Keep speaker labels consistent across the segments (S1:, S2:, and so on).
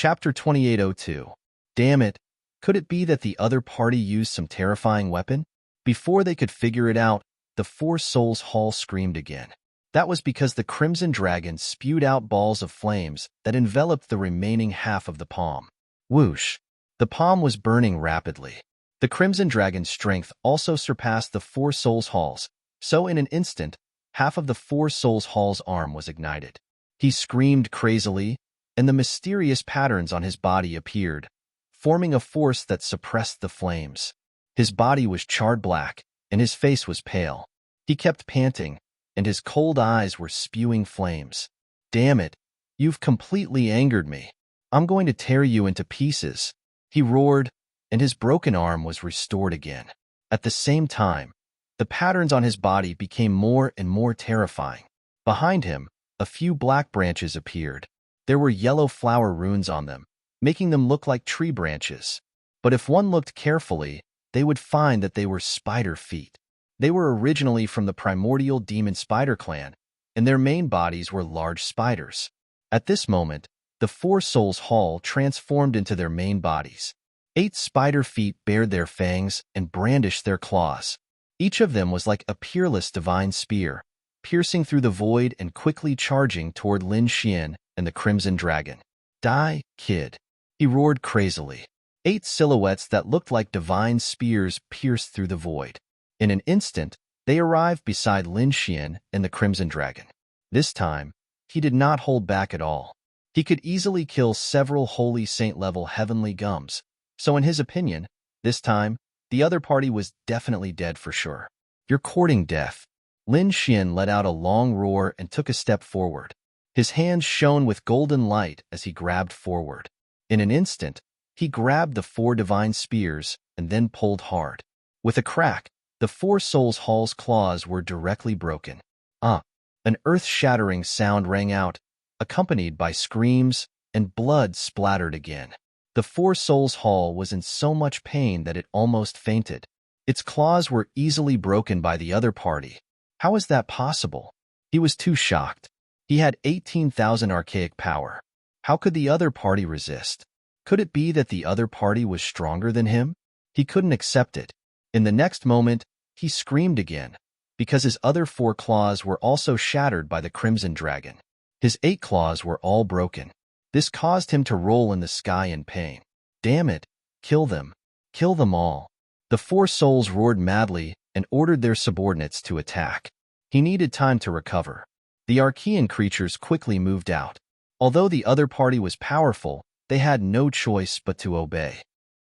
S1: Chapter 2802. Damn it. Could it be that the other party used some terrifying weapon? Before they could figure it out, the Four Souls Hall screamed again. That was because the Crimson Dragon spewed out balls of flames that enveloped the remaining half of the palm. Whoosh! The palm was burning rapidly. The Crimson Dragon's strength also surpassed the Four Souls Hall's, so in an instant, half of the Four Souls Hall's arm was ignited. He screamed crazily, and the mysterious patterns on his body appeared, forming a force that suppressed the flames. His body was charred black, and his face was pale. He kept panting, and his cold eyes were spewing flames. Damn it, you've completely angered me. I'm going to tear you into pieces, he roared, and his broken arm was restored again. At the same time, the patterns on his body became more and more terrifying. Behind him, a few black branches appeared. There were yellow flower runes on them, making them look like tree branches. But if one looked carefully, they would find that they were spider feet. They were originally from the primordial demon spider clan, and their main bodies were large spiders. At this moment, the Four Souls Hall transformed into their main bodies. 8 spider feet bared their fangs and brandished their claws. Each of them was like a peerless divine spear, piercing through the void and quickly charging toward Lin Xian and the Crimson Dragon. Die, kid, he roared crazily. 8 silhouettes that looked like divine spears pierced through the void. In an instant, they arrived beside Lin Xian and the Crimson Dragon. This time, he did not hold back at all. He could easily kill several holy saint-level heavenly gums, so in his opinion, this time, the other party was definitely dead for sure. You're courting death. Lin Xian let out a long roar and took a step forward. His hands shone with golden light as he grabbed forward. In an instant, he grabbed the 4 divine spears and then pulled hard. With a crack, the Four Souls Hall's claws were directly broken. An earth-shattering sound rang out, accompanied by screams, and blood splattered again. The Four Souls Hall was in so much pain that it almost fainted. Its claws were easily broken by the other party. How is that possible? He was too shocked. He had 18,000 archaic power. How could the other party resist? Could it be that the other party was stronger than him? He couldn't accept it. In the next moment, he screamed again, because his other 4 claws were also shattered by the Crimson Dragon. His 8 claws were all broken. This caused him to roll in the sky in pain. Damn it, kill them. Kill them all. The 4 souls roared madly and ordered their subordinates to attack. He needed time to recover. The Archean creatures quickly moved out. Although the other party was powerful, they had no choice but to obey.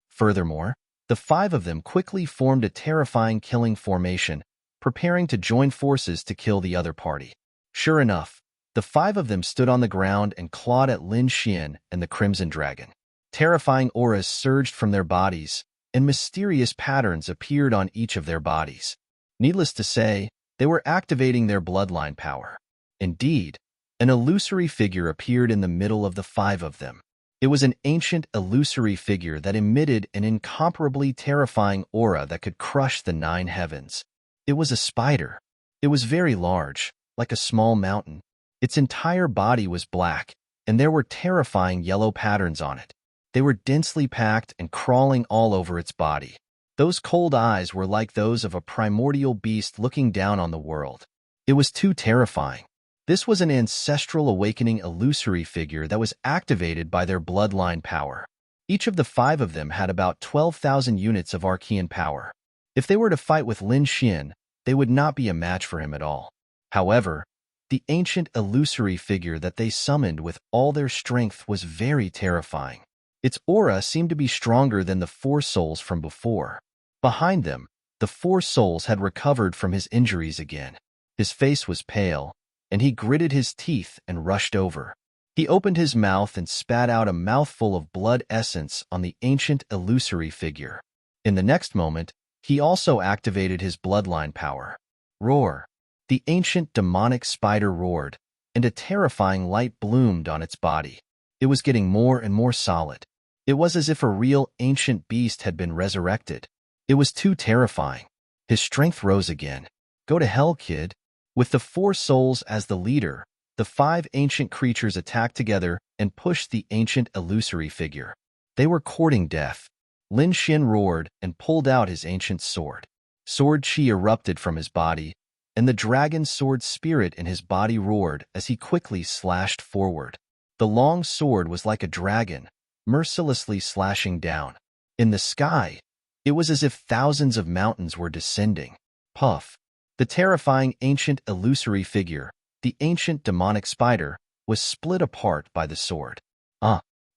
S1: Furthermore, the 5 of them quickly formed a terrifying killing formation, preparing to join forces to kill the other party. Sure enough, the 5 of them stood on the ground and clawed at Lin Xian and the Crimson Dragon. Terrifying auras surged from their bodies, and mysterious patterns appeared on each of their bodies. Needless to say, they were activating their bloodline power. Indeed, an illusory figure appeared in the middle of the 5 of them. It was an ancient illusory figure that emitted an incomparably terrifying aura that could crush the 9 heavens. It was a spider. It was very large, like a small mountain. Its entire body was black, and there were terrifying yellow patterns on it. They were densely packed and crawling all over its body. Those cold eyes were like those of a primordial beast looking down on the world. It was too terrifying. This was an ancestral awakening illusory figure that was activated by their bloodline power. Each of the 5 of them had about 12,000 units of Archean power. If they were to fight with Lin Xian, they would not be a match for him at all. However, the ancient illusory figure that they summoned with all their strength was very terrifying. Its aura seemed to be stronger than the 4 souls from before. Behind them, the 4 souls had recovered from his injuries again. His face was pale, and he gritted his teeth and rushed over. He opened his mouth and spat out a mouthful of blood essence on the ancient illusory figure. In the next moment, he also activated his bloodline power. Roar! The ancient demonic spider roared, and a terrifying light bloomed on its body. It was getting more and more solid. It was as if a real ancient beast had been resurrected. It was too terrifying. His strength rose again. Go to hell, kid. With the 4 souls as the leader, the 5 ancient creatures attacked together and pushed the ancient illusory figure. They were courting death. Lin Xin roared and pulled out his ancient sword. Sword chi erupted from his body, and the dragon sword spirit in his body roared as he quickly slashed forward. The long sword was like a dragon, mercilessly slashing down. In the sky, it was as if thousands of mountains were descending. Puff. The terrifying ancient illusory figure, the ancient demonic spider, was split apart by the sword.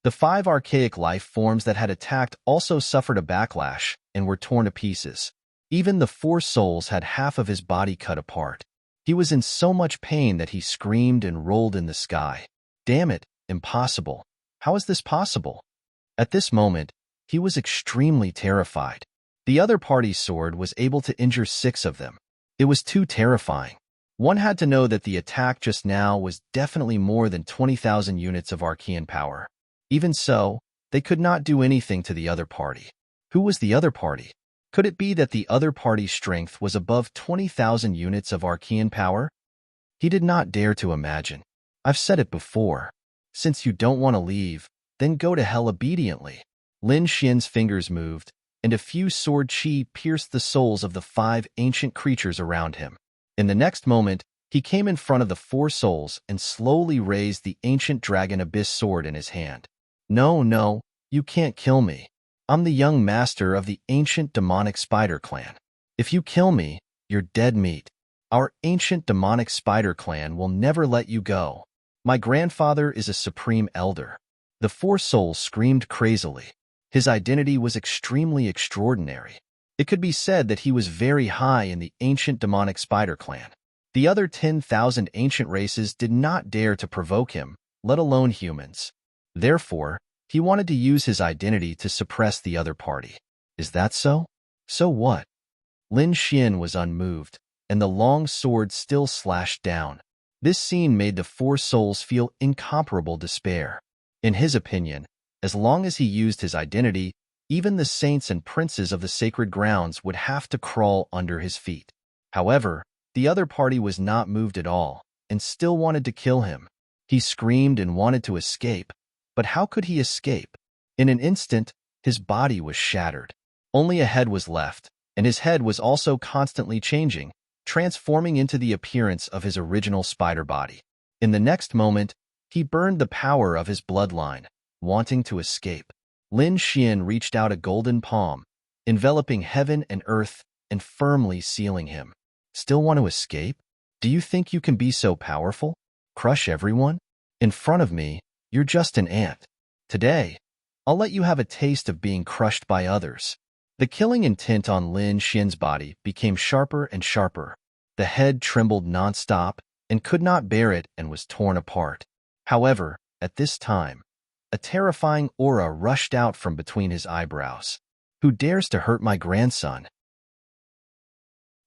S1: The 5 archaic life forms that had attacked also suffered a backlash and were torn to pieces. Even the 4 souls had half of his body cut apart. He was in so much pain that he screamed and rolled in the sky. Damn it, impossible. How is this possible? At this moment, he was extremely terrified. The other party's sword was able to injure 6 of them. It was too terrifying. One had to know that the attack just now was definitely more than 20,000 units of arcane power. Even so, they could not do anything to the other party. Who was the other party? Could it be that the other party's strength was above 20,000 units of arcane power? He did not dare to imagine. I've said it before. Since you don't want to leave, then go to hell obediently. Lin Xian's fingers moved, and a few sword chi pierced the souls of the 5 ancient creatures around him. In the next moment, he came in front of the 4 souls and slowly raised the ancient dragon abyss sword in his hand. No, you can't kill me. I'm the young master of the ancient demonic spider clan. If you kill me, you're dead meat. Our ancient demonic spider clan will never let you go. My grandfather is a supreme elder. The 4 souls screamed crazily. His identity was extremely extraordinary. It could be said that he was very high in the ancient demonic spider clan. The other 10,000 ancient races did not dare to provoke him, let alone humans. Therefore, he wanted to use his identity to suppress the other party. Is that so? So what? Lin Xian was unmoved, and the long sword still slashed down. This scene made the 4 souls feel incomparable despair. In his opinion, as long as he used his identity, even the saints and princes of the sacred grounds would have to crawl under his feet. However, the other party was not moved at all, and still wanted to kill him. He screamed and wanted to escape, but how could he escape? In an instant, his body was shattered. Only a head was left, and his head was also constantly changing, transforming into the appearance of his original spider body. In the next moment, he burned the power of his bloodline, wanting to escape. Lin Xian reached out a golden palm, enveloping heaven and earth and firmly sealing him. Still want to escape? Do you think you can be so powerful? Crush everyone? In front of me, you're just an ant. Today, I'll let you have a taste of being crushed by others. The killing intent on Lin Xian's body became sharper and sharper. The head trembled non-stop and could not bear it and was torn apart. However, at this time, a terrifying aura rushed out from between his eyebrows. Who dares to hurt my grandson?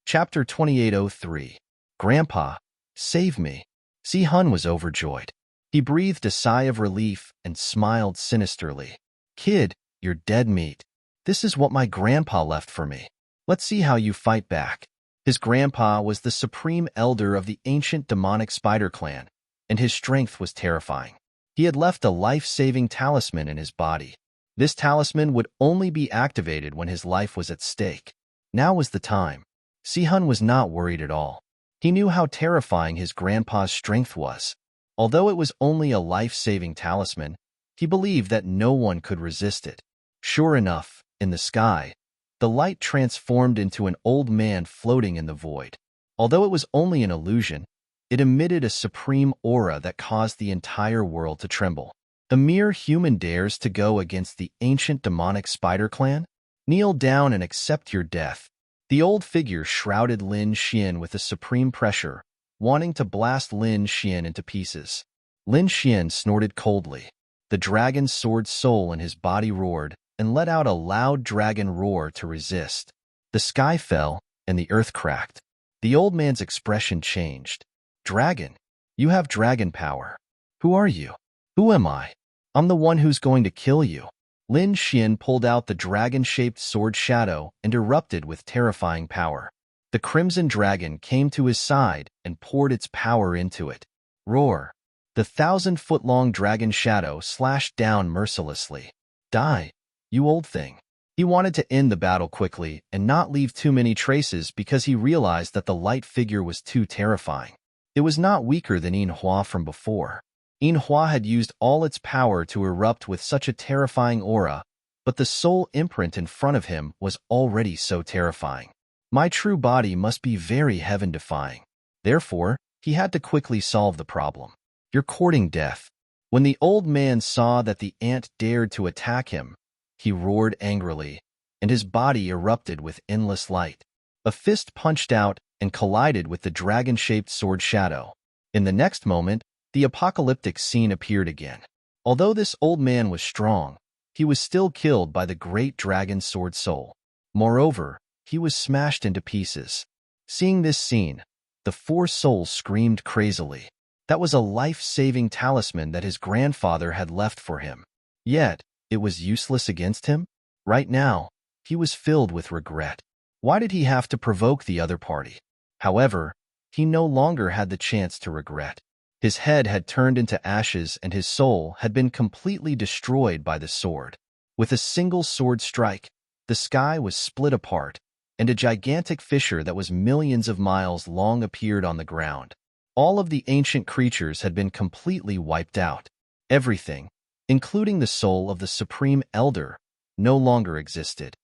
S1: Chapter 2803. Grandpa, save me. Si Hun was overjoyed. He breathed a sigh of relief and smiled sinisterly. Kid, you're dead meat. This is what my grandpa left for me. Let's see how you fight back. His grandpa was the supreme elder of the ancient demonic spider clan, and his strength was terrifying. He had left a life-saving talisman in his body. This talisman would only be activated when his life was at stake. Now was the time. Si Hun was not worried at all. He knew how terrifying his grandpa's strength was. Although it was only a life-saving talisman, he believed that no one could resist it. Sure enough, in the sky, the light transformed into an old man floating in the void. Although it was only an illusion, it emitted a supreme aura that caused the entire world to tremble. A mere human dares to go against the ancient demonic spider clan? Kneel down and accept your death. The old figure shrouded Lin Xian with a supreme pressure, wanting to blast Lin Xian into pieces. Lin Xian snorted coldly. The dragon sword soul in his body roared and let out a loud dragon roar to resist. The sky fell and the earth cracked. The old man's expression changed. Dragon, you have dragon power. Who are you? Who am I? I'm the one who's going to kill you. Lin Xian pulled out the dragon-shaped sword shadow and erupted with terrifying power. The crimson dragon came to his side and poured its power into it. Roar. The 1,000-foot-long dragon shadow slashed down mercilessly. Die, you old thing. He wanted to end the battle quickly and not leave too many traces because he realized that the light figure was too terrifying. It was not weaker than Yin-Hua from before. Yin-Hua had used all its power to erupt with such a terrifying aura, but the soul imprint in front of him was already so terrifying. My true body must be very heaven-defying. Therefore, he had to quickly solve the problem. You're courting death. When the old man saw that the ant dared to attack him, he roared angrily, and his body erupted with endless light. A fist punched out and collided with the dragon-shaped sword shadow. In the next moment, the apocalyptic scene appeared again. Although this old man was strong, he was still killed by the great dragon sword soul. Moreover, he was smashed into pieces. Seeing this scene, the four souls screamed crazily. That was a life-saving talisman that his grandfather had left for him. Yet, it was useless against him? Right now, he was filled with regret. Why did he have to provoke the other party? However, he no longer had the chance to regret. His head had turned into ashes and his soul had been completely destroyed by the sword. With a single sword strike, the sky was split apart, and a gigantic fissure that was millions of miles long appeared on the ground. All of the ancient creatures had been completely wiped out. Everything, including the soul of the Supreme Elder, no longer existed.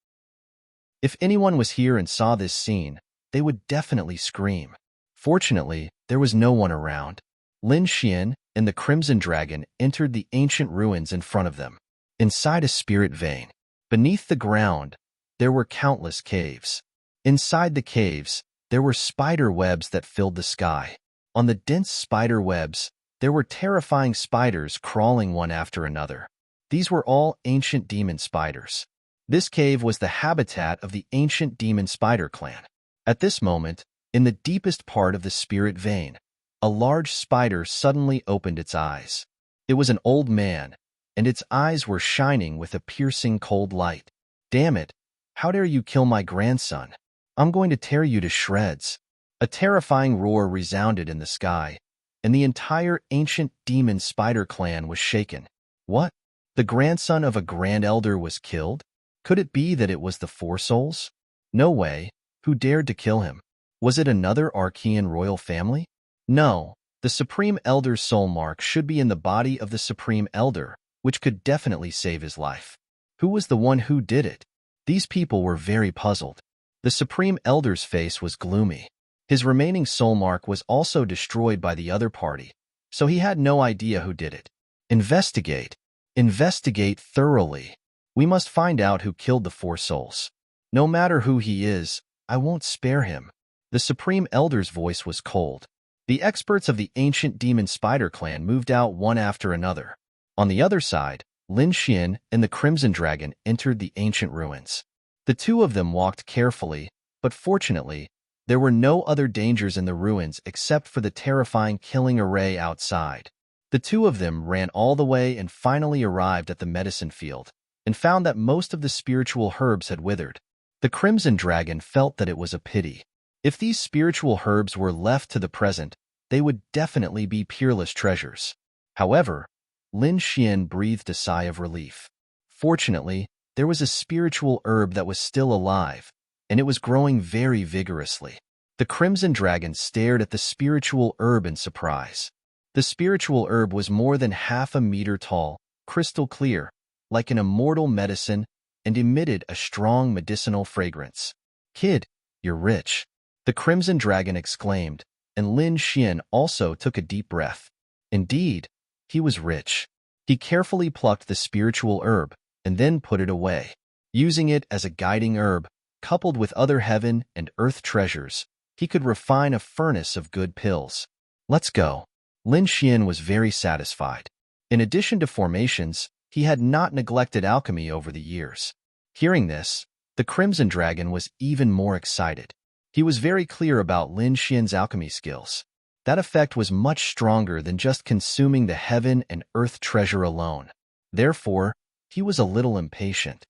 S1: If anyone was here and saw this scene, they would definitely scream. Fortunately, there was no one around. Lin Xian and the Crimson Dragon entered the ancient ruins in front of them. Inside a spirit vein, beneath the ground, there were countless caves. Inside the caves, there were spider webs that filled the sky. On the dense spider webs, there were terrifying spiders crawling one after another. These were all ancient demon spiders. This cave was the habitat of the ancient demon spider clan. At this moment, in the deepest part of the spirit vein, a large spider suddenly opened its eyes. It was an old man, and its eyes were shining with a piercing cold light. Damn it, how dare you kill my grandson? I'm going to tear you to shreds. A terrifying roar resounded in the sky, and the entire ancient demon spider clan was shaken. What? The grandson of a grand elder was killed? Could it be that it was the Four Souls? No way. Who dared to kill him? Was it another Archean royal family? No. The Supreme Elder's soul mark should be in the body of the Supreme Elder, which could definitely save his life. Who was the one who did it? These people were very puzzled. The Supreme Elder's face was gloomy. His remaining soul mark was also destroyed by the other party, so he had no idea who did it. Investigate. Investigate thoroughly. We must find out who killed the Four Souls. No matter who he is, I won't spare him. The Supreme Elder's voice was cold. The experts of the ancient demon spider clan moved out one after another. On the other side, Lin Xian and the Crimson Dragon entered the ancient ruins. The two of them walked carefully, but fortunately, there were no other dangers in the ruins except for the terrifying killing array outside. The two of them ran all the way and finally arrived at the medicine field, and found that most of the spiritual herbs had withered. The Crimson Dragon felt that it was a pity. If these spiritual herbs were left to the present, they would definitely be peerless treasures. However, Lin Xian breathed a sigh of relief. Fortunately, there was a spiritual herb that was still alive, and it was growing very vigorously. The Crimson Dragon stared at the spiritual herb in surprise. The spiritual herb was more than half a meter tall, crystal clear, like an immortal medicine, and emitted a strong medicinal fragrance. Kid, you're rich. The Crimson Dragon exclaimed, and Lin Xian also took a deep breath. Indeed, he was rich. He carefully plucked the spiritual herb and then put it away. Using it as a guiding herb, coupled with other heaven and earth treasures, he could refine a furnace of good pills. Let's go. Lin Xian was very satisfied. In addition to formations, he had not neglected alchemy over the years. Hearing this, the Crimson Dragon was even more excited. He was very clear about Lin Xian's alchemy skills. That effect was much stronger than just consuming the heaven and earth treasure alone. Therefore, he was a little impatient.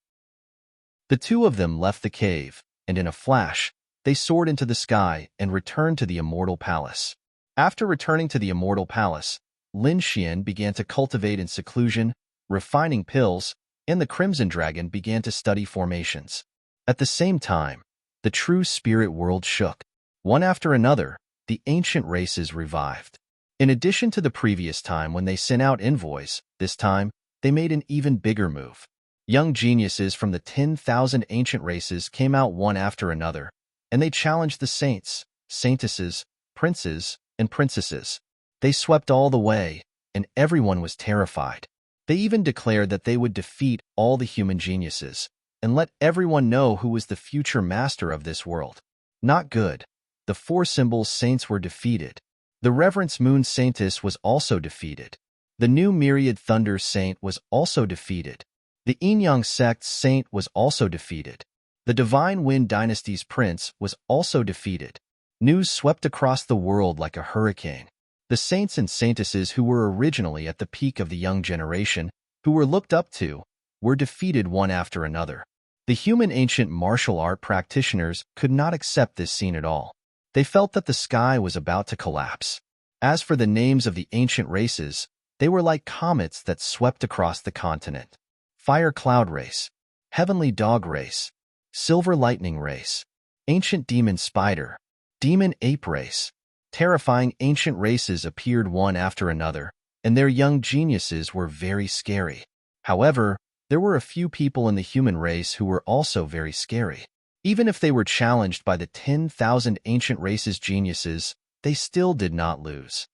S1: The two of them left the cave, and in a flash, they soared into the sky and returned to the immortal palace. After returning to the immortal palace, Lin Xian began to cultivate in seclusion, refining pills, and the Crimson Dragon began to study formations. At the same time, the true spirit world shook. One after another, the ancient races revived. In addition to the previous time when they sent out envoys, this time, they made an even bigger move. Young geniuses from the 10,000 ancient races came out one after another, and they challenged the saints, saintesses, princes, and princesses. They swept all the way, and everyone was terrified. They even declared that they would defeat all the human geniuses, and let everyone know who was the future master of this world. Not good. The four symbols saints were defeated. The Reverence Moon Saintess was also defeated. The new Myriad Thunder Saint was also defeated. The Yin-Yang Sect's Saint was also defeated. The Divine Wind Dynasty's Prince was also defeated. News swept across the world like a hurricane. The saints and saintesses who were originally at the peak of the young generation, who were looked up to, were defeated one after another. The human ancient martial art practitioners could not accept this scene at all. They felt that the sky was about to collapse. As for the names of the ancient races, they were like comets that swept across the continent. Fire Cloud Race, Heavenly Dog Race, Silver Lightning Race, Ancient Demon Spider, Demon Ape Race. Terrifying ancient races appeared one after another, and their young geniuses were very scary. However, there were a few people in the human race who were also very scary. Even if they were challenged by the 10,000 ancient races' geniuses, they still did not lose.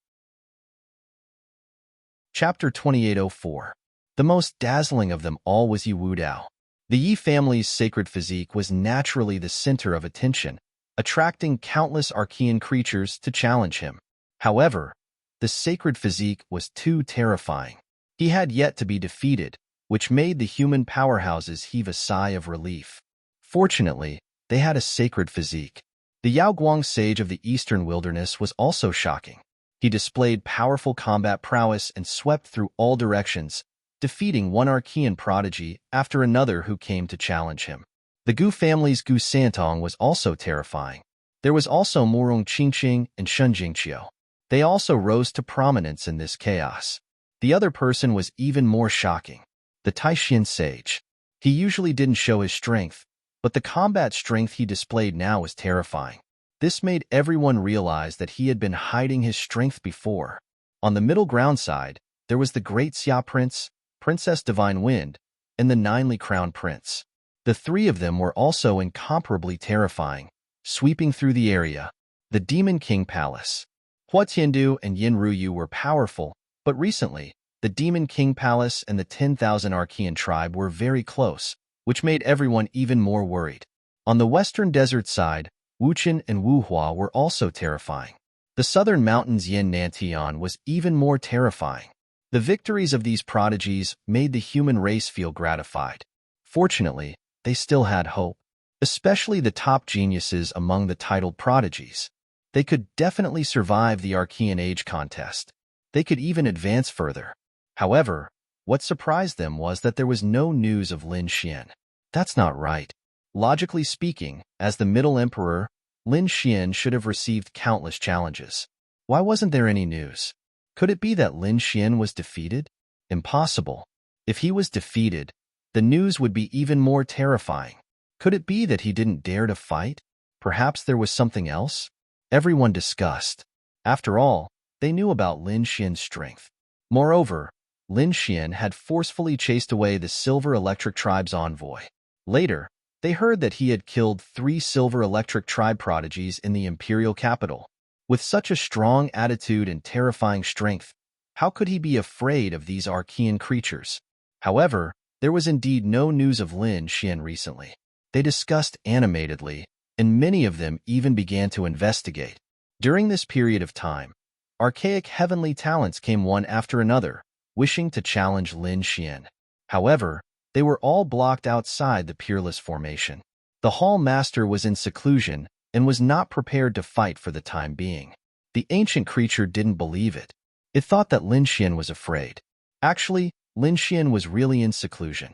S1: Chapter 2804. The most dazzling of them all was Yi Wudao. The Yi family's sacred physique was naturally the center of attention, attracting countless Archean creatures to challenge him. However, the sacred physique was too terrifying. He had yet to be defeated, which made the human powerhouses heave a sigh of relief. Fortunately, they had a sacred physique. The Yaoguang sage of the eastern wilderness was also shocking. He displayed powerful combat prowess and swept through all directions, defeating one Archean prodigy after another who came to challenge him. The Gu family's Gu Santong was also terrifying. There was also Murong Qingqing and Shun Jingqiu. They also rose to prominence in this chaos. The other person was even more shocking. The Taishan sage. He usually didn't show his strength, but the combat strength he displayed now was terrifying. This made everyone realize that he had been hiding his strength before. On the middle ground side, there was the Great Xia Prince, Princess Divine Wind, and the Ninely Crown Prince. The three of them were also incomparably terrifying, sweeping through the area. The Demon King Palace. Hua Tiandu and Yin Ruyu were powerful, but recently, the Demon King Palace and the 10,000 Archean tribe were very close, which made everyone even more worried. On the western desert side, Wuchen and Wuhua were also terrifying. The southern mountains Yin Nantian was even more terrifying. The victories of these prodigies made the human race feel gratified. Fortunately, they still had hope, especially the top geniuses among the titled prodigies. They could definitely survive the Archean Age contest. They could even advance further. However, what surprised them was that there was no news of Lin Xian. That's not right. Logically speaking, as the Middle Emperor, Lin Xian should have received countless challenges. Why wasn't there any news? Could it be that Lin Xian was defeated? Impossible. If he was defeated, the news would be even more terrifying. Could it be that he didn't dare to fight? Perhaps there was something else? Everyone discussed. After all, they knew about Lin Xian's strength. Moreover, Lin Xian had forcefully chased away the Silver Electric Tribe's envoy. Later, they heard that he had killed 3 Silver Electric Tribe prodigies in the imperial capital. With such a strong attitude and terrifying strength, how could he be afraid of these Archean creatures? However, there was indeed no news of Lin Xian recently. They discussed animatedly, and many of them even began to investigate. During this period of time, archaic heavenly talents came one after another, wishing to challenge Lin Xian. However, they were all blocked outside the Peerless Formation. The Hall Master was in seclusion and was not prepared to fight for the time being. The ancient creature didn't believe it. It thought that Lin Xian was afraid. Actually, Lin Xian was really in seclusion.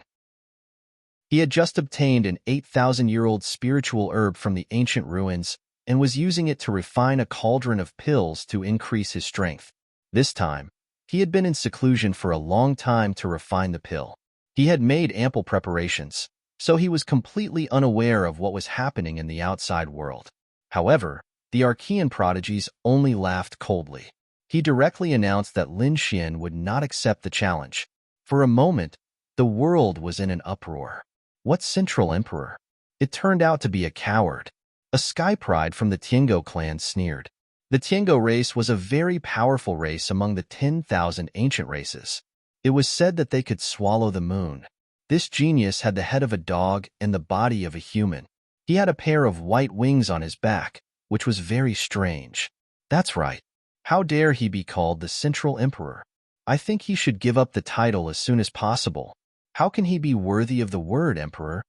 S1: He had just obtained an 8,000-year-old spiritual herb from the ancient ruins and was using it to refine a cauldron of pills to increase his strength. This time, he had been in seclusion for a long time to refine the pill. He had made ample preparations, so he was completely unaware of what was happening in the outside world. However, the Archean prodigies only laughed coldly. He directly announced that Lin Xian would not accept the challenge. For a moment, the world was in an uproar. What Central Emperor? It turned out to be a coward. A sky pride from the Tiango clan sneered. The Tiango race was a very powerful race among the 10,000 ancient races. It was said that they could swallow the moon. This genius had the head of a dog and the body of a human. He had a pair of white wings on his back, which was very strange. That's right. How dare he be called the Central Emperor? I think he should give up the title as soon as possible. How can he be worthy of the word emperor?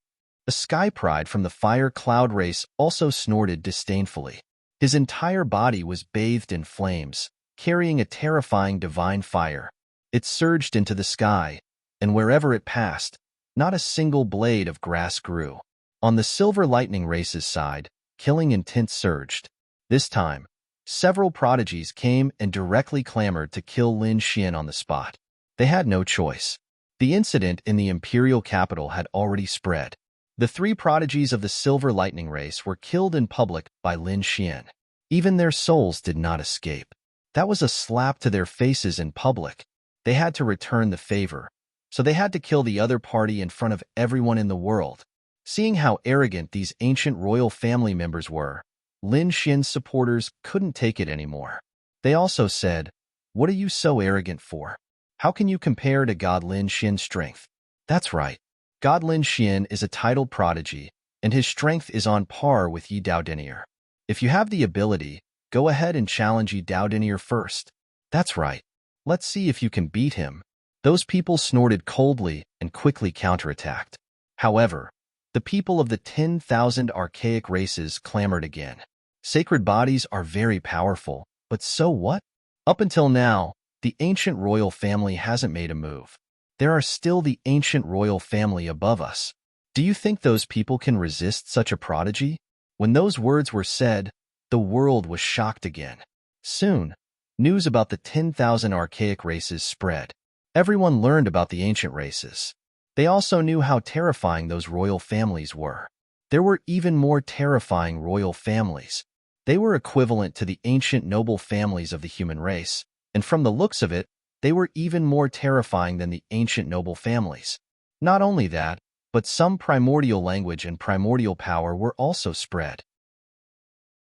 S1: A sky pride from the fire cloud race also snorted disdainfully. His entire body was bathed in flames, carrying a terrifying divine fire. It surged into the sky, and wherever it passed, not a single blade of grass grew. On the silver lightning race's side, killing intent surged. This time, several prodigies came and directly clamored to kill Lin Xian on the spot. They had no choice. The incident in the imperial capital had already spread. The 3 prodigies of the silver lightning race were killed in public by Lin Xian. Even their souls did not escape. That was a slap to their faces in public. They had to return the favor, so they had to kill the other party in front of everyone in the world. Seeing how arrogant these ancient royal family members were, Lin Xian's supporters couldn't take it anymore. They also said, "What are you so arrogant for? How can you compare to God Lin Xian's strength?" That's right. God Lin Xian is a titled prodigy, and his strength is on par with Yi Daodinier. If you have the ability, go ahead and challenge Yi Daodinier first. That's right. Let's see if you can beat him. Those people snorted coldly and quickly counterattacked. However, the people of the 10,000 archaic races clamored again. Sacred bodies are very powerful, but so what? Up until now, the ancient royal family hasn't made a move. There are still the ancient royal family above us. Do you think those people can resist such a prodigy? When those words were said, the world was shocked again. Soon, news about the 10,000 archaic races spread. Everyone learned about the ancient races. They also knew how terrifying those royal families were. There were even more terrifying royal families. They were equivalent to the ancient noble families of the human race, and from the looks of it, they were even more terrifying than the ancient noble families. Not only that, but some primordial language and primordial power were also spread.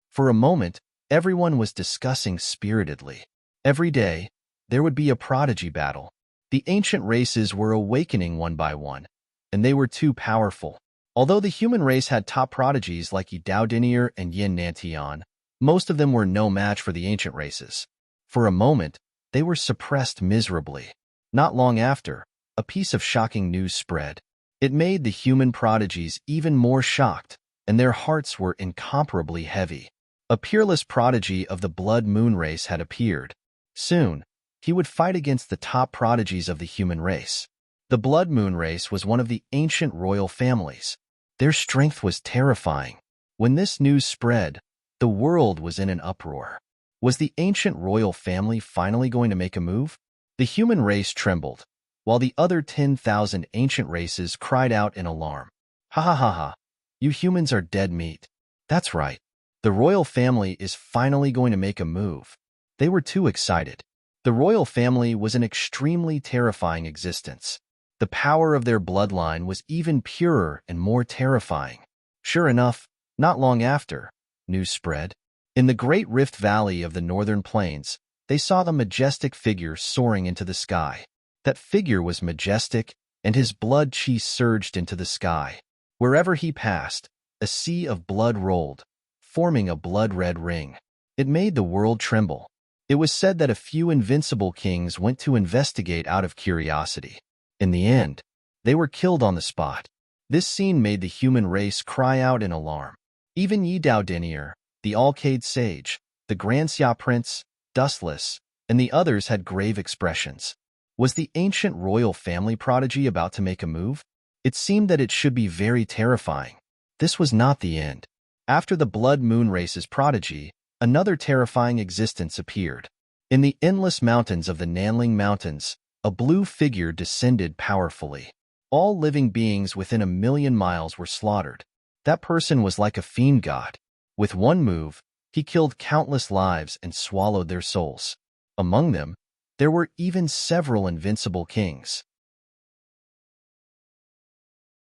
S1: For a moment, everyone was discussing spiritedly. Every day, there would be a prodigy battle. The ancient races were awakening one by one, and they were too powerful. Although the human race had top prodigies like Yi Daodinier and Yin Nantian, most of them were no match for the ancient races. For a moment, they were suppressed miserably. Not long after, a piece of shocking news spread. It made the human prodigies even more shocked, and their hearts were incomparably heavy. A peerless prodigy of the blood moon race had appeared. Soon, he would fight against the top prodigies of the human race. The blood moon race was one of the ancient royal families. Their strength was terrifying. When this news spread, the world was in an uproar. Was the ancient royal family finally going to make a move? The human race trembled, while the other 10,000 ancient races cried out in alarm. Ha ha ha ha, you humans are dead meat. That's right. The royal family is finally going to make a move. They were too excited. The royal family was an extremely terrifying existence. The power of their bloodline was even purer and more terrifying. Sure enough, not long after, news spread. In the Great Rift Valley of the Northern Plains, they saw the majestic figure soaring into the sky. That figure was majestic, and his blood chi surged into the sky. Wherever he passed, a sea of blood rolled, forming a blood-red ring. It made the world tremble. It was said that a few invincible kings went to investigate out of curiosity. In the end, they were killed on the spot. This scene made the human race cry out in alarm. Even Yi Daodinier, the Alcade Sage, the Grand Xia Prince, Dustless, and the others had grave expressions. Was the ancient royal family prodigy about to make a move? It seemed that it should be very terrifying. This was not the end. After the blood moon race's prodigy, another terrifying existence appeared. In the endless mountains of the Nanling Mountains, a blue figure descended powerfully. All living beings within 1,000,000 miles were slaughtered. That person was like a fiend god. With one move, he killed countless lives and swallowed their souls. Among them, there were even several invincible kings.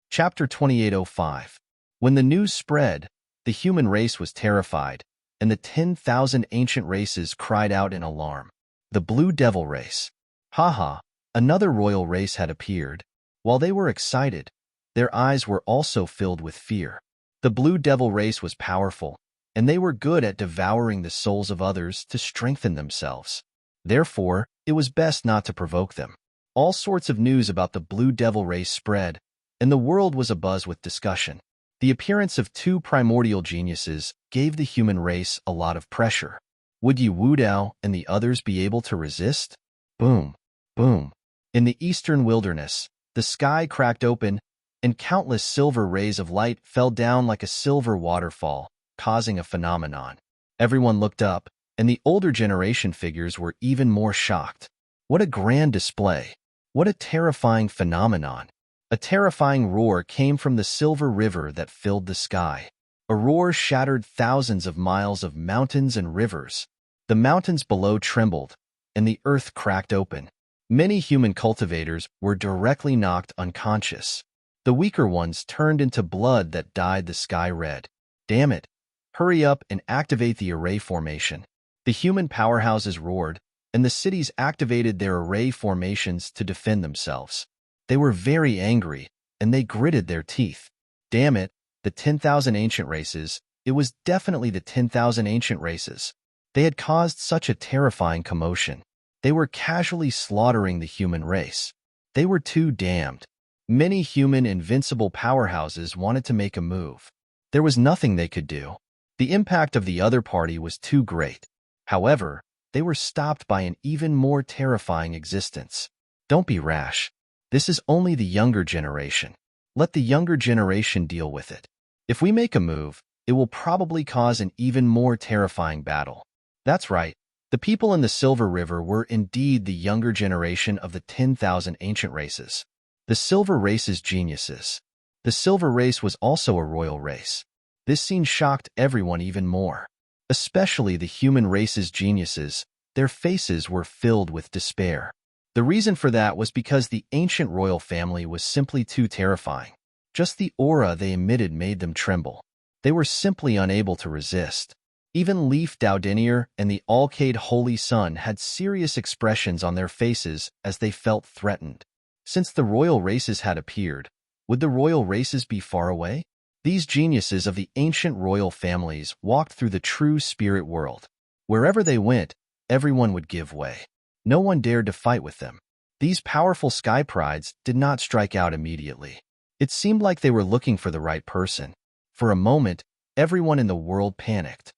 S1: Chapter 2805. When the news spread, the human race was terrified, and the 10,000 ancient races cried out in alarm. The Blue Devil race. Haha, another royal race had appeared. While they were excited, their eyes were also filled with fear. The Blue Devil race was powerful, and they were good at devouring the souls of others to strengthen themselves. Therefore, it was best not to provoke them. All sorts of news about the Blue Devil race spread, and the world was abuzz with discussion. The appearance of two primordial geniuses gave the human race a lot of pressure. Would Yi Wudao and the others be able to resist? Boom, boom. In the eastern wilderness, the sky cracked open, and countless silver rays of light fell down like a silver waterfall, causing a phenomenon. Everyone looked up, and the older generation figures were even more shocked. What a grand display! What a terrifying phenomenon! A terrifying roar came from the silver river that filled the sky. A roar shattered thousands of miles of mountains and rivers. The mountains below trembled, and the earth cracked open. Many human cultivators were directly knocked unconscious. The weaker ones turned into blood that dyed the sky red. Damn it! Hurry up and activate the array formation. The human powerhouses roared, and the cities activated their array formations to defend themselves. They were very angry, and they gritted their teeth. Damn it, the 10,000 ancient races. It was definitely the 10,000 ancient races. They had caused such a terrifying commotion. They were casually slaughtering the human race. They were too damned. Many human invincible powerhouses wanted to make a move. There was nothing they could do. The impact of the other party was too great. However, they were stopped by an even more terrifying existence. Don't be rash. This is only the younger generation. Let the younger generation deal with it. If we make a move, it will probably cause an even more terrifying battle. That's right. The people in the Silver River were indeed the younger generation of the 10,000 ancient races. The Silver Race's geniuses. The Silver Race was also a royal race. This scene shocked everyone even more. Especially the human race's geniuses. Their faces were filled with despair. The reason for that was because the ancient royal family was simply too terrifying. Just the aura they emitted made them tremble. They were simply unable to resist. Even Leaf Doudenier and the Alcade Holy Sun had serious expressions on their faces as they felt threatened. Since the royal races had appeared, would the royal races be far away? These geniuses of the ancient royal families walked through the true spirit world. Wherever they went, everyone would give way. No one dared to fight with them. These powerful sky prides did not strike out immediately. It seemed like they were looking for the right person. For a moment, everyone in the world panicked.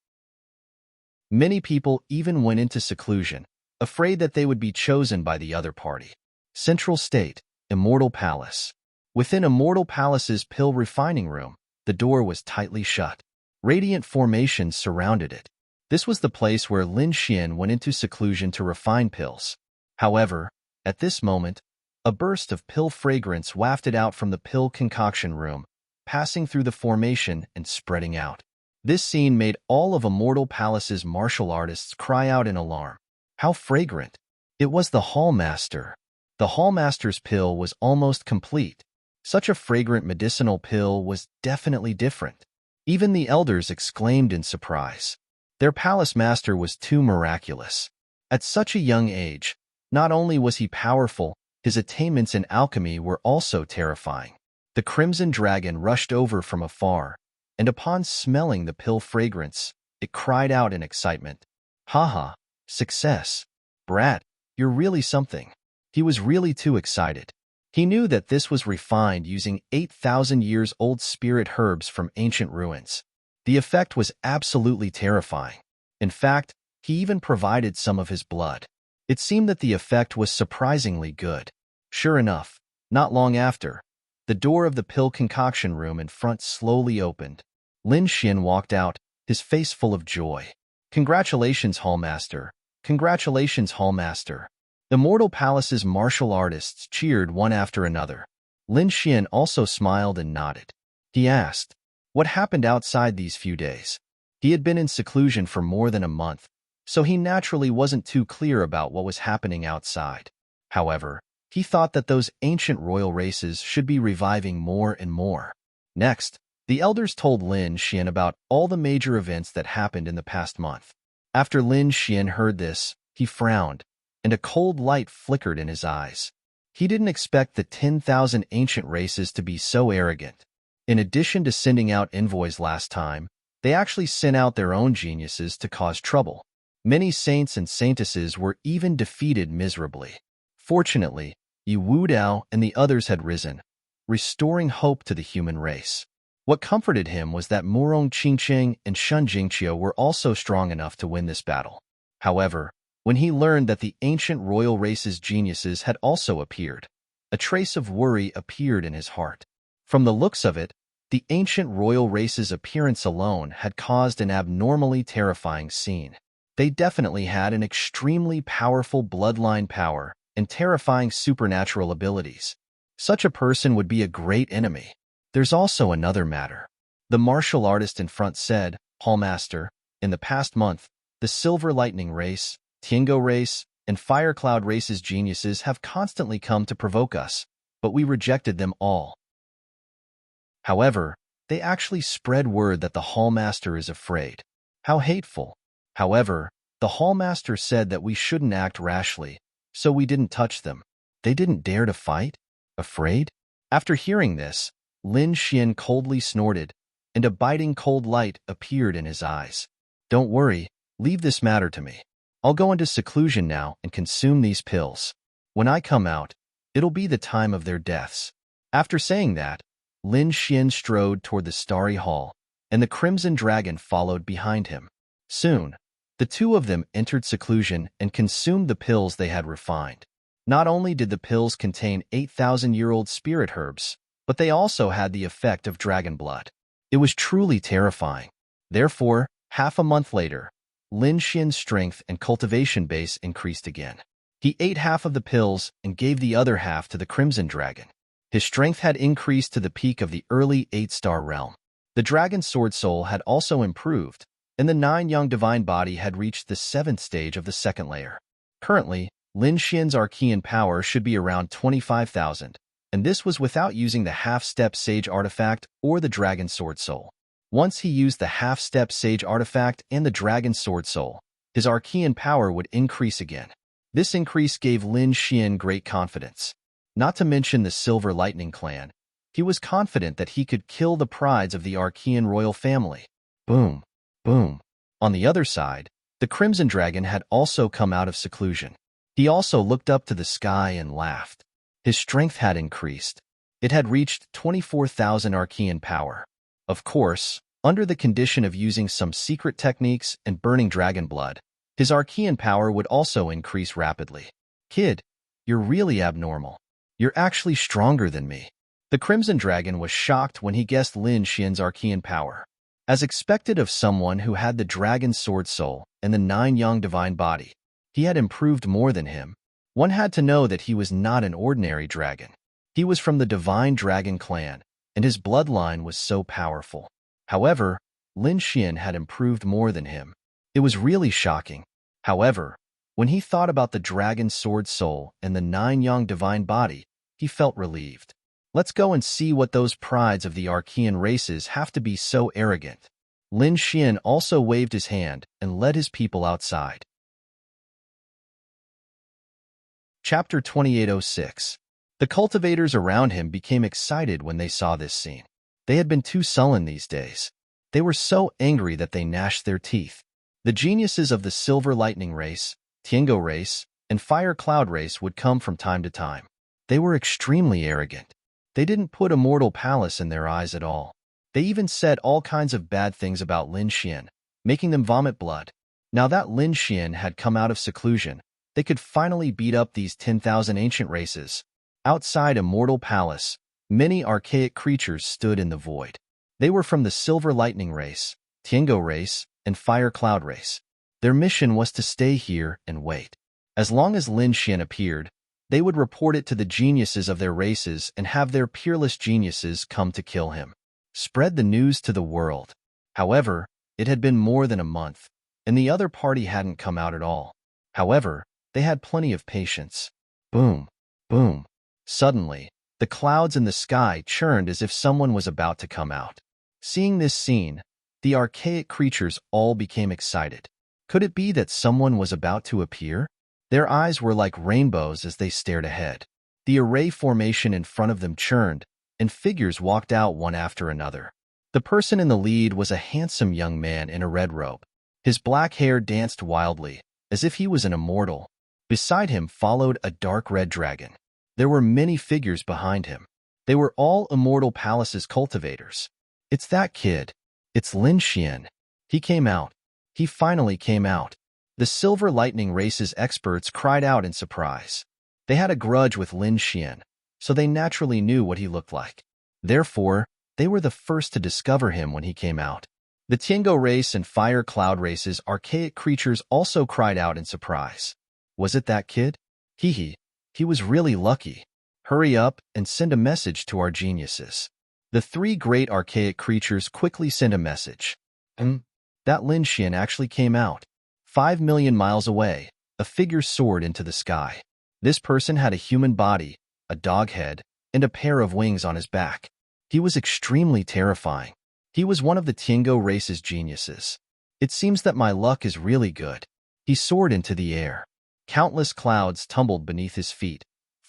S1: Many people even went into seclusion, afraid that they would be chosen by the other party. Central State, Immortal Palace. Within Immortal Palace's pill refining room, the door was tightly shut. Radiant formations surrounded it. This was the place where Lin Xian went into seclusion to refine pills. However, at this moment, a burst of pill fragrance wafted out from the pill concoction room, passing through the formation and spreading out. This scene made all of Immortal Palace's martial artists cry out in alarm. How fragrant! It was the Hallmaster. The Hallmaster's pill was almost complete. Such a fragrant medicinal pill was definitely different. Even the elders exclaimed in surprise. Their palace master was too miraculous. At such a young age, not only was he powerful, his attainments in alchemy were also terrifying. The Crimson Dragon rushed over from afar, and upon smelling the pill fragrance, it cried out in excitement. Haha, success! Brat, you're really something. He was really too excited. He knew that this was refined using 8,000 years old spirit herbs from ancient ruins. The effect was absolutely terrifying. In fact, he even provided some of his blood. It seemed that the effect was surprisingly good. Sure enough, not long after, the door of the pill concoction room in front slowly opened. Lin Xian walked out, his face full of joy. Congratulations, Hallmaster. Congratulations, Hallmaster. Immortal Palace's martial artists cheered one after another. Lin Xian also smiled and nodded. He asked, what happened outside these few days? He had been in seclusion for more than a month, so he naturally wasn't too clear about what was happening outside. However, he thought that those ancient royal races should be reviving more and more. Next, the elders told Lin Xian about all the major events that happened in the past month. After Lin Xian heard this, he frowned, and a cold light flickered in his eyes. He didn't expect the 10,000 ancient races to be so arrogant. In addition to sending out envoys last time, they actually sent out their own geniuses to cause trouble. Many saints and saintesses were even defeated miserably. Fortunately, Yu Wudao and the others had risen, restoring hope to the human race. What comforted him was that Murong Qingqing and Shun Jingqiu were also strong enough to win this battle. However, when he learned that the ancient royal race's geniuses had also appeared, a trace of worry appeared in his heart. From the looks of it, the ancient royal race's appearance alone had caused an abnormally terrifying scene. They definitely had an extremely powerful bloodline power and terrifying supernatural abilities. Such a person would be a great enemy. There's also another matter. The martial artist in front said, Hallmaster, in the past month, the Silver Lightning race, Tiango race, and Fire Cloud race's geniuses have constantly come to provoke us, but we rejected them all. However, they actually spread word that the Hallmaster is afraid. How hateful. However, the Hallmaster said that we shouldn't act rashly, so we didn't touch them. They didn't dare to fight? Afraid? After hearing this, Lin Xian coldly snorted, and a biting cold light appeared in his eyes. Don't worry, leave this matter to me. I'll go into seclusion now and consume these pills. When I come out, it'll be the time of their deaths. After saying that, Lin Xian strode toward the starry hall, and the Crimson Dragon followed behind him. Soon, the two of them entered seclusion and consumed the pills they had refined. Not only did the pills contain 8,000-year-old spirit herbs, but they also had the effect of dragon blood. It was truly terrifying. Therefore, half a month later, Lin Xian's strength and cultivation base increased again. He ate half of the pills and gave the other half to the Crimson Dragon. His strength had increased to the peak of the early 8-star realm. The Dragon's Sword Soul had also improved, and the 9-young divine body had reached the 7th stage of the second layer. Currently, Lin Xian's Archean power should be around 25,000, and this was without using the half-step Sage artifact or the Dragon Sword Soul. Once he used the half-step Sage artifact and the Dragon Sword Soul, his Archean power would increase again. This increase gave Lin Xian great confidence. Not to mention the Silver Lightning clan, he was confident that he could kill the prides of the Archean royal family. Boom, boom. On the other side, the Crimson Dragon had also come out of seclusion. He also looked up to the sky and laughed. His strength had increased. It had reached 24,000 Archean power. Of course, under the condition of using some secret techniques and burning dragon blood, his Archean power would also increase rapidly. Kid, you're really abnormal. You're actually stronger than me. The Crimson Dragon was shocked when he guessed Lin Xian's Archean power. As expected of someone who had the Dragon Sword Soul and the 9-young divine body, he had improved more than him. One had to know that he was not an ordinary dragon. He was from the Divine Dragon clan, and his bloodline was so powerful. However, Lin Xian had improved more than him. It was really shocking. However, when he thought about the Dragon Sword Soul and the 9-young divine body, he felt relieved. Let's go and see what those prides of the Archean races have to be so arrogant. Lin Xian also waved his hand and led his people outside. Chapter 2806. The cultivators around him became excited when they saw this scene. They had been too sullen these days. They were so angry that they gnashed their teeth. The geniuses of the Silver Lightning race, Tiango race, and Fire Cloud race would come from time to time. They were extremely arrogant. They didn't put Immortal Palace in their eyes at all. They even said all kinds of bad things about Lin Xian, making them vomit blood. Now that Lin Xian had come out of seclusion, they could finally beat up these 10,000 ancient races. Outside Immortal Palace, many archaic creatures stood in the void. They were from the Silver Lightning Race, Tiango Race, and Fire Cloud Race. Their mission was to stay here and wait. As long as Lin Xian appeared, they would report it to the geniuses of their races and have their peerless geniuses come to kill him. Spread the news to the world. However, it had been more than a month, and the other party hadn't come out at all. However, they had plenty of patience. Boom, boom. Suddenly, the clouds in the sky churned as if someone was about to come out. Seeing this scene, the archaic creatures all became excited. Could it be that someone was about to appear? Their eyes were like rainbows as they stared ahead. The array formation in front of them churned, and figures walked out one after another. The person in the lead was a handsome young man in a red robe. His black hair danced wildly, as if he was an immortal. Beside him followed a dark red dragon. There were many figures behind him. They were all Immortal Palace's cultivators. It's that kid. It's Lin Xian. He came out. He finally came out. The Silver Lightning Race's experts cried out in surprise. They had a grudge with Lin Xian, so they naturally knew what he looked like. Therefore, they were the first to discover him when he came out. The Tiango Race and Fire Cloud Race's archaic creatures also cried out in surprise. Was it that kid? Hee, he was really lucky. Hurry up and send a message to our geniuses. The three great archaic creatures quickly sent a message. That Lin Xian actually came out. 5 million miles away, a figure soared into the sky. This person had a human body, a dog head, and a pair of wings on his back. He was extremely terrifying. He was one of the Tiango Race's geniuses. It seems that my luck is really good. He soared into the air. Countless clouds tumbled beneath his feet,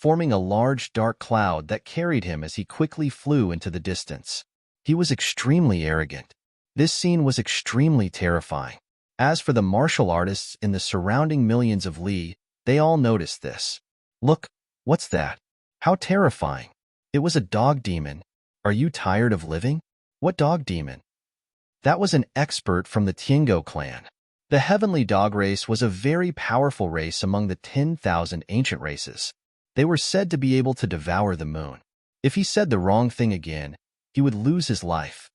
S1: forming a large dark cloud that carried him as he quickly flew into the distance. He was extremely arrogant. This scene was extremely terrifying. As for the martial artists in the surrounding millions of li, they all noticed this. Look, what's that? How terrifying. It was a dog demon. Are you tired of living? What dog demon? That was an expert from the Tiango clan. The Heavenly Dog Race was a very powerful race among the 10,000 ancient races. They were said to be able to devour the moon. If he said the wrong thing again, he would lose his life.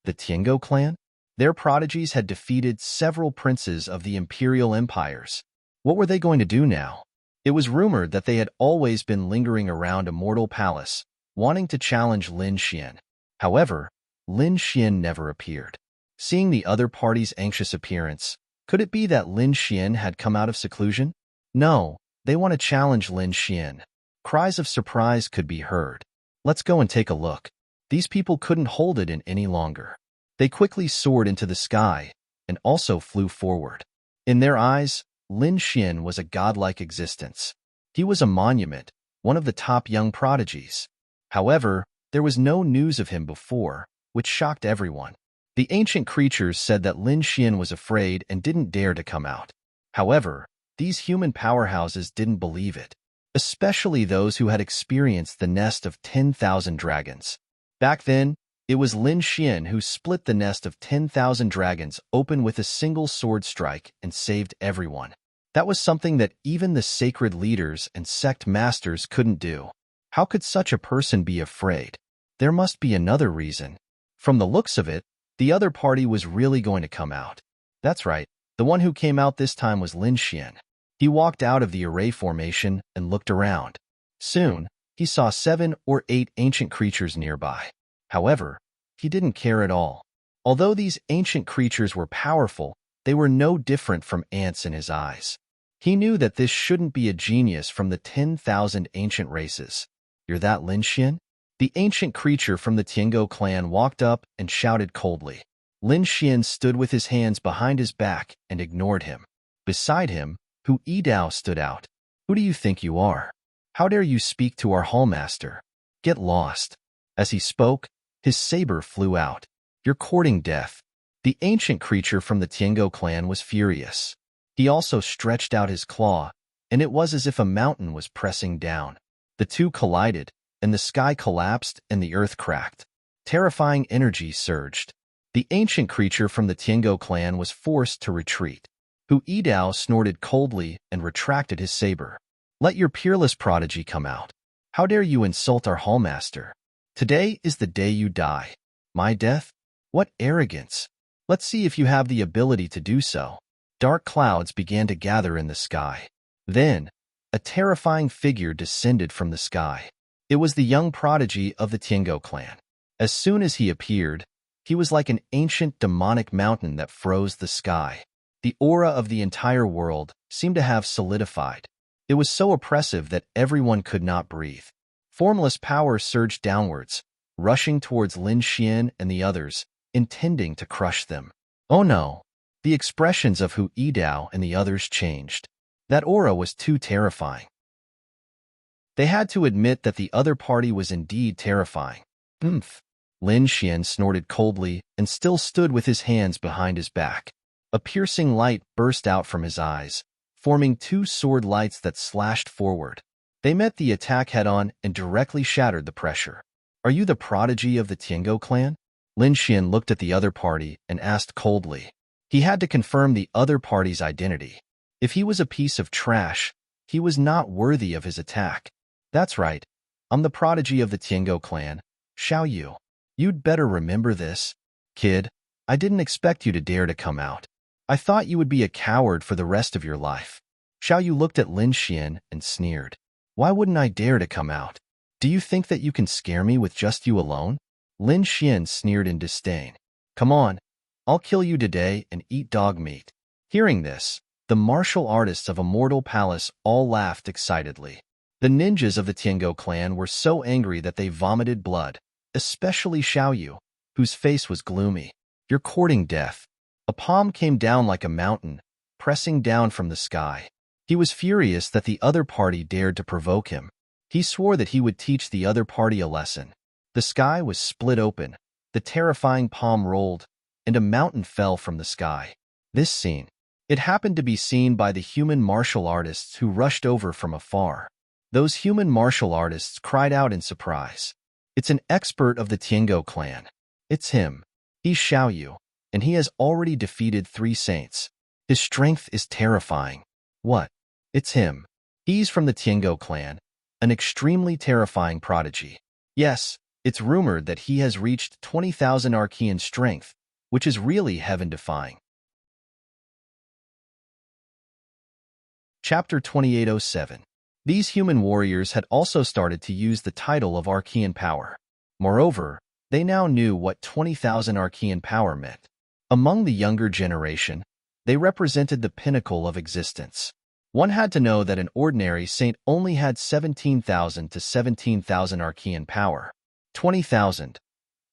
S1: The Tiango clan? Their prodigies had defeated several princes of the imperial empires. What were they going to do now? It was rumored that they had always been lingering around Immortal Palace, wanting to challenge Lin Xian. However, Lin Xian never appeared. Seeing the other party's anxious appearance, could it be that Lin Xian had come out of seclusion? No, they want to challenge Lin Xian. Cries of surprise could be heard. Let's go and take a look. These people couldn't hold it in any longer. They quickly soared into the sky and also flew forward. In their eyes, Lin Xian was a godlike existence. He was a monument, one of the top young prodigies. However, there was no news of him before, which shocked everyone. The ancient creatures said that Lin Xian was afraid and didn't dare to come out. However, these human powerhouses didn't believe it, especially those who had experienced the nest of 10,000 dragons. Back then, it was Lin Xian who split the nest of 10,000 dragons open with a single sword strike and saved everyone. That was something that even the sacred leaders and sect masters couldn't do. How could such a person be afraid? There must be another reason. From the looks of it, the other party was really going to come out. That's right, the one who came out this time was Lin Xian. He walked out of the array formation and looked around. Soon, he saw 7 or 8 ancient creatures nearby. However, he didn't care at all. Although these ancient creatures were powerful, they were no different from ants in his eyes. He knew that this shouldn't be a genius from the 10,000 ancient races. You're that Lin Xian? The ancient creature from the Tiango clan walked up and shouted coldly. Lin Xian stood with his hands behind his back and ignored him. Beside him, Hu Yidao stood out. Who do you think you are? How dare you speak to our hallmaster? Get lost. As he spoke, his saber flew out. You're courting death. The ancient creature from the Tiango clan was furious. He also stretched out his claw, and it was as if a mountain was pressing down. The two collided, and the sky collapsed and the earth cracked. Terrifying energy surged. The ancient creature from the Tiango clan was forced to retreat. Hu Yidao snorted coldly and retracted his saber. Let your peerless prodigy come out. How dare you insult our hallmaster? Today is the day you die. My death? What arrogance! Let's see if you have the ability to do so. Dark clouds began to gather in the sky. Then, a terrifying figure descended from the sky. It was the young prodigy of the Tiango clan. As soon as he appeared, he was like an ancient demonic mountain that froze the sky. The aura of the entire world seemed to have solidified. It was so oppressive that everyone could not breathe. Formless power surged downwards, rushing towards Lin Xian and the others, intending to crush them. Oh no! The expressions of Hu Yidao and the others changed. That aura was too terrifying. They had to admit that the other party was indeed terrifying. Oomph! Lin Xian snorted coldly and still stood with his hands behind his back. A piercing light burst out from his eyes, forming two sword lights that slashed forward. They met the attack head-on and directly shattered the pressure. Are you the prodigy of the Tiango clan? Lin Xian looked at the other party and asked coldly. He had to confirm the other party's identity. If he was a piece of trash, he was not worthy of his attack. That's right. I'm the prodigy of the Tiango clan, Xiao Yu. You'd better remember this. Kid, I didn't expect you to dare to come out. I thought you would be a coward for the rest of your life. Xiao Yu looked at Lin Xian and sneered. Why wouldn't I dare to come out? Do you think that you can scare me with just you alone? Lin Xian sneered in disdain. Come on, I'll kill you today and eat dog meat. Hearing this, the martial artists of Immortal Palace all laughed excitedly. The ninjas of the Tiango clan were so angry that they vomited blood, especially Xiao Yu, whose face was gloomy. You're courting death. A palm came down like a mountain, pressing down from the sky. He was furious that the other party dared to provoke him. He swore that he would teach the other party a lesson. The sky was split open, the terrifying palm rolled, and a mountain fell from the sky. This scene, it happened to be seen by the human martial artists who rushed over from afar. Those human martial artists cried out in surprise. It's an expert of the Tiango clan. It's him. He's Xiao Yu, and he has already defeated 3 saints. His strength is terrifying. What? It's him. He's from the Tiango clan, an extremely terrifying prodigy. Yes, it's rumored that he has reached 20,000 Archean strength, which is really heaven-defying. Chapter 2807. These human warriors had also started to use the title of Archean power. Moreover, they now knew what 20,000 Archean power meant. Among the younger generation, they represented the pinnacle of existence. One had to know that an ordinary saint only had 17,000 to 17,000 Archean power. 20,000.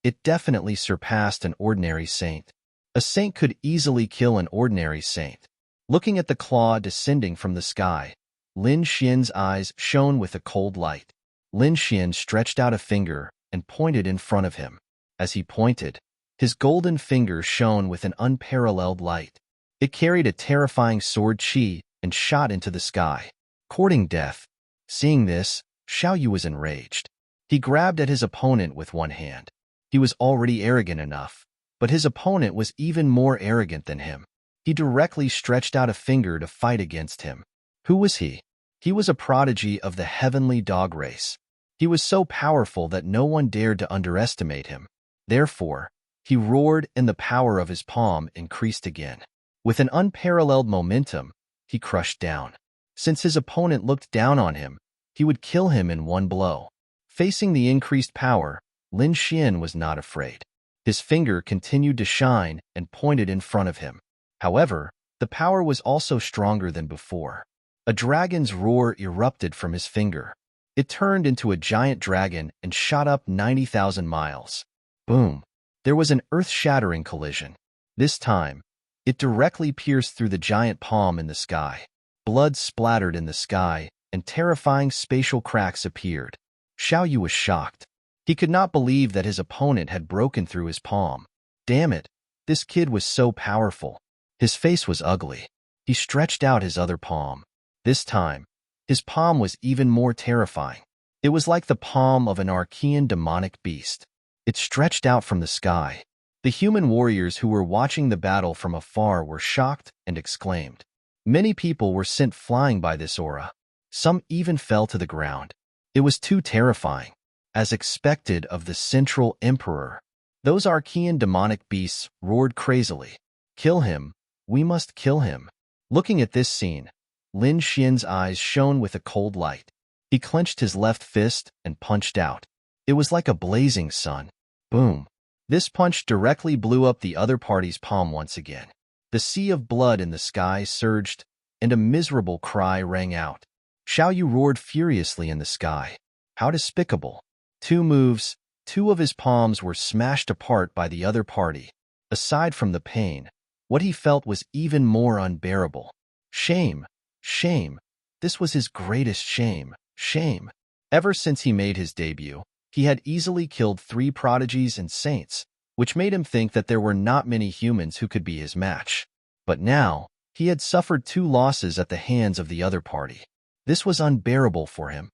S1: It definitely surpassed an ordinary saint. A saint could easily kill an ordinary saint. Looking at the claw descending from the sky, Lin Xian's eyes shone with a cold light. Lin Xian stretched out a finger and pointed in front of him. As he pointed, his golden finger shone with an unparalleled light. It carried a terrifying sword chi and shot into the sky, courting death. Seeing this, Xiao Yu was enraged. He grabbed at his opponent with one hand. He was already arrogant enough, but his opponent was even more arrogant than him. He directly stretched out a finger to fight against him. Who was he? He was a prodigy of the heavenly dog race. He was so powerful that no one dared to underestimate him. Therefore, he roared and the power of his palm increased again. With an unparalleled momentum, he crushed down. Since his opponent looked down on him, he would kill him in one blow. Facing the increased power, Lin Xian was not afraid. His finger continued to shine and pointed in front of him. However, the power was also stronger than before. A dragon's roar erupted from his finger. It turned into a giant dragon and shot up 90,000 miles. Boom! There was an earth-shattering collision. This time, it directly pierced through the giant palm in the sky. Blood splattered in the sky, and terrifying spatial cracks appeared. Xiao Yu was shocked. He could not believe that his opponent had broken through his palm. Damn it! This kid was so powerful. His face was ugly. He stretched out his other palm. This time, his palm was even more terrifying. It was like the palm of an Archean demonic beast. It stretched out from the sky. The human warriors who were watching the battle from afar were shocked and exclaimed. Many people were sent flying by this aura. Some even fell to the ground. It was too terrifying. As expected of the Central Emperor, Those Archean demonic beasts roared crazily. Kill him! We must kill him! Looking at this scene, Lin Xian's eyes shone with a cold light. He clenched his left fist and punched out. It was like a blazing sun. Boom! This punch directly blew up the other party's palm once again. The sea of blood in the sky surged, and a miserable cry rang out. Xiao Yu roared furiously in the sky. How despicable! 2 moves, 2 of his palms were smashed apart by the other party. Aside from the pain, what he felt was even more unbearable. Shame! Shame! This was his greatest shame. Shame! Ever since he made his debut, he had easily killed 3 prodigies and saints, which made him think that there were not many humans who could be his match. But now, he had suffered 2 losses at the hands of the other party. This was unbearable for him.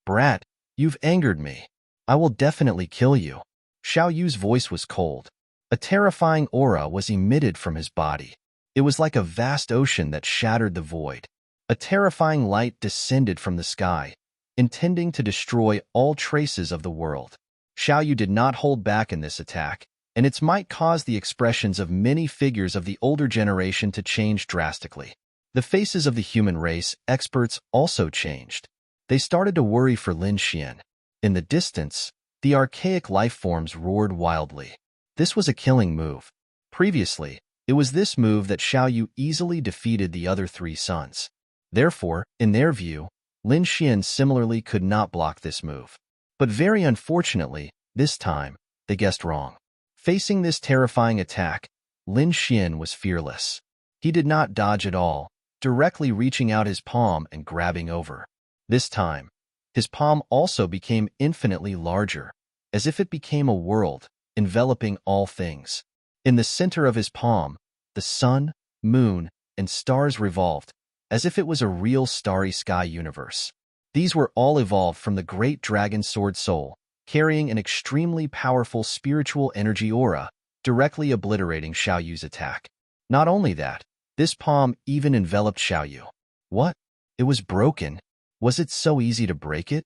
S1: Brat, you've angered me. I will definitely kill you. Xiao Yu's voice was cold. A terrifying aura was emitted from his body. It was like a vast ocean that shattered the void. A terrifying light descended from the sky, intending to destroy all traces of the world. Xiao Yu did not hold back in this attack, and its might caused the expressions of many figures of the older generation to change drastically. The faces of the human race experts also changed. They started to worry for Lin Xian. In the distance, the archaic life forms roared wildly. This was a killing move. Previously, it was this move that Xiao Yu easily defeated the other 3 sons. Therefore, in their view, Lin Xian similarly could not block this move. But very unfortunately, this time, they guessed wrong. Facing this terrifying attack, Lin Xian was fearless. He did not dodge at all, directly reaching out his palm and grabbing over. This time, his palm also became infinitely larger, as if it became a world, enveloping all things. In the center of his palm, the sun, moon, and stars revolved, as if it was a real starry sky universe. These were all evolved from the great dragon sword soul, carrying an extremely powerful spiritual energy aura, directly obliterating Xiao Yu's attack. Not only that, this palm even enveloped Xiao Yu. What? It was broken. Was it so easy to break it?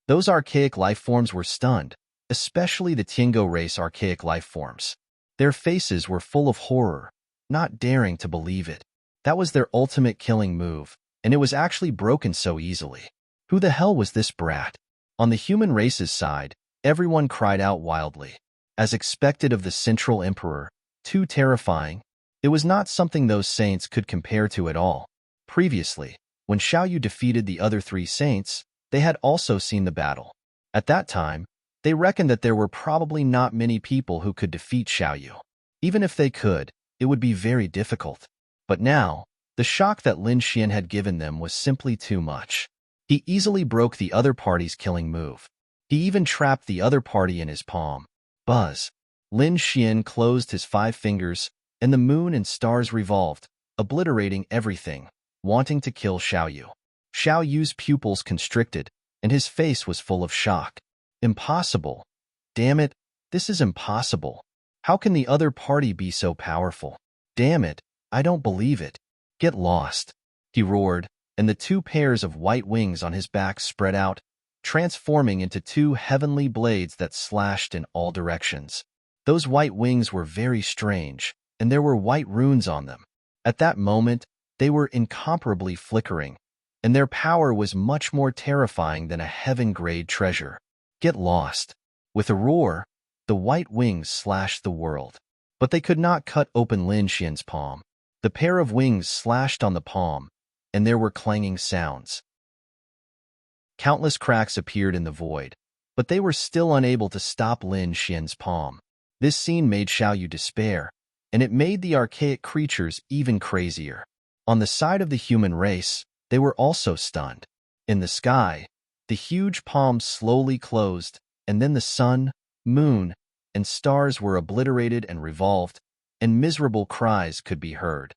S1: Those archaic life forms were stunned, especially the Tiango race archaic life forms. Their faces were full of horror, not daring to believe it. That was their ultimate killing move, and it was actually broken so easily. Who the hell was this brat? On the human race's side, everyone cried out wildly. As expected of the Central Emperor, too terrifying, it was not something those saints could compare to at all. Previously, when Xiao Yu defeated the other 3 saints, they had also seen the battle. At that time, they reckoned that there were probably not many people who could defeat Xiao Yu. Even if they could, it would be very difficult. But now, the shock that Lin Xian had given them was simply too much. He easily broke the other party's killing move. He even trapped the other party in his palm. Buzz. Lin Xian closed his 5 fingers, and the moon and stars revolved, obliterating everything, wanting to kill Xiao Yu. Xiao Yu's pupils constricted, and his face was full of shock. Impossible. Damn it, this is impossible. How can the other party be so powerful? Damn it, I don't believe it. Get lost. He roared, and the 2 pairs of white wings on his back spread out, transforming into 2 heavenly blades that slashed in all directions. Those white wings were very strange, and there were white runes on them. At that moment, they were incomparably flickering, and their power was much more terrifying than a heaven-grade treasure. Get lost. With a roar, the white wings slashed the world. But they could not cut open Lin Xian's palm. The pair of wings slashed on the palm, and there were clanging sounds. Countless cracks appeared in the void, but they were still unable to stop Lin Xian's palm. This scene made Xiao Yu despair, and it made the archaic creatures even crazier. On the side of the human race, they were also stunned. In the sky, the huge palm slowly closed, and then the sun, moon, and stars were obliterated and revolved, and miserable cries could be heard.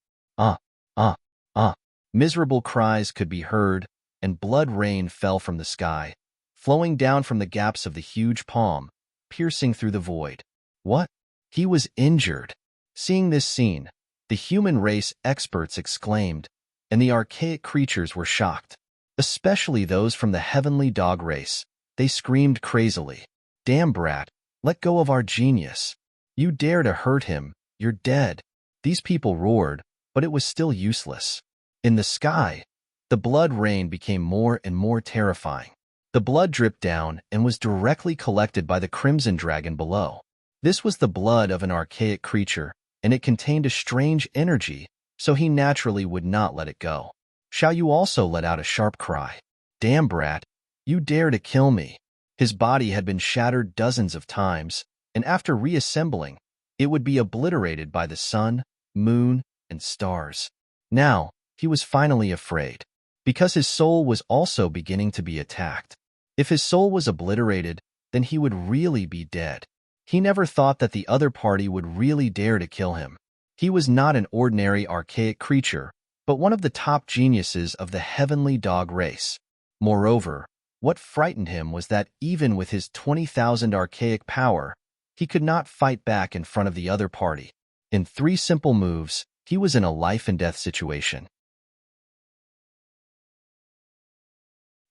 S1: Miserable cries could be heard, and blood rain fell from the sky, flowing down from the gaps of the huge palm, piercing through the void. What? He was injured. Seeing this scene, the human race experts exclaimed, and the archaic creatures were shocked. Especially those from the heavenly dog race. They screamed crazily. Damn brat, Let go of our genius. You dare to hurt him, you're dead. These people roared, but it was still useless. In the sky, the blood rain became more and more terrifying. The blood dripped down and was directly collected by the crimson dragon below. This was the blood of an archaic creature, and it contained a strange energy, so he naturally would not let it go. Xiao Yu also let out a sharp cry. Damn, brat, you dare to kill me. His body had been shattered dozens of times, and after reassembling, it would be obliterated by the sun, moon, and stars. Now, he was finally afraid, because his soul was also beginning to be attacked. If his soul was obliterated, then he would really be dead. He never thought that the other party would really dare to kill him. He was not an ordinary archaic creature, but one of the top geniuses of the heavenly dog race. Moreover, what frightened him was that even with his 20,000 archaic power, he could not fight back in front of the other party. In 3 simple moves, he was in a life-and-death situation.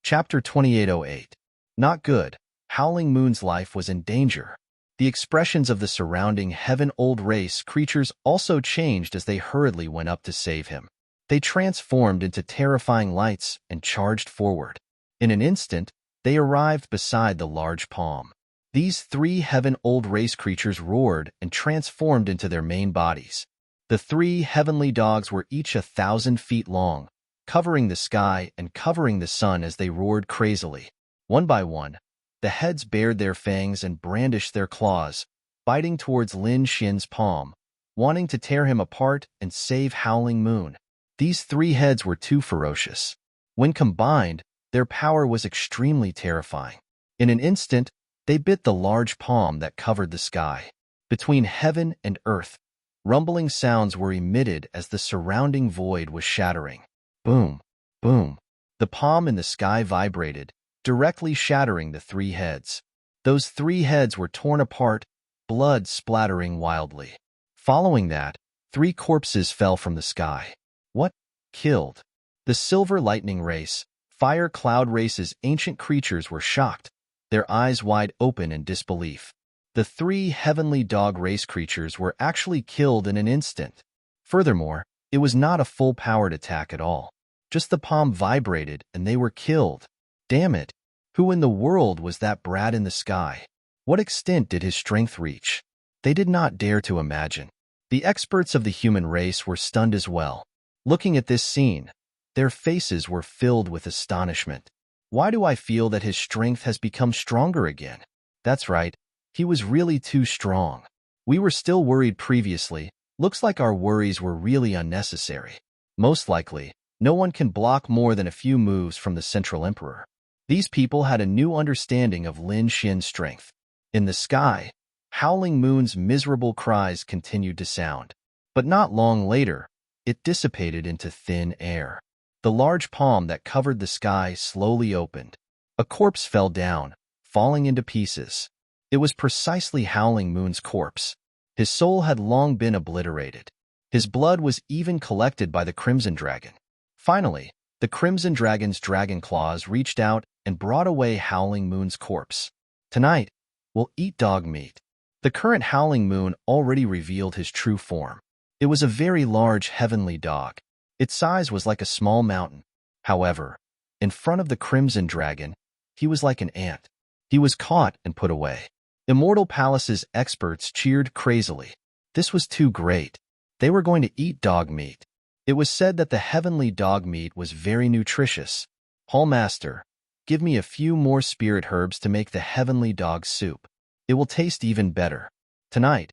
S1: Chapter 2808. Not good. Howling Moon's life was in danger. The expressions of the surrounding heaven-old race creatures also changed as they hurriedly went up to save him. They transformed into terrifying lights and charged forward. In an instant, they arrived beside the large palm. These 3 heaven-old race creatures roared and transformed into their main bodies. The 3 heavenly dogs were each 1,000 feet long, covering the sky and covering the sun as they roared crazily. One by one, the heads bared their fangs and brandished their claws, biting towards Lin Xin's palm, wanting to tear him apart and save Howling Moon. These 3 heads were too ferocious. When combined, their power was extremely terrifying. In an instant, they bit the large palm that covered the sky. Between heaven and earth, rumbling sounds were emitted as the surrounding void was shattering. Boom, boom. The palm in the sky vibrated, directly shattering the 3 heads. Those 3 heads were torn apart, blood splattering wildly. Following that, 3 corpses fell from the sky. What? Killed. The Silver Lightning Race, Fire Cloud Race's ancient creatures were shocked, their eyes wide open in disbelief. The 3 heavenly dog race creatures were actually killed in an instant. Furthermore, it was not a full-powered attack at all. Just the palm vibrated and they were killed. Damn it! Who in the world was that brat in the sky? What extent did his strength reach? They did not dare to imagine. The experts of the human race were stunned as well. Looking at this scene, their faces were filled with astonishment. Why do I feel that his strength has become stronger again? That's right, he was really too strong. We were still worried previously. Looks like our worries were really unnecessary. Most likely, no one can block more than a few moves from the Central Emperor. These people had a new understanding of Lin Xin's strength. In the sky, Howling Moon's miserable cries continued to sound. But not long later, it dissipated into thin air. The large palm that covered the sky slowly opened. A corpse fell down, falling into pieces. It was precisely Howling Moon's corpse. His soul had long been obliterated. His blood was even collected by the Crimson Dragon. Finally, the Crimson Dragon's dragon claws reached out and brought away Howling Moon's corpse. Tonight, we'll eat dog meat. The current Howling Moon already revealed his true form. It was a very large heavenly dog. Its size was like a small mountain. However, in front of the Crimson Dragon, he was like an ant. He was caught and put away. Immortal Palace's experts cheered crazily. This was too great. They were going to eat dog meat. It was said that the heavenly dog meat was very nutritious. Hallmaster, give me a few more spirit herbs to make the heavenly dog soup. It will taste even better. Tonight,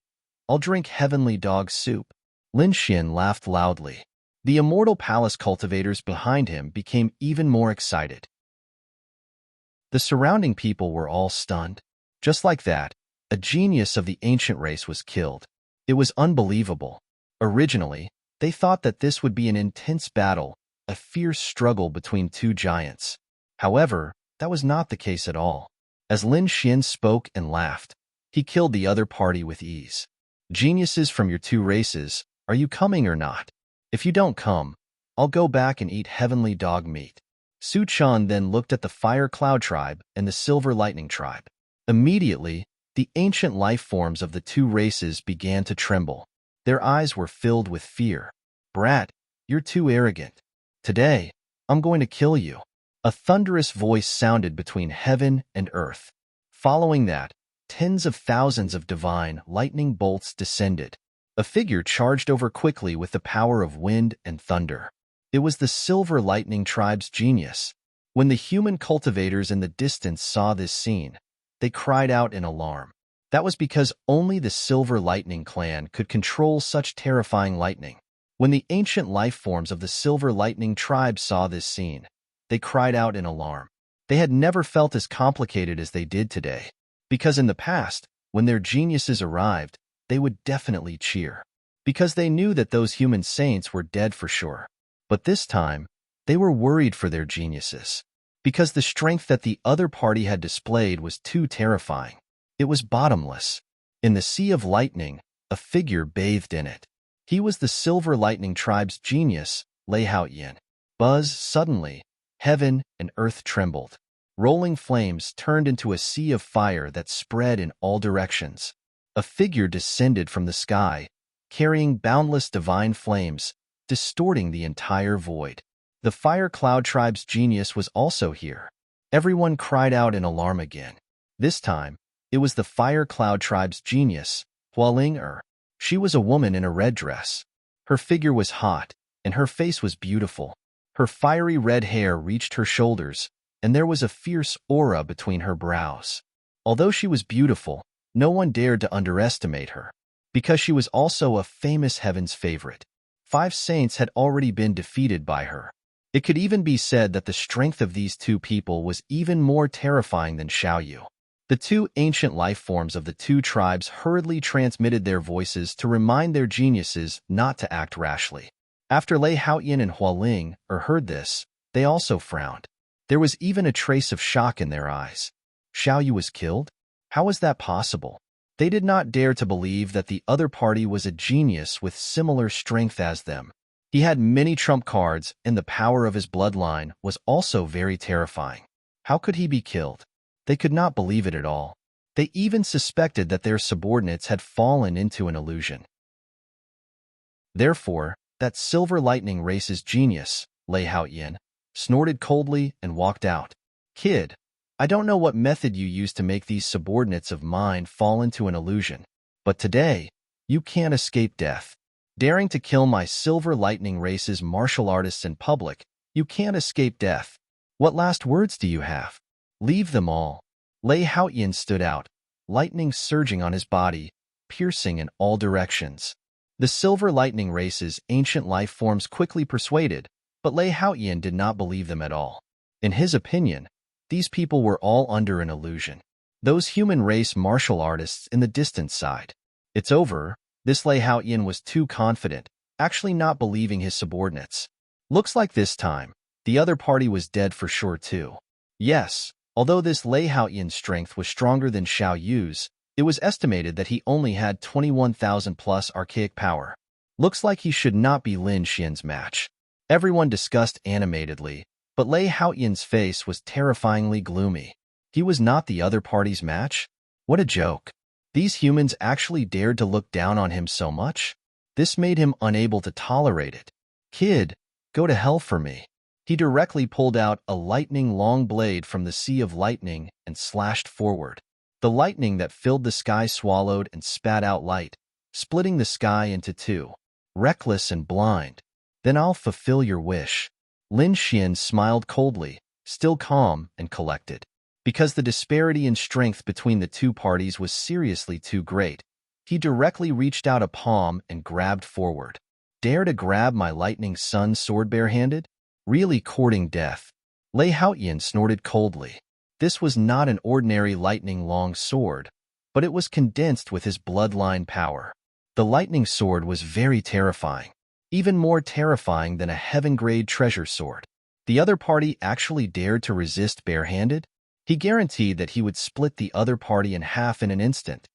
S1: I'll drink heavenly dog soup. Lin Xin laughed loudly. The Immortal Palace cultivators behind him became even more excited. The surrounding people were all stunned. Just like that, a genius of the ancient race was killed. It was unbelievable. Originally, they thought that this would be an intense battle, a fierce struggle between 2 giants. However, that was not the case at all. As Lin Xin spoke and laughed, he killed the other party with ease. Geniuses from your 2 races, are you coming or not? If you don't come, I'll go back and eat heavenly dog meat. Su Chan then looked at the Fire Cloud tribe and the Silver Lightning tribe. Immediately, The ancient life forms of the two races began to tremble. Their eyes were filled with fear. "Brat, you're too arrogant. Today, I'm going to kill you." A thunderous voice sounded between heaven and earth. Following that, tens of thousands of divine lightning bolts descended. A figure charged over quickly with the power of wind and thunder. It was the Silver Lightning Tribe's genius. When the human cultivators in the distance saw this scene, they cried out in alarm. That was because only the Silver Lightning clan could control such terrifying lightning. When the ancient life forms of the Silver Lightning Tribe saw this scene, they cried out in alarm. They had never felt as complicated as they did today, because in the past, when their geniuses arrived, they would definitely cheer, because they knew that those human saints were dead for sure. But this time, they were worried for their geniuses, because the strength that the other party had displayed was too terrifying. It was bottomless. In the sea of lightning, a figure bathed in it. He was the Silver Lightning Tribe's genius, Lei Haoyan. Buzz, suddenly, heaven and earth trembled. Rolling flames turned into a sea of fire that spread in all directions. A figure descended from the sky, carrying boundless divine flames, distorting the entire void. The Fire Cloud Tribe's genius was also here. Everyone cried out in alarm again. This time, it was the Fire Cloud Tribe's genius, Hualing. She was a woman in a red dress. Her figure was hot, and her face was beautiful. Her fiery red hair reached her shoulders, and there was a fierce aura between her brows. Although she was beautiful, no one dared to underestimate her, because she was also a famous heaven's favorite. 5 saints had already been defeated by her. It could even be said that the strength of these two people was even more terrifying than Xiaoyu. The two ancient life forms of the two tribes hurriedly transmitted their voices to remind their geniuses not to act rashly. After Lei Haoyan and Hualing heard this, they also frowned. There was even a trace of shock in their eyes. Xiaoyu was killed? How was that possible? They did not dare to believe that the other party was a genius with similar strength as them. He had many trump cards, and the power of his bloodline was also very terrifying. How could he be killed? They could not believe it at all. They even suspected that their subordinates had fallen into an illusion. Therefore, that Silver Lightning race's genius, Lei Haoyan, snorted coldly and walked out. "Kid, I don't know what method you used to make these subordinates of mine fall into an illusion, but today, you can't escape death. Daring to kill my Silver Lightning race's martial artists in public, you can't escape death. What last words do you have? Leave them all." Lei Haoyan stood out, lightning surging on his body, piercing in all directions. The Silver Lightning race's ancient life forms quickly persuaded, but Lei Haoyan did not believe them at all. In his opinion, these people were all under an illusion. Those human race martial artists in the distant side. "It's over." This Lei Haoyan was too confident, actually not believing his subordinates. Looks like this time, the other party was dead for sure too. Yes, although this Lei Haoyan's strength was stronger than Xiaoyu's, it was estimated that he only had 21,000 plus archaic power. Looks like he should not be Lin Xian's match. Everyone discussed animatedly, but Lei Haoyan's face was terrifyingly gloomy. He was not the other party's match? What a joke. These humans actually dared to look down on him so much? This made him unable to tolerate it. "Kid, go to hell for me." He directly pulled out a lightning long blade from the sea of lightning and slashed forward. The lightning that filled the sky swallowed and spat out light, splitting the sky into two. Reckless and blind. "Then I'll fulfill your wish." Lin Xian smiled coldly, still calm and collected. Because the disparity in strength between the two parties was seriously too great, he directly reached out a palm and grabbed forward. "Dare to grab my lightning sun sword barehanded? Really courting death." Lei Haoyan snorted coldly. This was not an ordinary lightning long sword, but it was condensed with his bloodline power. The lightning sword was very terrifying, even more terrifying than a heaven-grade treasure sword. The other party actually dared to resist barehanded? He guaranteed that he would split the other party in half in an instant.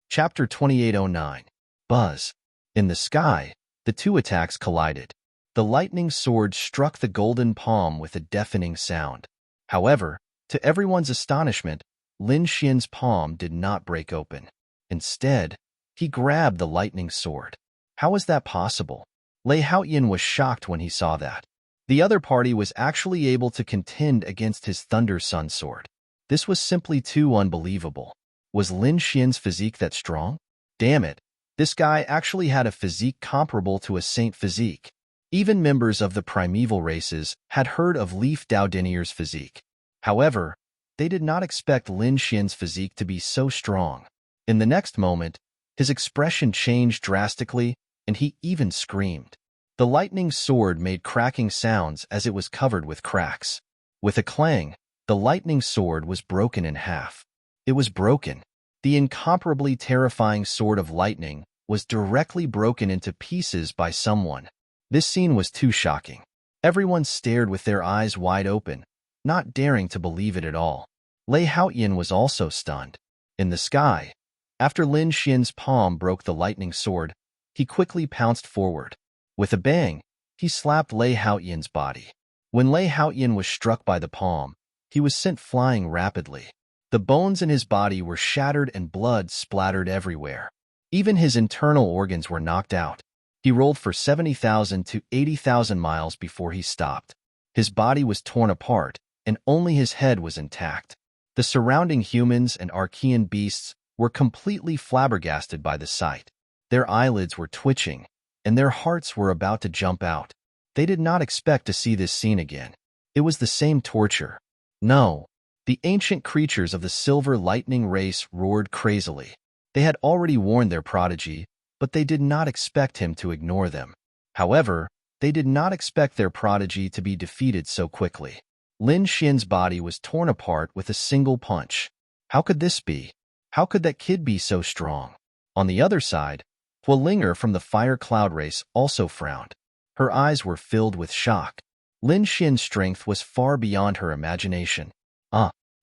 S1: Chapter 2809. Buzz. In the sky, the two attacks collided. The lightning sword struck the golden palm with a deafening sound. However, To everyone's astonishment, Lin Xian's palm did not break open. Instead, he grabbed the lightning sword. How was that possible? Lei Haoyan was shocked when he saw that. The other party was actually able to contend against his Thunder Sun sword. This was simply too unbelievable. Was Lin Xian's physique that strong? Damn it, this guy actually had a physique comparable to a saint physique. Even members of the primeval races had heard of Leaf Daodinier's physique. However, they did not expect Lin Xian's physique to be so strong. In the next moment, his expression changed drastically, and he even screamed. The lightning sword made cracking sounds as it was covered with cracks. With a clang, the lightning sword was broken in half. It was broken. The incomparably terrifying sword of lightning was directly broken into pieces by someone. This scene was too shocking. Everyone stared with their eyes wide open, not daring to believe it at all. Lei Haoyan was also stunned. In the sky, after Lin Xian's palm broke the lightning sword, he quickly pounced forward. With a bang, he slapped Lei Haoyan's body. When Lei Haoyan was struck by the palm, he was sent flying rapidly. The bones in his body were shattered and blood splattered everywhere. Even his internal organs were knocked out. He rolled for 70,000 to 80,000 miles before he stopped. His body was torn apart, and only his head was intact. The surrounding humans and Archean beasts were completely flabbergasted by the sight. Their eyelids were twitching, and their hearts were about to jump out. They did not expect to see this scene again. It was the same torture. No. The ancient creatures of the Silver Lightning race roared crazily. They had already warned their prodigy, but they did not expect him to ignore them. However, they did not expect their prodigy to be defeated so quickly. Lin Xian's body was torn apart with a single punch. How could this be? How could that kid be so strong? On the other side, Hualinger from the Fire Cloud race also frowned. Her eyes were filled with shock. Lin Xian's strength was far beyond her imagination.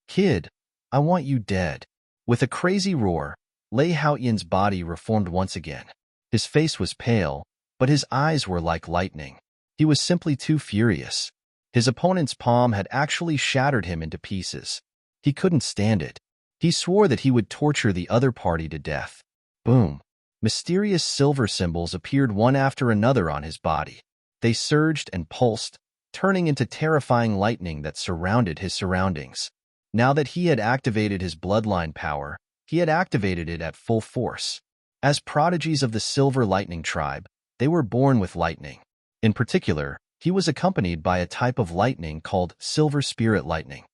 S1: Kid, I want you dead. With a crazy roar, Lei Haoyan's body reformed once again. His face was pale, but his eyes were like lightning. He was simply too furious. His opponent's palm had actually shattered him into pieces. He couldn't stand it. He swore that he would torture the other party to death. Boom. Mysterious silver symbols appeared one after another on his body. They surged and pulsed, turning into terrifying lightning that surrounded his surroundings. Now that he had activated his bloodline power, he had activated it at full force. As prodigies of the Silver Lightning tribe, they were born with lightning. In particular, he was accompanied by a type of lightning called Silver Spirit Lightning.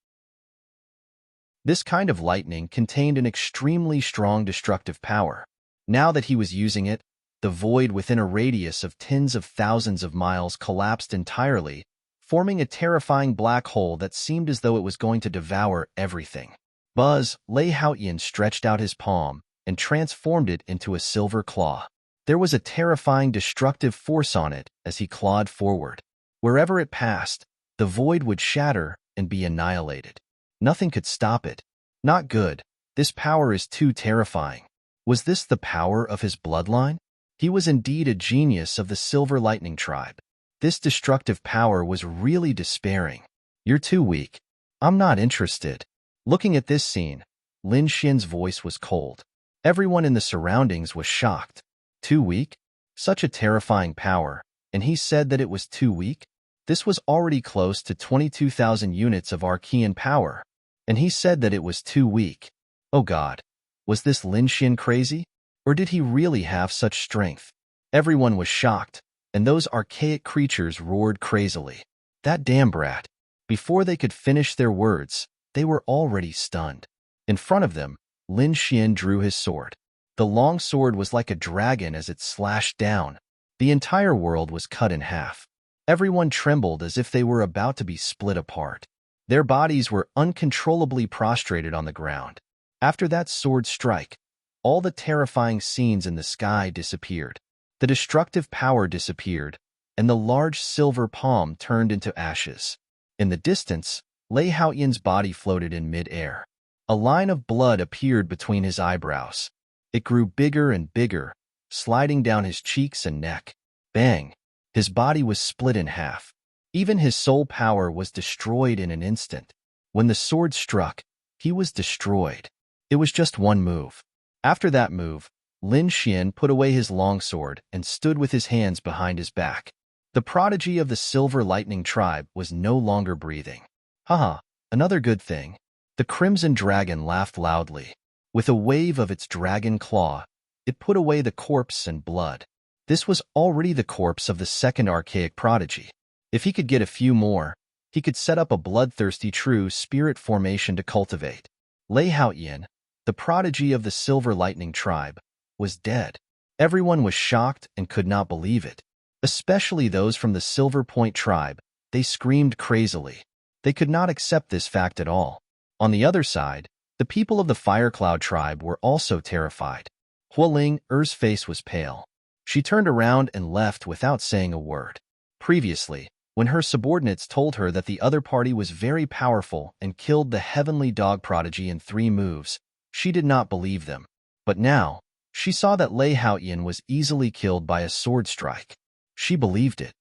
S1: This kind of lightning contained an extremely strong destructive power. Now that he was using it, the void within a radius of tens of thousands of miles collapsed entirely, forming a terrifying black hole that seemed as though it was going to devour everything. Lei Haoyan stretched out his palm and transformed it into a silver claw. There was a terrifying destructive force on it as he clawed forward. Wherever it passed, the void would shatter and be annihilated. Nothing could stop it. Not good. This power is too terrifying. Was this the power of his bloodline? He was indeed a genius of the Silver Lightning tribe. This destructive power was really despairing. You're too weak. I'm not interested. Looking at this scene, Lin Xian's voice was cold. Everyone in the surroundings was shocked. Too weak? Such a terrifying power, and he said that it was too weak? This was already close to 22,000 units of Archean power, and he said that it was too weak. Oh God, was this Lin Xian crazy? Or did he really have such strength? Everyone was shocked, and those archaic creatures roared crazily. That damn brat. Before they could finish their words, they were already stunned. In front of them, Lin Xian drew his sword. The long sword was like a dragon as it slashed down. The entire world was cut in half. Everyone trembled as if they were about to be split apart. Their bodies were uncontrollably prostrated on the ground. After that sword strike, all the terrifying scenes in the sky disappeared. The destructive power disappeared, and the large silver palm turned into ashes. In the distance, Lei Haoyan's body floated in mid-air. A line of blood appeared between his eyebrows. It grew bigger and bigger, sliding down his cheeks and neck. Bang! His body was split in half. Even his soul power was destroyed in an instant. When the sword struck, he was destroyed. It was just one move. After that move, Lin Xian put away his longsword and stood with his hands behind his back. The prodigy of the Silver Lightning tribe was no longer breathing. Haha, another good thing. The Crimson Dragon laughed loudly. With a wave of its dragon claw, it put away the corpse and blood. This was already the corpse of the second archaic prodigy. If he could get a few more, he could set up a bloodthirsty true spirit formation to cultivate. Lei Haoyan, the prodigy of the Silver Lightning tribe, was dead. Everyone was shocked and could not believe it. Especially those from the Silver Point tribe, they screamed crazily. They could not accept this fact at all. On the other side, the people of the Firecloud tribe were also terrified. Hualing Er's face was pale. She turned around and left without saying a word. Previously, when her subordinates told her that the other party was very powerful and killed the Heavenly Dog prodigy in 3 moves, she did not believe them. But now, she saw that Lei Haoyan was easily killed by a sword strike. She believed it.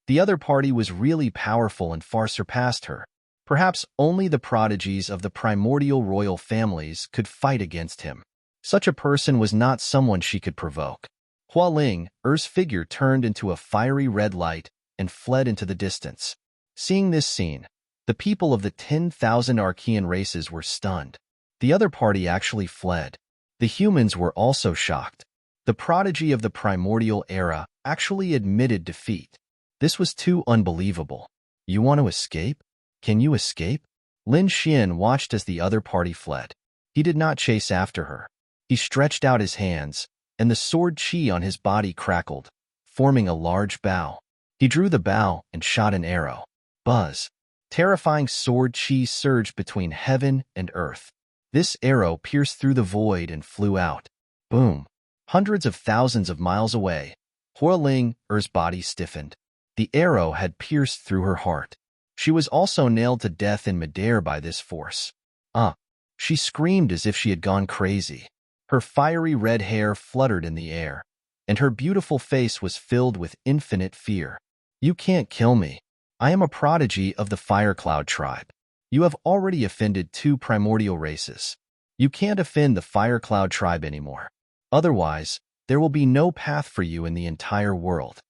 S1: The other party was really powerful and far surpassed her. Perhaps only the prodigies of the primordial royal families could fight against him. Such a person was not someone she could provoke. Hualing Er's figure turned into a fiery red light and fled into the distance. Seeing this scene, the people of the 10,000 Archean races were stunned. The other party actually fled. The humans were also shocked. The prodigy of the primordial era actually admitted defeat. This was too unbelievable. You want to escape? Can you escape? Lin Xian watched as the other party fled. He did not chase after her. He stretched out his hands, and the sword chi on his body crackled, forming a large bow. He drew the bow and shot an arrow. Buzz! Terrifying sword chi surged between heaven and earth. This arrow pierced through the void and flew out. Boom! Hundreds of thousands of miles away, Hualing Er's body stiffened. The arrow had pierced through her heart. She was also nailed to death in midair by this force. She screamed as if she had gone crazy. Her fiery red hair fluttered in the air, and her beautiful face was filled with infinite fear. You can't kill me. I am a prodigy of the Firecloud tribe. You have already offended 2 primordial races. You can't offend the Firecloud tribe anymore. Otherwise, there will be no path for you in the entire world.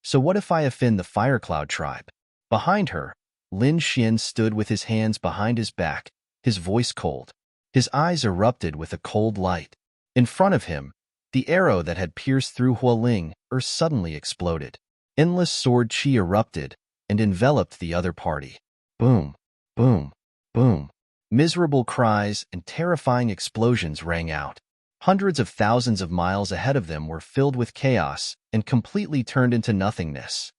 S1: So what if I offend the Firecloud tribe? Behind her, Lin Xian stood with his hands behind his back, his voice cold. His eyes erupted with a cold light. In front of him, the arrow that had pierced through Hualing suddenly exploded. Endless sword chi erupted and enveloped the other party. Boom, boom, boom. Miserable cries and terrifying explosions rang out. Hundreds of thousands of miles ahead of them were filled with chaos and completely turned into nothingness.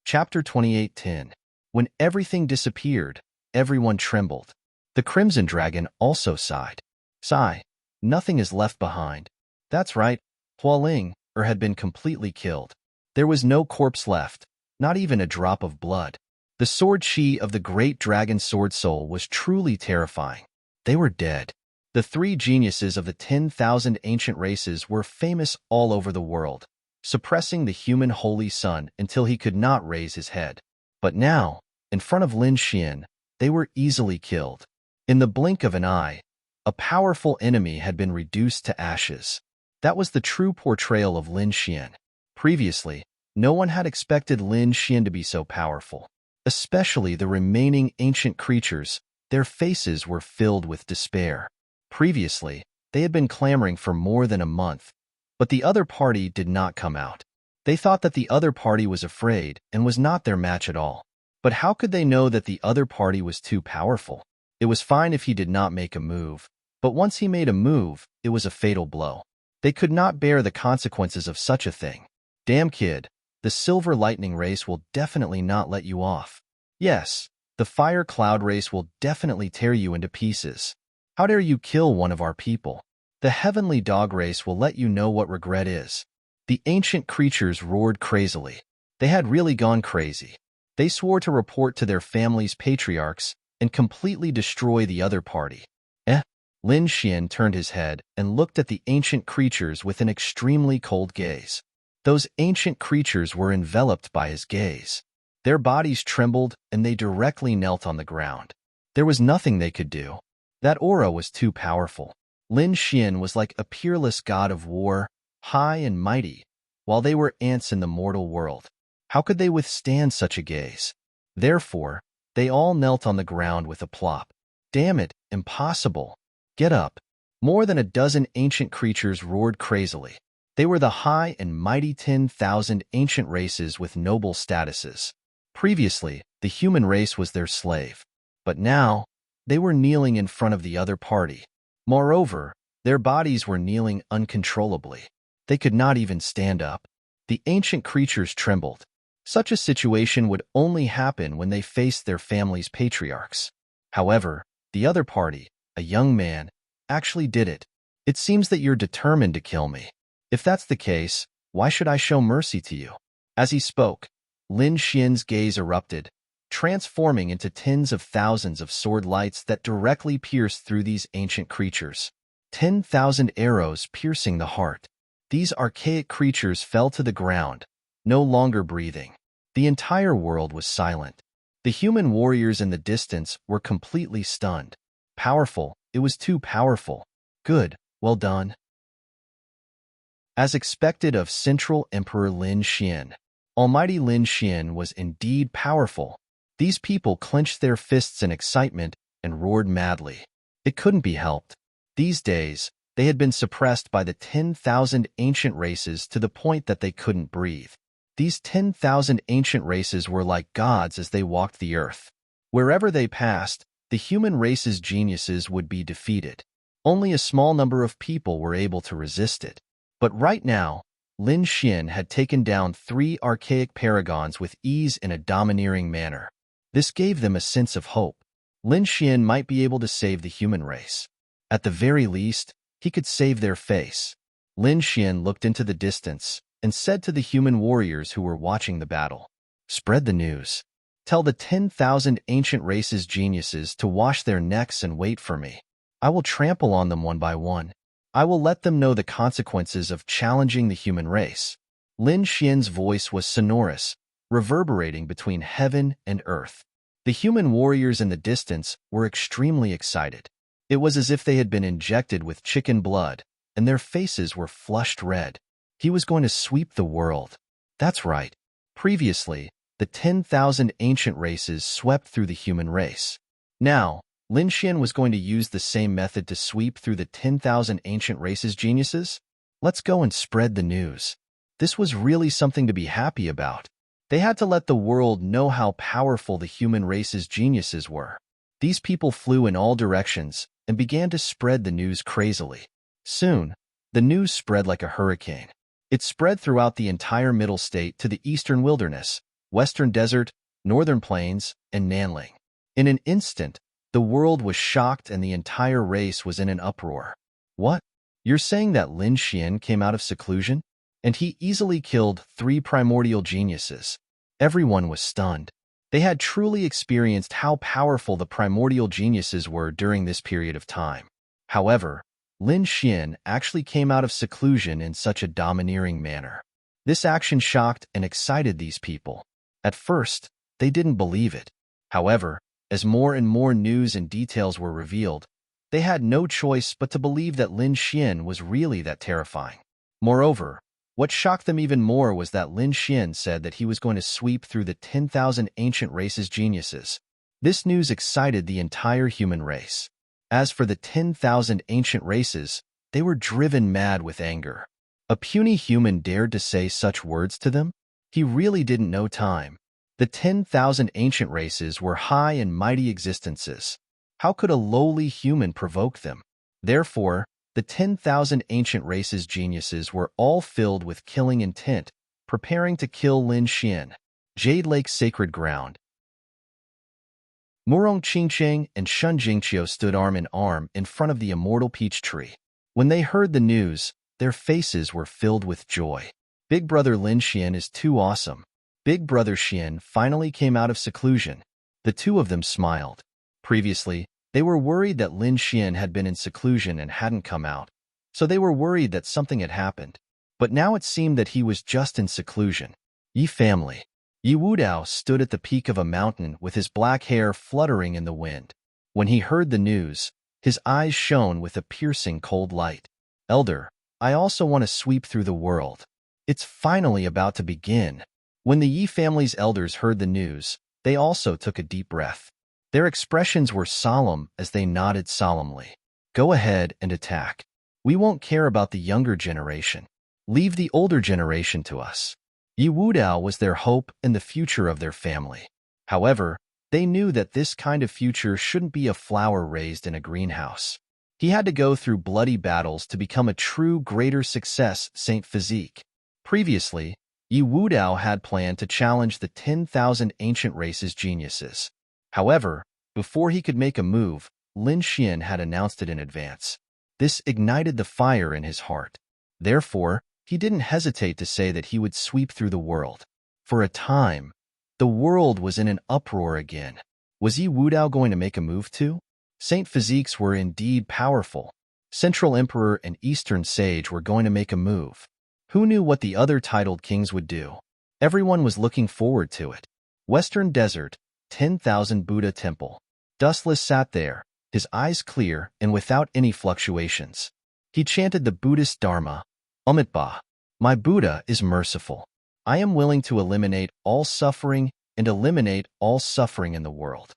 S1: Chapter 28:10. When everything disappeared, everyone trembled. The Crimson Dragon also sighed. Sigh, nothing is left behind. That's right, Hualing had been completely killed. There was no corpse left, not even a drop of blood. The sword chi of the great dragon sword soul was truly terrifying. They were dead. The 3 geniuses of the 10,000 ancient races were famous all over the world, suppressing the human holy sun until he could not raise his head. But now, in front of Lin Xian, they were easily killed. In the blink of an eye, a powerful enemy had been reduced to ashes. That was the true portrayal of Lin Xian. Previously, no one had expected Lin Xian to be so powerful. Especially the remaining ancient creatures, their faces were filled with despair. Previously, they had been clamoring for more than a month, but the other party did not come out. They thought that the other party was afraid and was not their match at all. But how could they know that the other party was too powerful? It was fine if he did not make a move, but once he made a move, it was a fatal blow. They could not bear the consequences of such a thing. Damn kid, the Silver Lightning race will definitely not let you off. Yes, the Fire Cloud race will definitely tear you into pieces. How dare you kill one of our people? The Heavenly Dog race will let you know what regret is. The ancient creatures roared crazily. They had really gone crazy. They swore to report to their family's patriarchs and completely destroy the other party. Lin Xian turned his head and looked at the ancient creatures with an extremely cold gaze. Those ancient creatures were enveloped by his gaze. Their bodies trembled, and they directly knelt on the ground. There was nothing they could do. That aura was too powerful. Lin Xian was like a peerless god of war, high and mighty, while they were ants in the mortal world. How could they withstand such a gaze? Therefore, they all knelt on the ground with a plop. Damn it, impossible. Get up. More than a dozen ancient creatures roared crazily. They were the high and mighty 10,000 ancient races with noble statuses. Previously, the human race was their slave. But now, they were kneeling in front of the other party. Moreover, their bodies were kneeling uncontrollably. They could not even stand up. The ancient creatures trembled. Such a situation would only happen when they faced their family's patriarchs. However, the other party, a young man, actually did it. It seems that you're determined to kill me. If that's the case, why should I show mercy to you? As he spoke, Lin Xian's gaze erupted, transforming into tens of thousands of sword lights that directly pierced through these ancient creatures. 10,000 arrows piercing the heart. These archaic creatures fell to the ground, no longer breathing. The entire world was silent. The human warriors in the distance were completely stunned. Powerful, it was too powerful. Good, well done. As expected of Central Emperor Lin Xian, Almighty Lin Xian was indeed powerful. These people clenched their fists in excitement and roared madly. It couldn't be helped. These days, they had been suppressed by the 10,000 ancient races to the point that they couldn't breathe. These 10,000 ancient races were like gods as they walked the earth. Wherever they passed, the human race's geniuses would be defeated. Only a small number of people were able to resist it. But right now, Lin Xian had taken down 3 archaic paragons with ease in a domineering manner. This gave them a sense of hope. Lin Xian might be able to save the human race. At the very least, he could save their face. Lin Xian looked into the distance and said to the human warriors who were watching the battle, "Spread the news. Tell the 10,000 ancient races' geniuses to wash their necks and wait for me. I will trample on them one by one. I will let them know the consequences of challenging the human race." Lin Xian's voice was sonorous, reverberating between heaven and earth. The human warriors in the distance were extremely excited. It was as if they had been injected with chicken blood, and their faces were flushed red. He was going to sweep the world. That's right. Previously, the 10,000 ancient races swept through the human race. Now, Lin Xian was going to use the same method to sweep through the 10,000 ancient races' geniuses? Let's go and spread the news. This was really something to be happy about. They had to let the world know how powerful the human race's geniuses were. These people flew in all directions and began to spread the news crazily. Soon, the news spread like a hurricane. It spread throughout the entire Middle State to the eastern wilderness, western desert, northern plains, and Nanling. In an instant, the world was shocked and the entire race was in an uproar. What? You're saying that Lin Xian came out of seclusion? And he easily killed 3 primordial geniuses. Everyone was stunned. They had truly experienced how powerful the primordial geniuses were during this period of time. However, Lin Xian actually came out of seclusion in such a domineering manner. This action shocked and excited these people. At first, they didn't believe it. However, as more and more news and details were revealed, they had no choice but to believe that Lin Xian was really that terrifying. Moreover, what shocked them even more was that Lin Xian said that he was going to sweep through the 10,000 ancient races' geniuses. This news excited the entire human race. As for the 10,000 ancient races, they were driven mad with anger. A puny human dared to say such words to them? He really didn't know time. The 10,000 ancient races were high and mighty existences. How could a lowly human provoke them? Therefore, the 10,000 ancient races' geniuses were all filled with killing intent, preparing to kill Lin Xian. Jade Lake's sacred ground. Murong Qingcheng and Shun Jingqiu stood arm in arm in front of the immortal peach tree. When they heard the news, their faces were filled with joy. Big brother Lin Xian is too awesome. Big brother Xian finally came out of seclusion. The two of them smiled. Previously, they were worried that Lin Xian had been in seclusion and hadn't come out, so they were worried that something had happened. But now it seemed that he was just in seclusion. Yi family. Yi Wudao stood at the peak of a mountain with his black hair fluttering in the wind. When he heard the news, his eyes shone with a piercing cold light. Elder, I also want to sweep through the world. It's finally about to begin. When the Yi family's elders heard the news, they also took a deep breath. Their expressions were solemn as they nodded solemnly. Go ahead and attack. We won't care about the younger generation. Leave the older generation to us. Yi Wudao was their hope and the future of their family. However, they knew that this kind of future shouldn't be a flower raised in a greenhouse. He had to go through bloody battles to become a true greater success Saint Physique. Previously, Yi Wudao had planned to challenge the 10,000 ancient races geniuses. However, before he could make a move, Lin Xian had announced it in advance. This ignited the fire in his heart. Therefore, he didn't hesitate to say that he would sweep through the world. For a time, the world was in an uproar again. Was Yi Wudao going to make a move too? Saint Physiques were indeed powerful. Central Emperor and Eastern Sage were going to make a move. Who knew what the other titled kings would do? Everyone was looking forward to it. Western Desert, 10,000 Buddha Temple. Dustless sat there, his eyes clear and without any fluctuations. He chanted the Buddhist Dharma, Amitabha. My Buddha is merciful. I am willing to eliminate all suffering and eliminate all suffering in the world.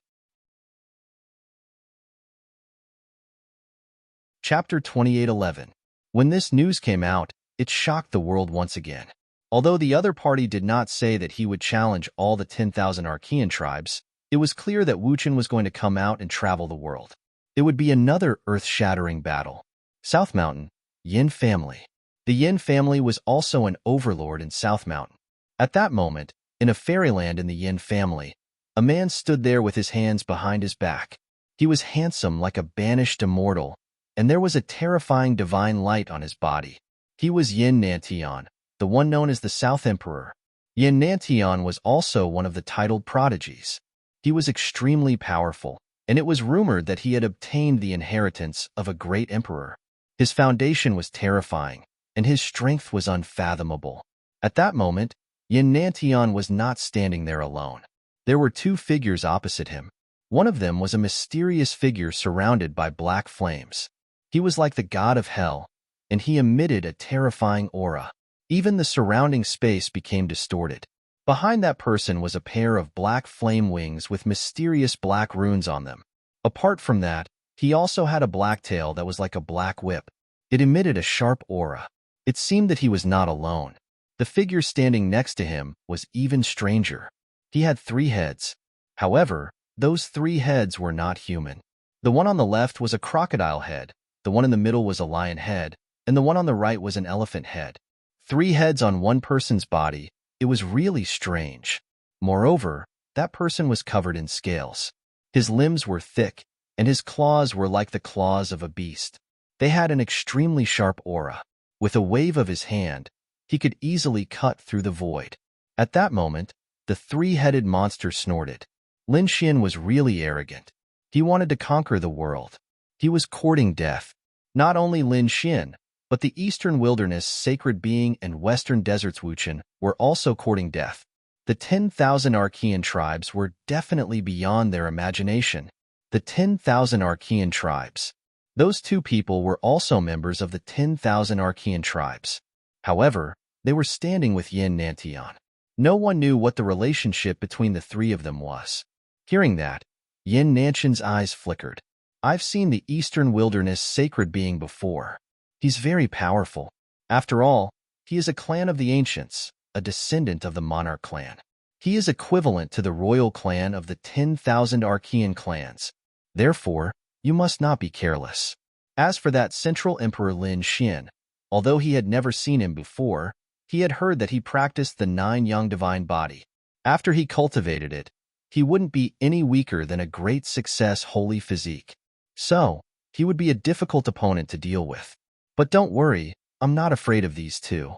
S1: Chapter 28:11. When this news came out, it shocked the world once again. Although the other party did not say that he would challenge all the 10,000 Archean tribes, it was clear that Wuchen was going to come out and travel the world. It would be another earth-shattering battle. South Mountain, Yin family. The Yin family was also an overlord in South Mountain. At that moment, in a fairyland in the Yin family, a man stood there with his hands behind his back. He was handsome like a banished immortal, and there was a terrifying divine light on his body. He was Yin Nantian, the one known as the South Emperor. Yin Nantian was also one of the titled prodigies. He was extremely powerful, and it was rumored that he had obtained the inheritance of a great emperor. His foundation was terrifying, and his strength was unfathomable. At that moment, Yin Nantian was not standing there alone. There were two figures opposite him. One of them was a mysterious figure surrounded by black flames. He was like the god of hell, and he emitted a terrifying aura. Even the surrounding space became distorted. Behind that person was a pair of black flame wings with mysterious black runes on them. Apart from that, he also had a black tail that was like a black whip. It emitted a sharp aura. It seemed that he was not alone. The figure standing next to him was even stranger. He had 3 heads. However, those 3 heads were not human. The one on the left was a crocodile head, the one in the middle was a lion head, and the one on the right was an elephant head. 3 heads on one person's body. It was really strange. Moreover, that person was covered in scales. His limbs were thick, and his claws were like the claws of a beast. They had an extremely sharp aura. With a wave of his hand, he could easily cut through the void. At that moment, the 3-headed monster snorted. Lin Xian was really arrogant. He wanted to conquer the world. He was courting death. Not only Lin Xian, but the Eastern Wilderness Sacred Being and Western Deserts Wuchen were also courting death. The 10,000 Archean tribes were definitely beyond their imagination. The 10,000 Archean tribes. Those 2 people were also members of the 10,000 Archean tribes. However, they were standing with Yin Nantian. No one knew what the relationship between the 3 of them was. Hearing that, Yin Nantian's eyes flickered. I've seen the Eastern Wilderness Sacred Being before. He's very powerful. After all, he is a clan of the ancients, a descendant of the monarch clan. He is equivalent to the royal clan of the 10,000 Archean clans. Therefore, you must not be careless. As for that Central Emperor Lin Xian, although he had never seen him before, he had heard that he practiced the 9 Yang Divine Body. After he cultivated it, he wouldn't be any weaker than a great success Holy Physique. So, he would be a difficult opponent to deal with. But don't worry, I'm not afraid of these 2.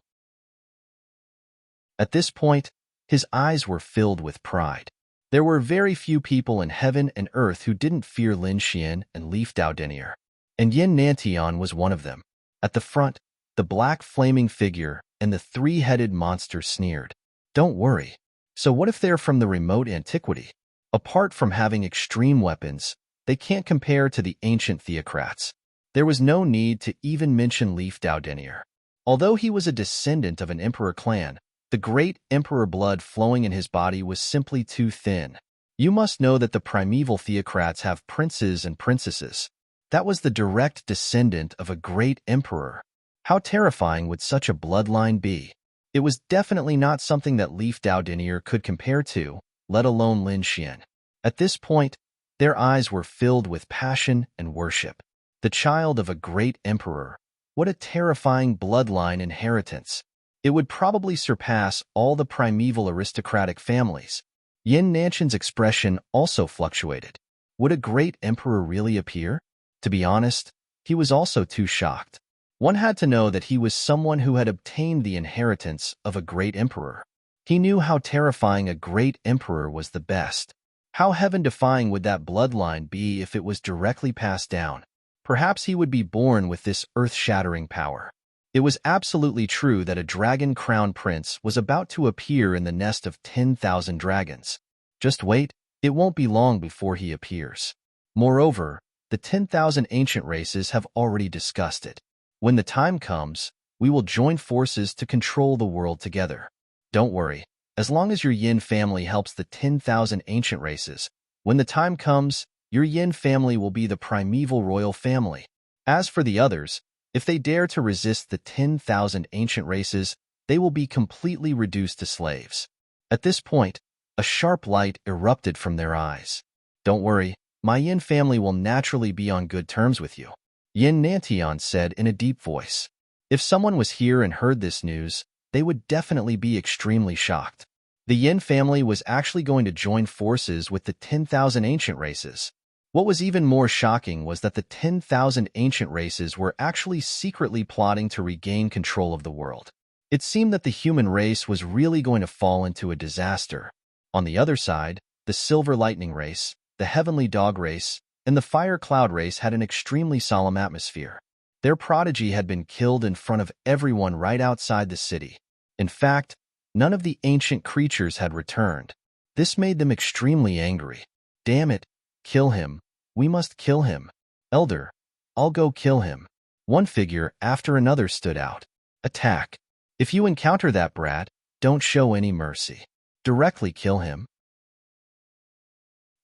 S1: At this point, his eyes were filled with pride. There were very few people in heaven and earth who didn't fear Lin Xian and Leaf Dao Denier. And Yin Nantian was one of them. At the front, the black flaming figure and the three-headed monster sneered. Don't worry. So what if they're from the remote antiquity? Apart from having extreme weapons, they can't compare to the ancient theocrats. There was no need to even mention Leif Daudenier. Although he was a descendant of an emperor clan, the great emperor blood flowing in his body was simply too thin. You must know that the primeval theocrats have princes and princesses. That was the direct descendant of a great emperor. How terrifying would such a bloodline be? It was definitely not something that Leif Daudenier could compare to, let alone Lin Xian. At this point, their eyes were filled with passion and worship. The child of a great emperor. What a terrifying bloodline inheritance. It would probably surpass all the primeval aristocratic families. Yin Nanshan's expression also fluctuated. Would a great emperor really appear? To be honest, he was also too shocked. One had to know that he was someone who had obtained the inheritance of a great emperor. He knew how terrifying a great emperor was the best. How heaven-defying would that bloodline be if it was directly passed down? Perhaps he would be born with this earth-shattering power. It was absolutely true that a dragon-crowned prince was about to appear in the nest of 10,000 dragons. Just wait, it won't be long before he appears. Moreover, the 10,000 ancient races have already discussed it. When the time comes, we will join forces to control the world together. Don't worry, as long as your Yin family helps the 10,000 ancient races, when the time comes, your Yin family will be the primeval royal family. As for the others, if they dare to resist the 10,000 ancient races, they will be completely reduced to slaves. At this point, a sharp light erupted from their eyes. Don't worry, my Yin family will naturally be on good terms with you, Yin Nantian said in a deep voice. If someone was here and heard this news, they would definitely be extremely shocked. The Yin family was actually going to join forces with the 10,000 ancient races. What was even more shocking was that the 10,000 ancient races were actually secretly plotting to regain control of the world. It seemed that the human race was really going to fall into a disaster. On the other side, the Silver Lightning race, the Heavenly Dog race, and the Fire Cloud race had an extremely solemn atmosphere. Their prodigy had been killed in front of everyone right outside the city. In fact, none of the ancient creatures had returned. This made them extremely angry. Damn it, kill him. We must kill him. Elder, I'll go kill him. One figure after another stood out. Attack. If you encounter that brat, don't show any mercy. Directly kill him.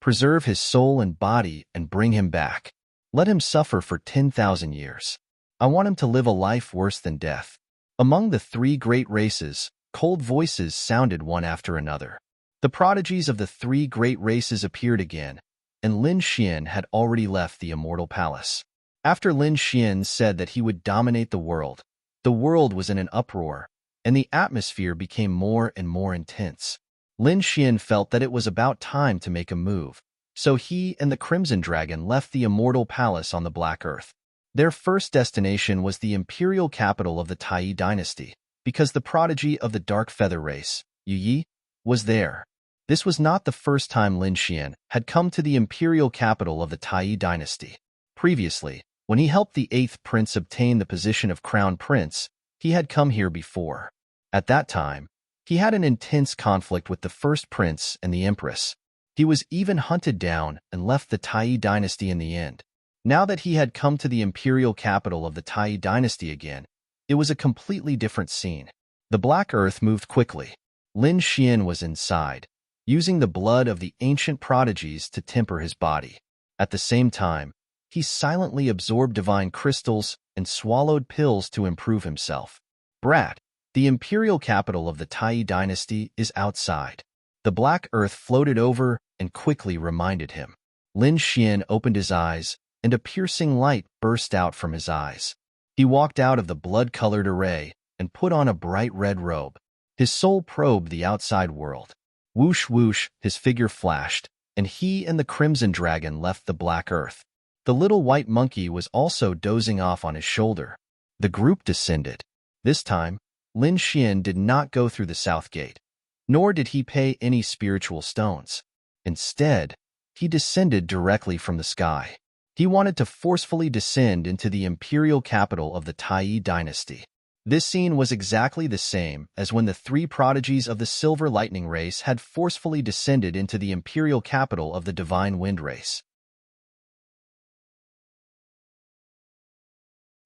S1: Preserve his soul and body and bring him back. Let him suffer for 10,000 years. I want him to live a life worse than death. Among the three great races, cold voices sounded one after another. The prodigies of the three great races appeared again, and Lin Xian had already left the immortal palace. After Lin Xian said that he would dominate the world was in an uproar, and the atmosphere became more and more intense. Lin Xian felt that it was about time to make a move, so he and the Crimson Dragon left the immortal palace on the Black Earth. Their first destination was the imperial capital of the Tai dynasty, because the prodigy of the Dark Feather race, Yu Yi, was there. This was not the first time Lin Xian had come to the imperial capital of the Tai dynasty. Previously, when he helped the 8th prince obtain the position of crown prince, he had come here before. At that time, he had an intense conflict with the first prince and the empress. He was even hunted down and left the Tai dynasty in the end. Now that he had come to the imperial capital of the Tai dynasty again, it was a completely different scene. The Black Earth moved quickly. Lin Xian was inside, using the blood of the ancient prodigies to temper his body. At the same time, he silently absorbed divine crystals and swallowed pills to improve himself. Brat, the imperial capital of the Tai dynasty is outside. The Black Earth floated over and quickly reminded him. Lin Xian opened his eyes, and a piercing light burst out from his eyes. He walked out of the blood-colored array and put on a bright red robe. His soul probed the outside world. Whoosh whoosh, his figure flashed, and he and the Crimson Dragon left the Black Earth. The little white monkey was also dozing off on his shoulder. The group descended. This time, Lin Xian did not go through the south gate, nor did he pay any spiritual stones. Instead, he descended directly from the sky. He wanted to forcefully descend into the imperial capital of the Tai dynasty. This scene was exactly the same as when the three prodigies of the Silver Lightning Race had forcefully descended into the imperial capital of the Divine Wind Race.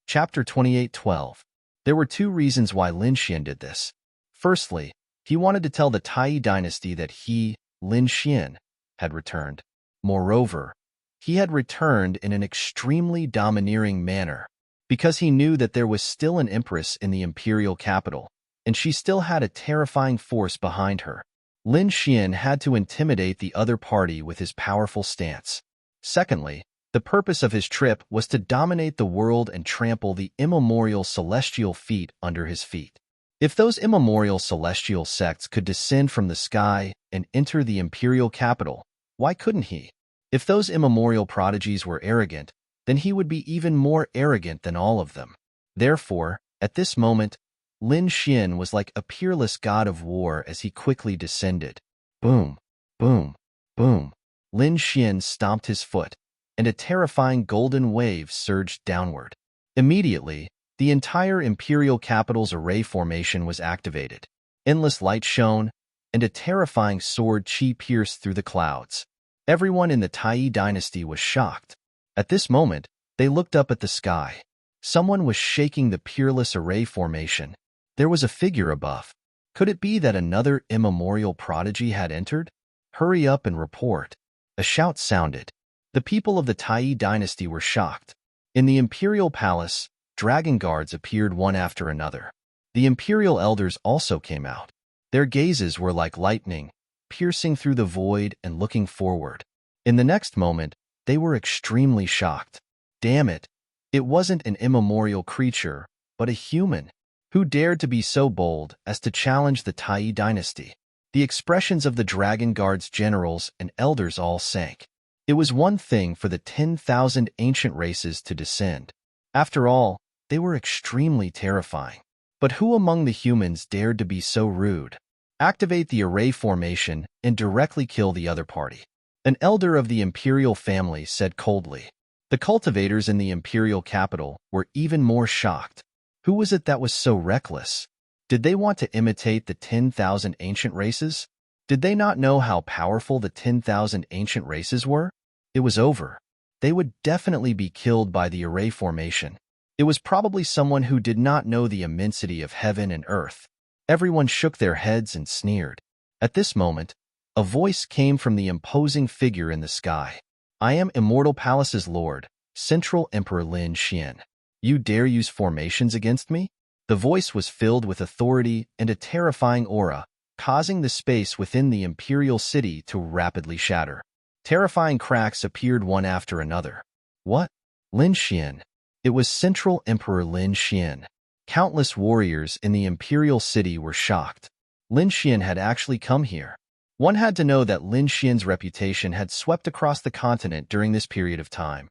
S1: Chapter 28:12. There were two reasons why Lin Xian did this. Firstly, he wanted to tell the Tai dynasty that he, Lin Xian, had returned. Moreover, he had returned in an extremely domineering manner, because he knew that there was still an empress in the imperial capital, and she still had a terrifying force behind her. Lin Xian had to intimidate the other party with his powerful stance. Secondly, the purpose of his trip was to dominate the world and trample the immemorial celestial feet under his feet. If those immemorial celestial sects could descend from the sky and enter the imperial capital, why couldn't he? If those immemorial prodigies were arrogant, then he would be even more arrogant than all of them. Therefore, at this moment, Lin Xian was like a peerless god of war as he quickly descended. Boom, boom, boom. Lin Xian stomped his foot, and a terrifying golden wave surged downward. Immediately, the entire imperial capital's array formation was activated. Endless light shone, and a terrifying sword chi pierced through the clouds. Everyone in the Tai dynasty was shocked. At this moment, they looked up at the sky. Someone was shaking the peerless array formation. There was a figure above. Could it be that another immemorial prodigy had entered? Hurry up and report. A shout sounded. The people of the Tai dynasty were shocked. In the imperial palace, dragon guards appeared one after another. The imperial elders also came out. Their gazes were like lightning, piercing through the void and looking forward. In the next moment, they were extremely shocked. Damn it! It wasn't an immemorial creature, but a human. Who dared to be so bold as to challenge the Tai dynasty? The expressions of the Dragon Guard's generals and elders all sank. It was one thing for the 10,000 ancient races to descend. After all, they were extremely terrifying. But who among the humans dared to be so rude? Activate the array formation and directly kill the other party. An elder of the imperial family said coldly. The cultivators in the imperial capital were even more shocked. Who was it that was so reckless? Did they want to imitate the 10,000 ancient races? Did they not know how powerful the 10,000 ancient races were? It was over. They would definitely be killed by the array formation. It was probably someone who did not know the immensity of heaven and earth. Everyone shook their heads and sneered. At this moment, a voice came from the imposing figure in the sky. I am Immortal Palace's lord, Central Emperor Lin Xian. You dare use formations against me? The voice was filled with authority and a terrifying aura, causing the space within the imperial city to rapidly shatter. Terrifying cracks appeared one after another. What? Lin Xian. It was Central Emperor Lin Xian. Countless warriors in the imperial city were shocked. Lin Xian had actually come here. One had to know that Lin Xian's reputation had swept across the continent during this period of time.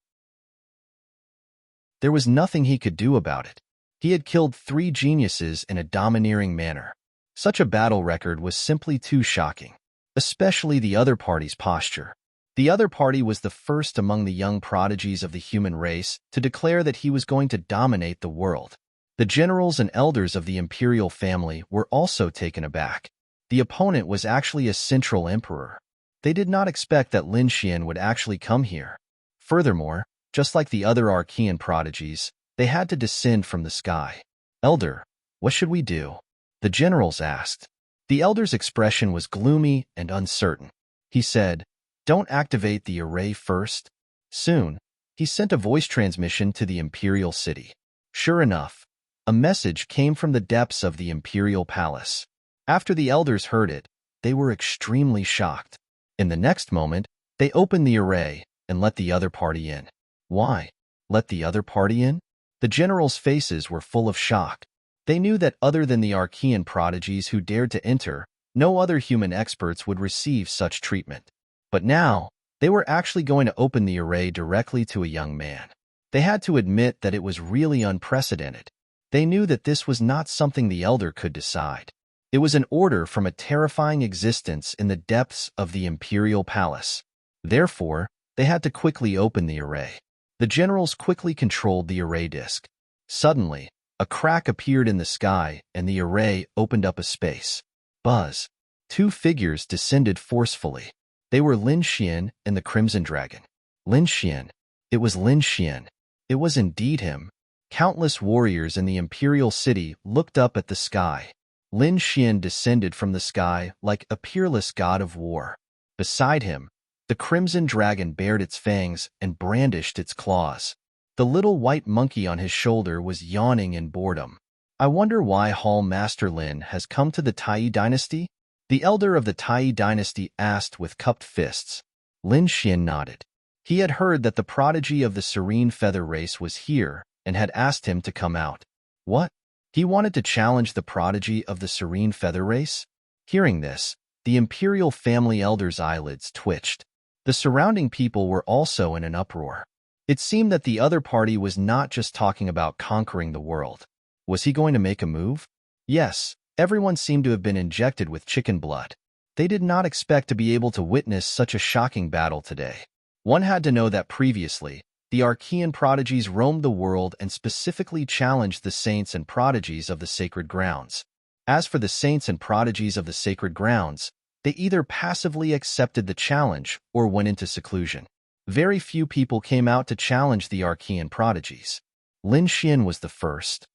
S1: There was nothing he could do about it. He had killed 3 geniuses in a domineering manner. Such a battle record was simply too shocking, especially the other party's posture. The other party was the first among the young prodigies of the human race to declare that he was going to dominate the world. The generals and elders of the imperial family were also taken aback. The opponent was actually a central emperor. They did not expect that Lin Xian would actually come here. Furthermore, just like the other Archean prodigies, they had to descend from the sky. Elder, what should we do? The generals asked. The elder's expression was gloomy and uncertain. He said, don't activate the array first. Soon, he sent a voice transmission to the imperial city. Sure enough, a message came from the depths of the imperial palace. After the elders heard it, they were extremely shocked. In the next moment, they opened the array and let the other party in. Why? Let the other party in? The generals' faces were full of shock. They knew that other than the Archean prodigies who dared to enter, no other human experts would receive such treatment. But now, they were actually going to open the array directly to a young man. They had to admit that it was really unprecedented. They knew that this was not something the elder could decide. It was an order from a terrifying existence in the depths of the imperial palace. Therefore, they had to quickly open the array. The generals quickly controlled the array disk. Suddenly, A crack appeared in the sky, and the array opened up a space. Buzz. Two figures descended forcefully. They were Lin Xian and the Crimson Dragon. Lin Xian. It was Lin Xian. It was indeed him. Countless warriors in the imperial city looked up at the sky. Lin Xian descended from the sky like a peerless god of war. Beside him, the Crimson Dragon bared its fangs and brandished its claws. The little white monkey on his shoulder was yawning in boredom. I wonder why Hall Master Lin has come to the Tai dynasty? The elder of the Tai dynasty asked with cupped fists. Lin Xian nodded. He had heard that the prodigy of the serene feather race was here and had asked him to come out. What? He wanted to challenge the prodigy of the serene feather race? Hearing this, the imperial family elder's eyelids twitched. The surrounding people were also in an uproar. It seemed that the other party was not just talking about conquering the world. Was he going to make a move? Yes, everyone seemed to have been injected with chicken blood. They did not expect to be able to witness such a shocking battle today. One had to know that previously, the Archean prodigies roamed the world and specifically challenged the saints and prodigies of the sacred grounds. As for the saints and prodigies of the sacred grounds, they either passively accepted the challenge or went into seclusion. Very few people came out to challenge the Archean prodigies. Lin Xian was the first.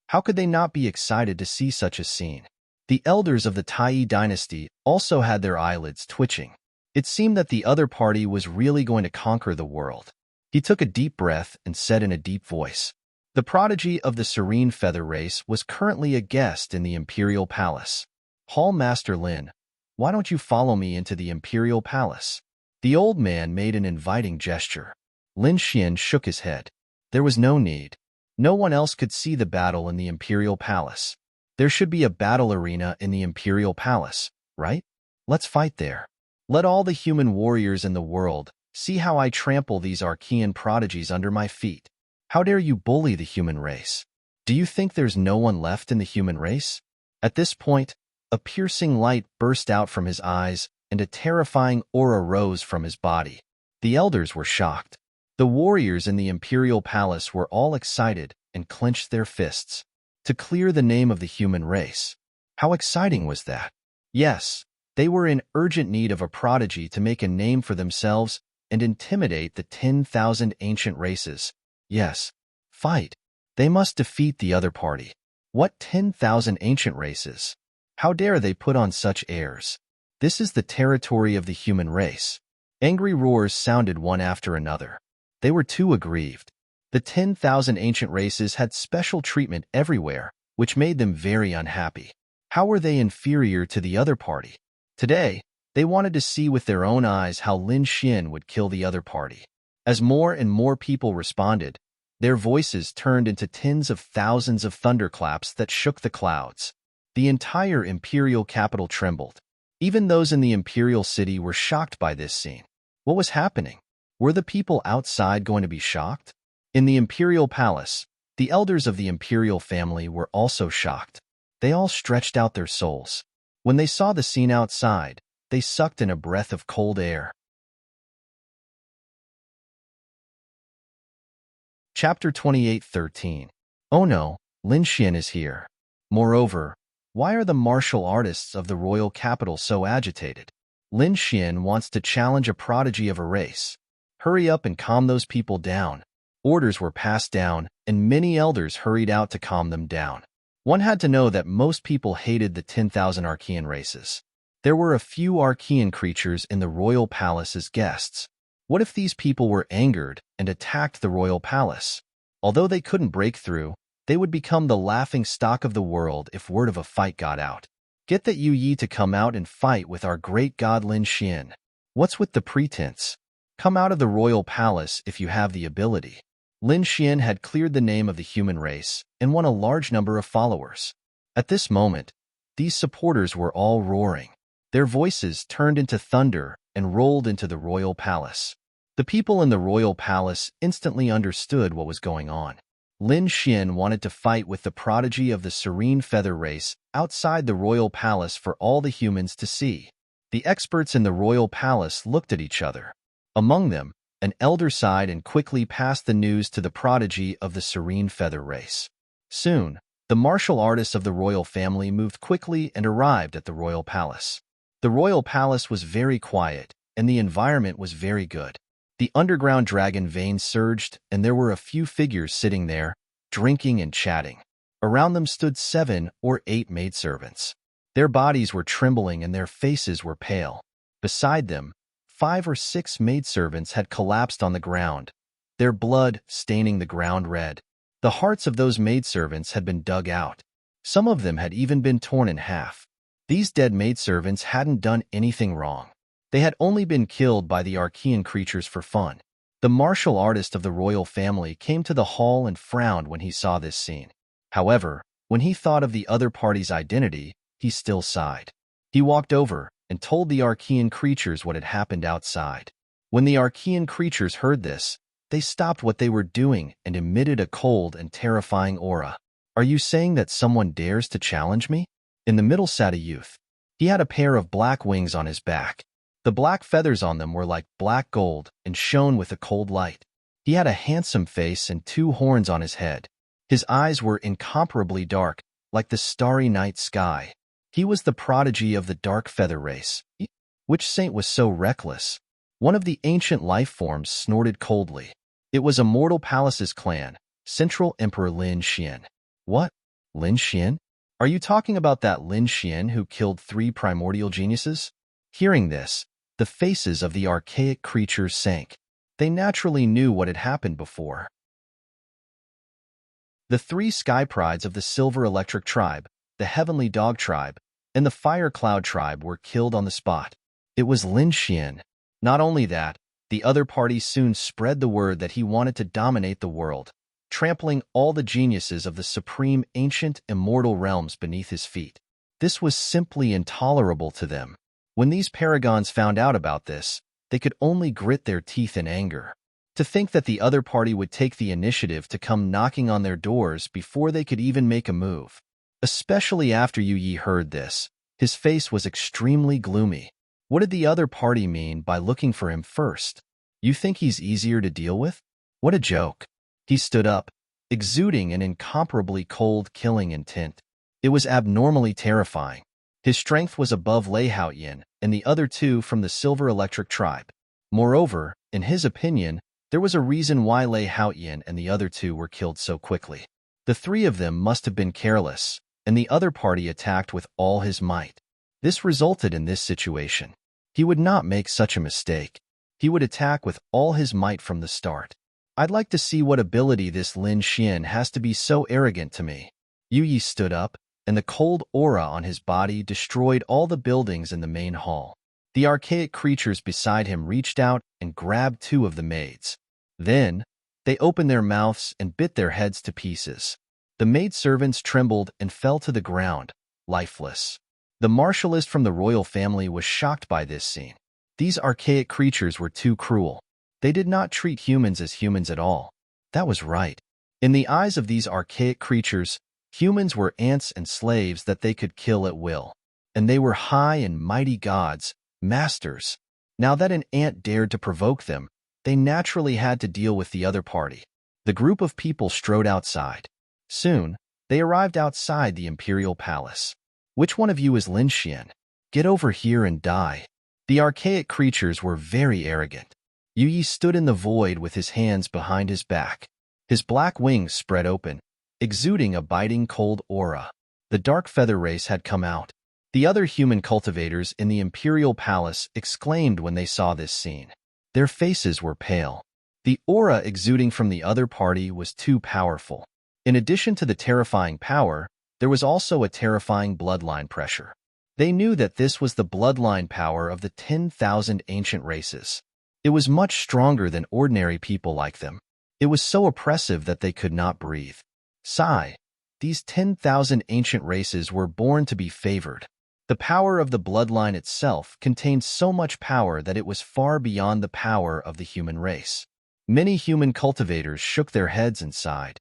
S1: How could they not be excited to see such a scene? The elders of the Tai dynasty also had their eyelids twitching. It seemed that the other party was really going to conquer the world. He took a deep breath and said in a deep voice, "The prodigy of the serene feather race was currently a guest in the imperial palace. Hall Master Lin, why don't you follow me into the imperial palace?" The old man made an inviting gesture. Lin Xian shook his head. There was no need. No one else could see the battle in the imperial palace. There should be a battle arena in the imperial palace, right? Let's fight there. Let all the human warriors in the world see how I trample these Archean prodigies under my feet. How dare you bully the human race? Do you think there's no one left in the human race? At this point, a piercing light burst out from his eyes, and a terrifying aura rose from his body. The elders were shocked. The warriors in the imperial palace were all excited and clenched their fists. To clear the name of the human race. How exciting was that? Yes, they were in urgent need of a prodigy to make a name for themselves and intimidate the 10,000 ancient races. Yes, fight. They must defeat the other party. What 10,000 ancient races? How dare they put on such airs? This is the territory of the human race. Angry roars sounded one after another. They were too aggrieved. The 10,000 ancient races had special treatment everywhere, which made them very unhappy. How were they inferior to the other party? Today, they wanted to see with their own eyes how Lin Xian would kill the other party. As more and more people responded, their voices turned into tens of thousands of thunderclaps that shook the clouds. The entire imperial capital trembled. Even those in the imperial city were shocked by this scene. What was happening? Were the people outside going to be shocked? In the imperial palace, the elders of the imperial family were also shocked. They all stretched out their souls. When they saw the scene outside, they sucked in a breath of cold air. Chapter 28:13. Oh no, Lin Xian is here. Moreover, why are the martial artists of the royal capital so agitated? Lin Xian wants to challenge a prodigy of a race. Hurry up and calm those people down. Orders were passed down, and many elders hurried out to calm them down. One had to know that most people hated the 10,000 Archean races. There were a few Archean creatures in the royal palace as guests. What if these people were angered and attacked the royal palace? Although they couldn't break through, they would become the laughing stock of the world if word of a fight got out. Get that Yu Yi to come out and fight with our great god Lin Xian. What's with the pretense? Come out of the royal palace if you have the ability. Lin Xian had cleared the name of the human race and won a large number of followers. At this moment, these supporters were all roaring. Their voices turned into thunder and rolled into the royal palace. The people in the royal palace instantly understood what was going on. Lin Xian wanted to fight with the prodigy of the serene feather race outside the royal palace for all the humans to see. The experts in the royal palace looked at each other. Among them, an elder sighed and quickly passed the news to the prodigy of the serene feather race. Soon, the martial artists of the royal family moved quickly and arrived at the royal palace. The royal palace was very quiet, and the environment was very good. The underground dragon veins surged, and there were a few figures sitting there, drinking and chatting. Around them stood 7 or 8 maidservants. Their bodies were trembling and their faces were pale. Beside them, 5 or 6 maidservants had collapsed on the ground, their blood staining the ground red. The hearts of those maidservants had been dug out. Some of them had even been torn in half. These dead maidservants hadn't done anything wrong. They had only been killed by the Archean creatures for fun. The martial artist of the royal family came to the hall and frowned when he saw this scene. However, when he thought of the other party's identity, he still sighed. He walked over and told the Archean creatures what had happened outside. When the Archean creatures heard this, they stopped what they were doing and emitted a cold and terrifying aura. "Are you saying that someone dares to challenge me?" In the middle sat a youth. He had a pair of black wings on his back. The black feathers on them were like black gold and shone with a cold light. He had a handsome face and 2 horns on his head. His eyes were incomparably dark, like the starry night sky. He was the prodigy of the dark feather race. Which saint was so reckless? One of the ancient life forms snorted coldly. It was a mortal palace's clan, Central Emperor Lin Xian. What? Lin Xian? Are you talking about that Lin Xian who killed 3 primordial geniuses? Hearing this, the faces of the archaic creatures sank. They naturally knew what had happened before. The 3 sky prides of the Silver Electric tribe, the Heavenly Dog tribe, and the Fire Cloud tribe were killed on the spot. It was Lin Xian. Not only that, the other party soon spread the word that he wanted to dominate the world, trampling all the geniuses of the supreme ancient immortal realms beneath his feet. This was simply intolerable to them. When these paragons found out about this, they could only grit their teeth in anger. To think that the other party would take the initiative to come knocking on their doors before they could even make a move. Especially after Yu Yi heard this, his face was extremely gloomy. What did the other party mean by looking for him first? You think he's easier to deal with? What a joke. He stood up, exuding an incomparably cold, killing intent. It was abnormally terrifying. His strength was above Lei Haoyan and the other 2 from the Silver Electric tribe. Moreover, in his opinion, there was a reason why Lei Haoyan and the other 2 were killed so quickly. The 3 of them must have been careless, and the other party attacked with all his might. This resulted in this situation. He would not make such a mistake. He would attack with all his might from the start. I'd like to see what ability this Lin Xian has to be so arrogant to me. Yu Yi stood up, and the cold aura on his body destroyed all the buildings in the main hall. The archaic creatures beside him reached out and grabbed 2 of the maids. Then, they opened their mouths and bit their heads to pieces. The maidservants trembled and fell to the ground, lifeless. The martialist from the royal family was shocked by this scene. These archaic creatures were too cruel. They did not treat humans as humans at all. That was right. In the eyes of these archaic creatures, humans were ants and slaves that they could kill at will. And they were high and mighty gods, masters. Now that an ant dared to provoke them, they naturally had to deal with the other party. The group of people strode outside. Soon, they arrived outside the imperial palace. Which one of you is Lin Xian? Get over here and die. The archaic creatures were very arrogant. Yu Yi stood in the void with his hands behind his back. His black wings spread open, exuding a biting cold aura. The dark feather race had come out. The other human cultivators in the imperial palace exclaimed when they saw this scene. Their faces were pale. The aura exuding from the other party was too powerful. In addition to the terrifying power, there was also a terrifying bloodline pressure. They knew that this was the bloodline power of the 10,000 ancient races. It was much stronger than ordinary people like them. It was so oppressive that they could not breathe. Sigh. These 10,000 ancient races were born to be favored. The power of the bloodline itself contained so much power that it was far beyond the power of the human race. Many human cultivators shook their heads and sighed.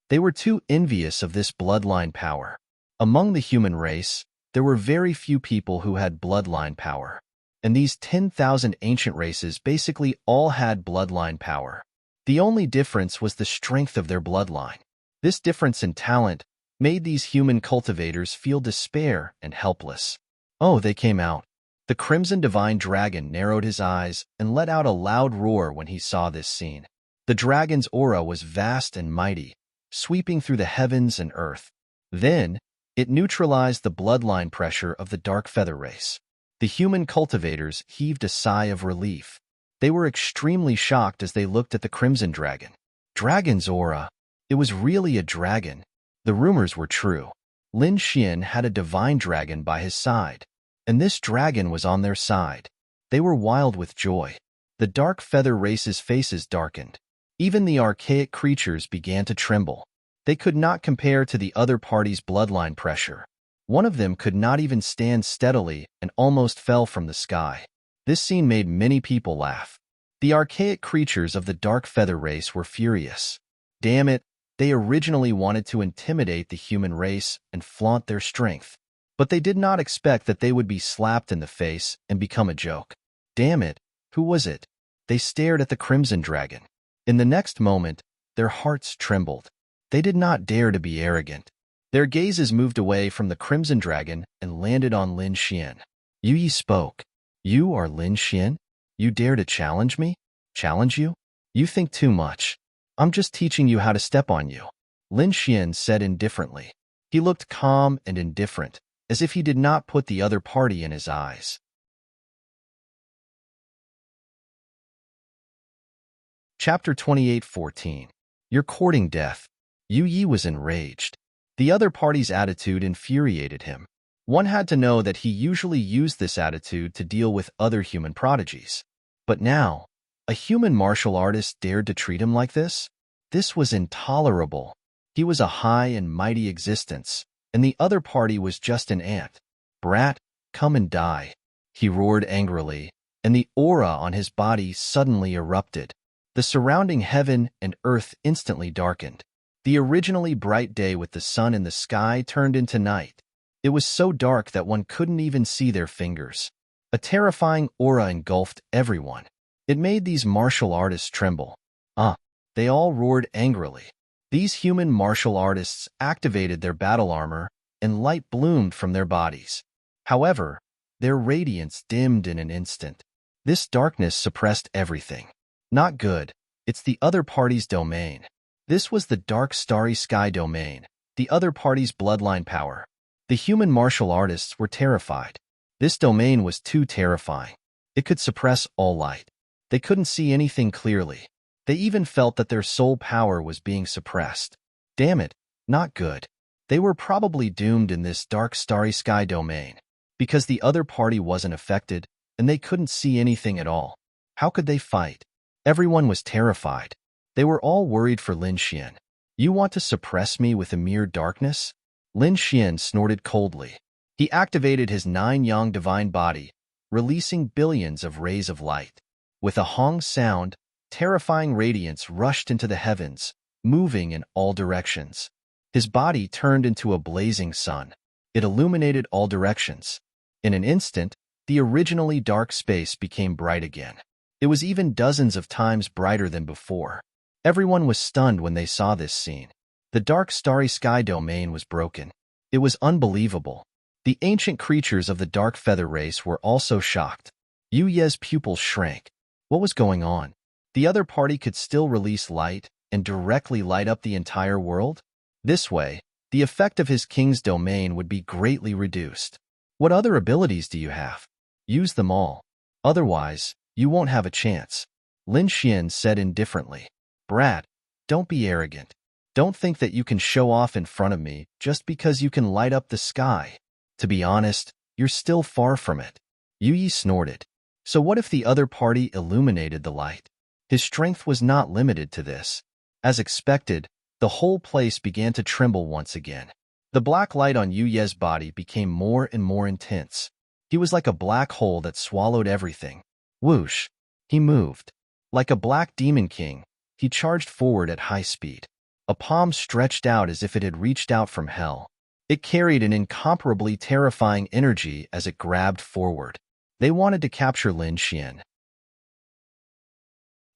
S1: They were too envious of this bloodline power. Among the human race, there were very few people who had bloodline power. and these 10,000 ancient races basically all had bloodline power. The only difference was the strength of their bloodline. This difference in talent made these human cultivators feel despair and helpless. Oh, they came out. The Crimson Divine Dragon narrowed his eyes and let out a loud roar when he saw this scene. The dragon's aura was vast and mighty, sweeping through the heavens and earth. Then, it neutralized the bloodline pressure of the dark feather race. The human cultivators heaved a sigh of relief. They were extremely shocked as they looked at the Crimson Dragon. Dragon's aura. It was really a dragon. The rumors were true. Lin Xian had a divine dragon by his side, and this dragon was on their side. They were wild with joy. The dark feather race's faces darkened. Even the archaic creatures began to tremble. They could not compare to the other party's bloodline pressure. One of them could not even stand steadily and almost fell from the sky. This scene made many people laugh. The archaic creatures of the dark feather race were furious. Damn it, they originally wanted to intimidate the human race and flaunt their strength. But they did not expect that they would be slapped in the face and become a joke. Damn it, who was it? They stared at the Crimson Dragon. In the next moment, their hearts trembled. They did not dare to be arrogant. Their gazes moved away from the Crimson Dragon and landed on Lin Xian. Yu Yi spoke. You are Lin Xian? You dare to challenge me? Challenge you? You think too much. I'm just teaching you how to step on you. Lin Xian said indifferently. He looked calm and indifferent, as if he did not put the other party in his eyes. Chapter 28:14. You're courting death. Yu Yi was enraged. The other party's attitude infuriated him. One had to know that he usually used this attitude to deal with other human prodigies. But now, a human martial artist dared to treat him like this? This was intolerable. He was a high and mighty existence, and the other party was just an ant. Brat, come and die. He roared angrily, and the aura on his body suddenly erupted. The surrounding heaven and earth instantly darkened. The originally bright day with the sun in the sky turned into night. It was so dark that one couldn't even see their fingers. A terrifying aura engulfed everyone. It made these martial artists tremble. They all roared angrily. These human martial artists activated their battle armor, and light bloomed from their bodies. However, their radiance dimmed in an instant. This darkness suppressed everything. Not good. It's the other party's domain. This was the dark starry sky domain, the other party's bloodline power. The human martial artists were terrified. This domain was too terrifying. It could suppress all light. They couldn't see anything clearly. They even felt that their soul power was being suppressed. Damn it, not good. They were probably doomed in this dark starry sky domain, because the other party wasn't affected, and they couldn't see anything at all. How could they fight? Everyone was terrified. They were all worried for Lin Xian. You want to suppress me with a mere darkness? Lin Xian snorted coldly. He activated his 9-yang divine body, releasing billions of rays of light. With a hong sound, terrifying radiance rushed into the heavens, moving in all directions. His body turned into a blazing sun. It illuminated all directions. In an instant, the originally dark space became bright again. It was even dozens of times brighter than before. Everyone was stunned when they saw this scene. The dark starry sky domain was broken. It was unbelievable. The ancient creatures of the dark feather race were also shocked. Yu Ye's pupils shrank. What was going on? The other party could still release light and directly light up the entire world? This way, the effect of his king's domain would be greatly reduced. What other abilities do you have? Use them all. Otherwise, you won't have a chance. Lin Xian said indifferently. Brat, don't be arrogant. Don't think that you can show off in front of me just because you can light up the sky. To be honest, you're still far from it. Yu Yi snorted. So what if the other party illuminated the light? His strength was not limited to this. As expected, the whole place began to tremble once again. The black light on Yu Ye's body became more and more intense. He was like a black hole that swallowed everything. Whoosh! He moved. Like a black demon king, he charged forward at high speed. A palm stretched out as if it had reached out from hell. It carried an incomparably terrifying energy as it grabbed forward. They wanted to capture Lin Xian.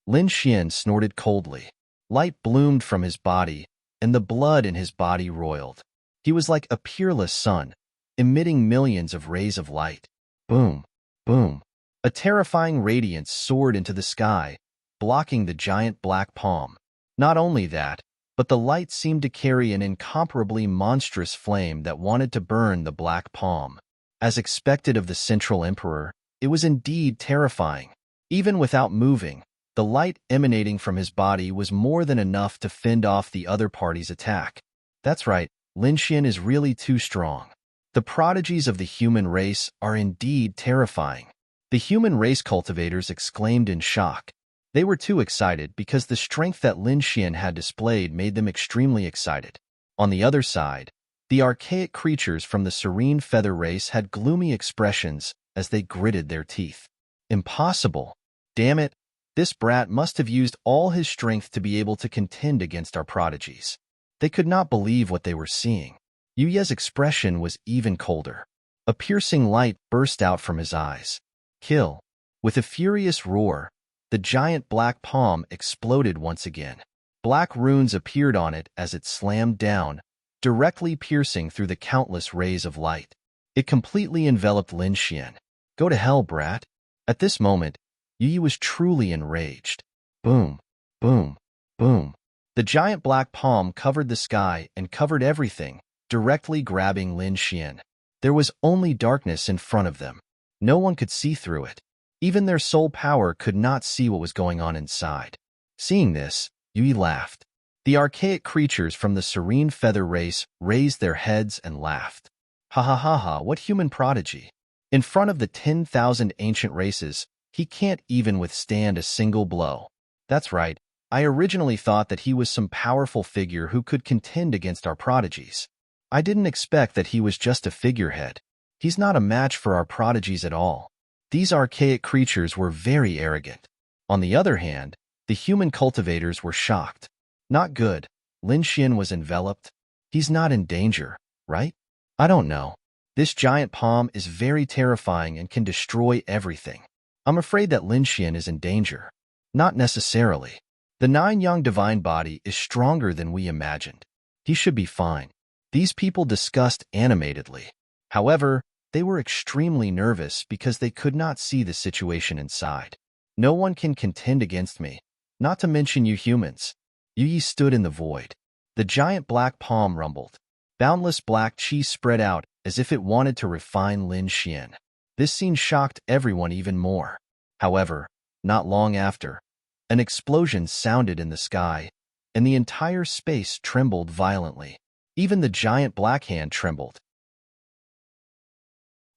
S1: Lin Xian snorted coldly. Light bloomed from his body, and the blood in his body roiled. He was like a peerless sun, emitting millions of rays of light. Boom, boom. A terrifying radiance soared into the sky, blocking the giant black palm. Not only that, but the light seemed to carry an incomparably monstrous flame that wanted to burn the black palm. As expected of the Central Emperor, it was indeed terrifying. Even without moving, the light emanating from his body was more than enough to fend off the other party's attack. That's right, Lin Xian is really too strong. The prodigies of the human race are indeed terrifying. The human race cultivators exclaimed in shock. They were too excited because the strength that Lin Xian had displayed made them extremely excited. On the other side, the archaic creatures from the serene feather race had gloomy expressions as they gritted their teeth. Impossible. Damn it, this brat must have used all his strength to be able to contend against our prodigies. They could not believe what they were seeing. Yu Ye's expression was even colder. A piercing light burst out from his eyes. Kill. With a furious roar, the giant black palm exploded once again. Black runes appeared on it as it slammed down, directly piercing through the countless rays of light. It completely enveloped Lin Xian. Go to hell, brat. At this moment, Yu was truly enraged. Boom, boom, boom. The giant black palm covered the sky and covered everything, directly grabbing Lin Xian. There was only darkness in front of them. No one could see through it. Even their soul power could not see what was going on inside. Seeing this, Yu laughed. The archaic creatures from the serene feather race raised their heads and laughed. Ha ha ha ha, what human prodigy. In front of the 10,000 ancient races, he can't even withstand a single blow. That's right, I originally thought that he was some powerful figure who could contend against our prodigies. I didn't expect that he was just a figurehead. He's not a match for our prodigies at all. These archaic creatures were very arrogant. On the other hand, the human cultivators were shocked. Not good. Lin Xian was enveloped. He's not in danger, right? I don't know. This giant palm is very terrifying and can destroy everything. I'm afraid that Lin Xian is in danger. Not necessarily. The nine-yang divine body is stronger than we imagined. He should be fine. These people discussed animatedly. However, they were extremely nervous because they could not see the situation inside. No one can contend against me, not to mention you humans. Yu Yi stood in the void. The giant black palm rumbled. Boundless black chi spread out as if it wanted to refine Lin Xian. This scene shocked everyone even more. However, not long after, an explosion sounded in the sky, and the entire space trembled violently. Even the giant black hand trembled.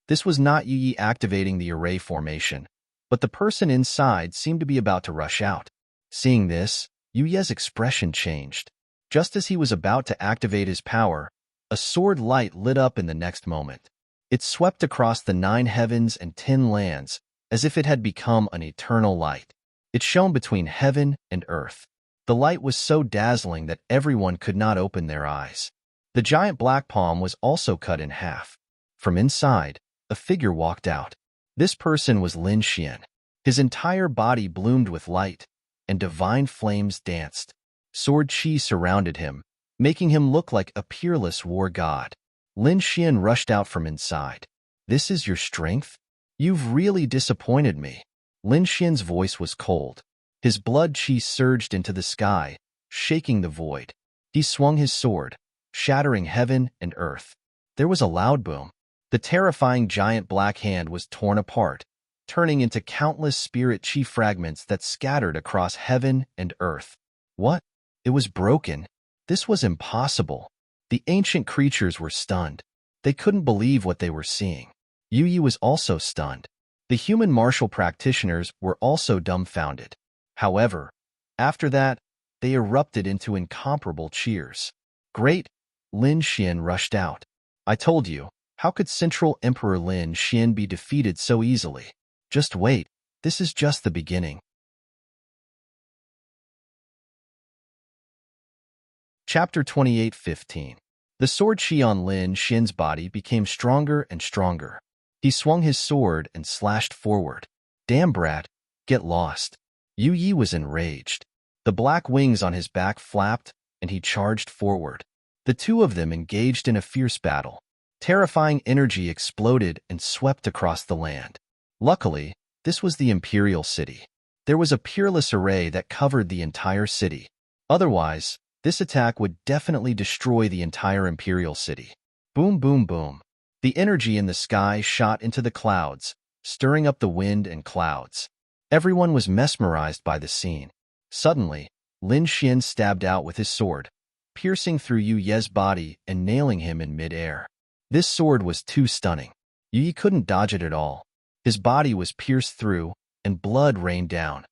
S1: This was not Yu Yi activating the array formation, but the person inside seemed to be about to rush out. Seeing this, Yu Ye's expression changed. Just as he was about to activate his power, a sword light lit up in the next moment. It swept across the 9 heavens and 10 lands, as if it had become an eternal light. It shone between heaven and earth. The light was so dazzling that everyone could not open their eyes. The giant black palm was also cut in half. From inside, a figure walked out. This person was Lin Xian. His entire body bloomed with light, and divine flames danced. Sword chi surrounded him, making him look like a peerless war god. Lin Xian rushed out from inside. This is your strength? You've really disappointed me. Lin Xian's voice was cold. His blood chi surged into the sky, shaking the void. He swung his sword, shattering heaven and earth. There was a loud boom. The terrifying giant black hand was torn apart, turning into countless spirit chi fragments that scattered across heaven and earth. What? It was broken. This was impossible. The ancient creatures were stunned. They couldn't believe what they were seeing. Yu Yi was also stunned. The human martial practitioners were also dumbfounded. However, after that, they erupted into incomparable cheers. Great! Lin Xian rushed out. I told you, how could Central Emperor Lin Xian be defeated so easily? Just wait, this is just the beginning. Chapter 28:15. The sword chi on Lin Xian's body became stronger and stronger. He swung his sword and slashed forward. Damn brat, get lost. Yu Yi was enraged. The black wings on his back flapped, and he charged forward. The two of them engaged in a fierce battle. Terrifying energy exploded and swept across the land. Luckily, this was the Imperial City. There was a peerless array that covered the entire city. Otherwise, this attack would definitely destroy the entire Imperial City. Boom, boom, boom. The energy in the sky shot into the clouds, stirring up the wind and clouds. Everyone was mesmerized by the scene. Suddenly, Lin Xian stabbed out with his sword, piercing through Yu Ye's body and nailing him in mid-air. This sword was too stunning. Yu Yi couldn't dodge it at all. His body was pierced through, and blood rained down.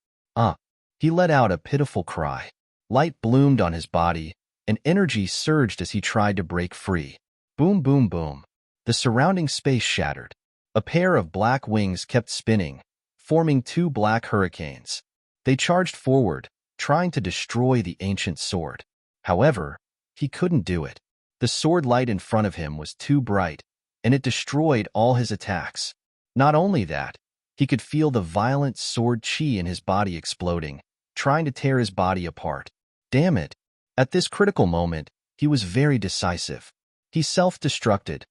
S1: He let out a pitiful cry. Light bloomed on his body, and energy surged as he tried to break free. Boom, boom, boom. The surrounding space shattered. A pair of black wings kept spinning, forming two black hurricanes. They charged forward, trying to destroy the ancient sword. However, he couldn't do it. The sword light in front of him was too bright, and it destroyed all his attacks. Not only that, he could feel the violent sword chi in his body exploding, trying to tear his body apart. Damn it! At this critical moment, he was very decisive. He self-destructed,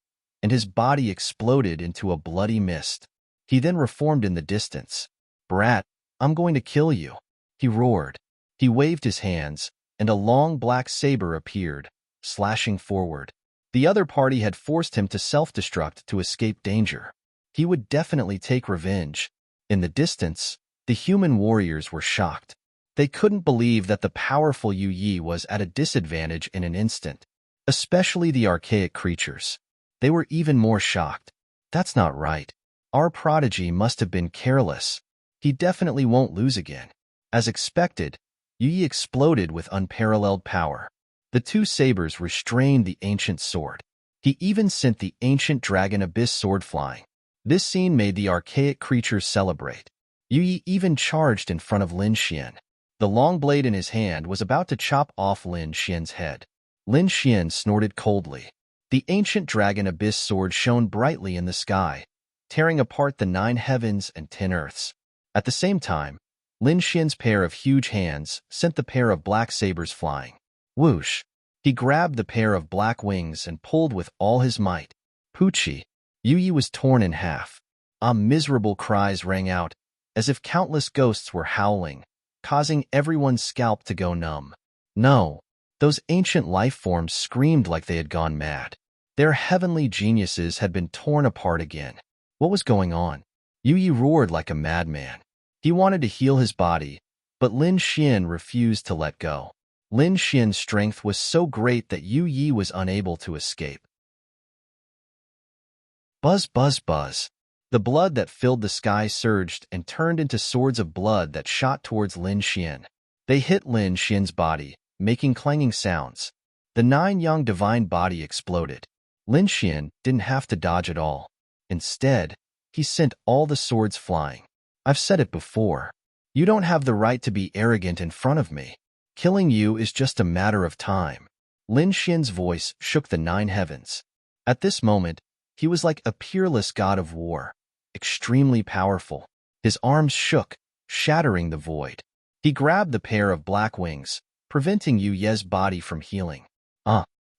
S1: and his body exploded into a bloody mist. He then reformed in the distance. Brat, I'm going to kill you, he roared. He waved his hands, and a long black saber appeared, slashing forward. The other party had forced him to self-destruct to escape danger. He would definitely take revenge. In the distance, the human warriors were shocked. They couldn't believe that the powerful Yu Yi was at a disadvantage in an instant, especially the archaic creatures. They were even more shocked. That's not right. Our prodigy must have been careless. He definitely won't lose again. As expected, Yu Yi exploded with unparalleled power. The two sabers restrained the ancient sword. He even sent the ancient dragon abyss sword flying. This scene made the archaic creatures celebrate. Yu Yi even charged in front of Lin Xian. The long blade in his hand was about to chop off Lin Xian's head. Lin Xian snorted coldly. The ancient dragon abyss sword shone brightly in the sky, tearing apart the 9 heavens and 10 earths. At the same time, Lin Xian's pair of huge hands sent the pair of black sabers flying. Whoosh! He grabbed the pair of black wings and pulled with all his might. Poochie! Yu Yi was torn in half. Miserable cries rang out, as if countless ghosts were howling, causing everyone's scalp to go numb. No, those ancient life forms screamed like they had gone mad. Their heavenly geniuses had been torn apart again. What was going on? Yu Yi roared like a madman. He wanted to heal his body, but Lin Xian refused to let go. Lin Xian's strength was so great that Yu Yi was unable to escape. Buzz, buzz, buzz. The blood that filled the sky surged and turned into swords of blood that shot towards Lin Xian. They hit Lin Xian's body, making clanging sounds. The 9 young divine body exploded. Lin Xian didn't have to dodge at all. Instead, he sent all the swords flying. I've said it before. You don't have the right to be arrogant in front of me. Killing you is just a matter of time. Lin Xian's voice shook the 9 heavens. At this moment, he was like a peerless god of war, extremely powerful. His arms shook, shattering the void. He grabbed the pair of black wings, preventing Yu Ye's body from healing.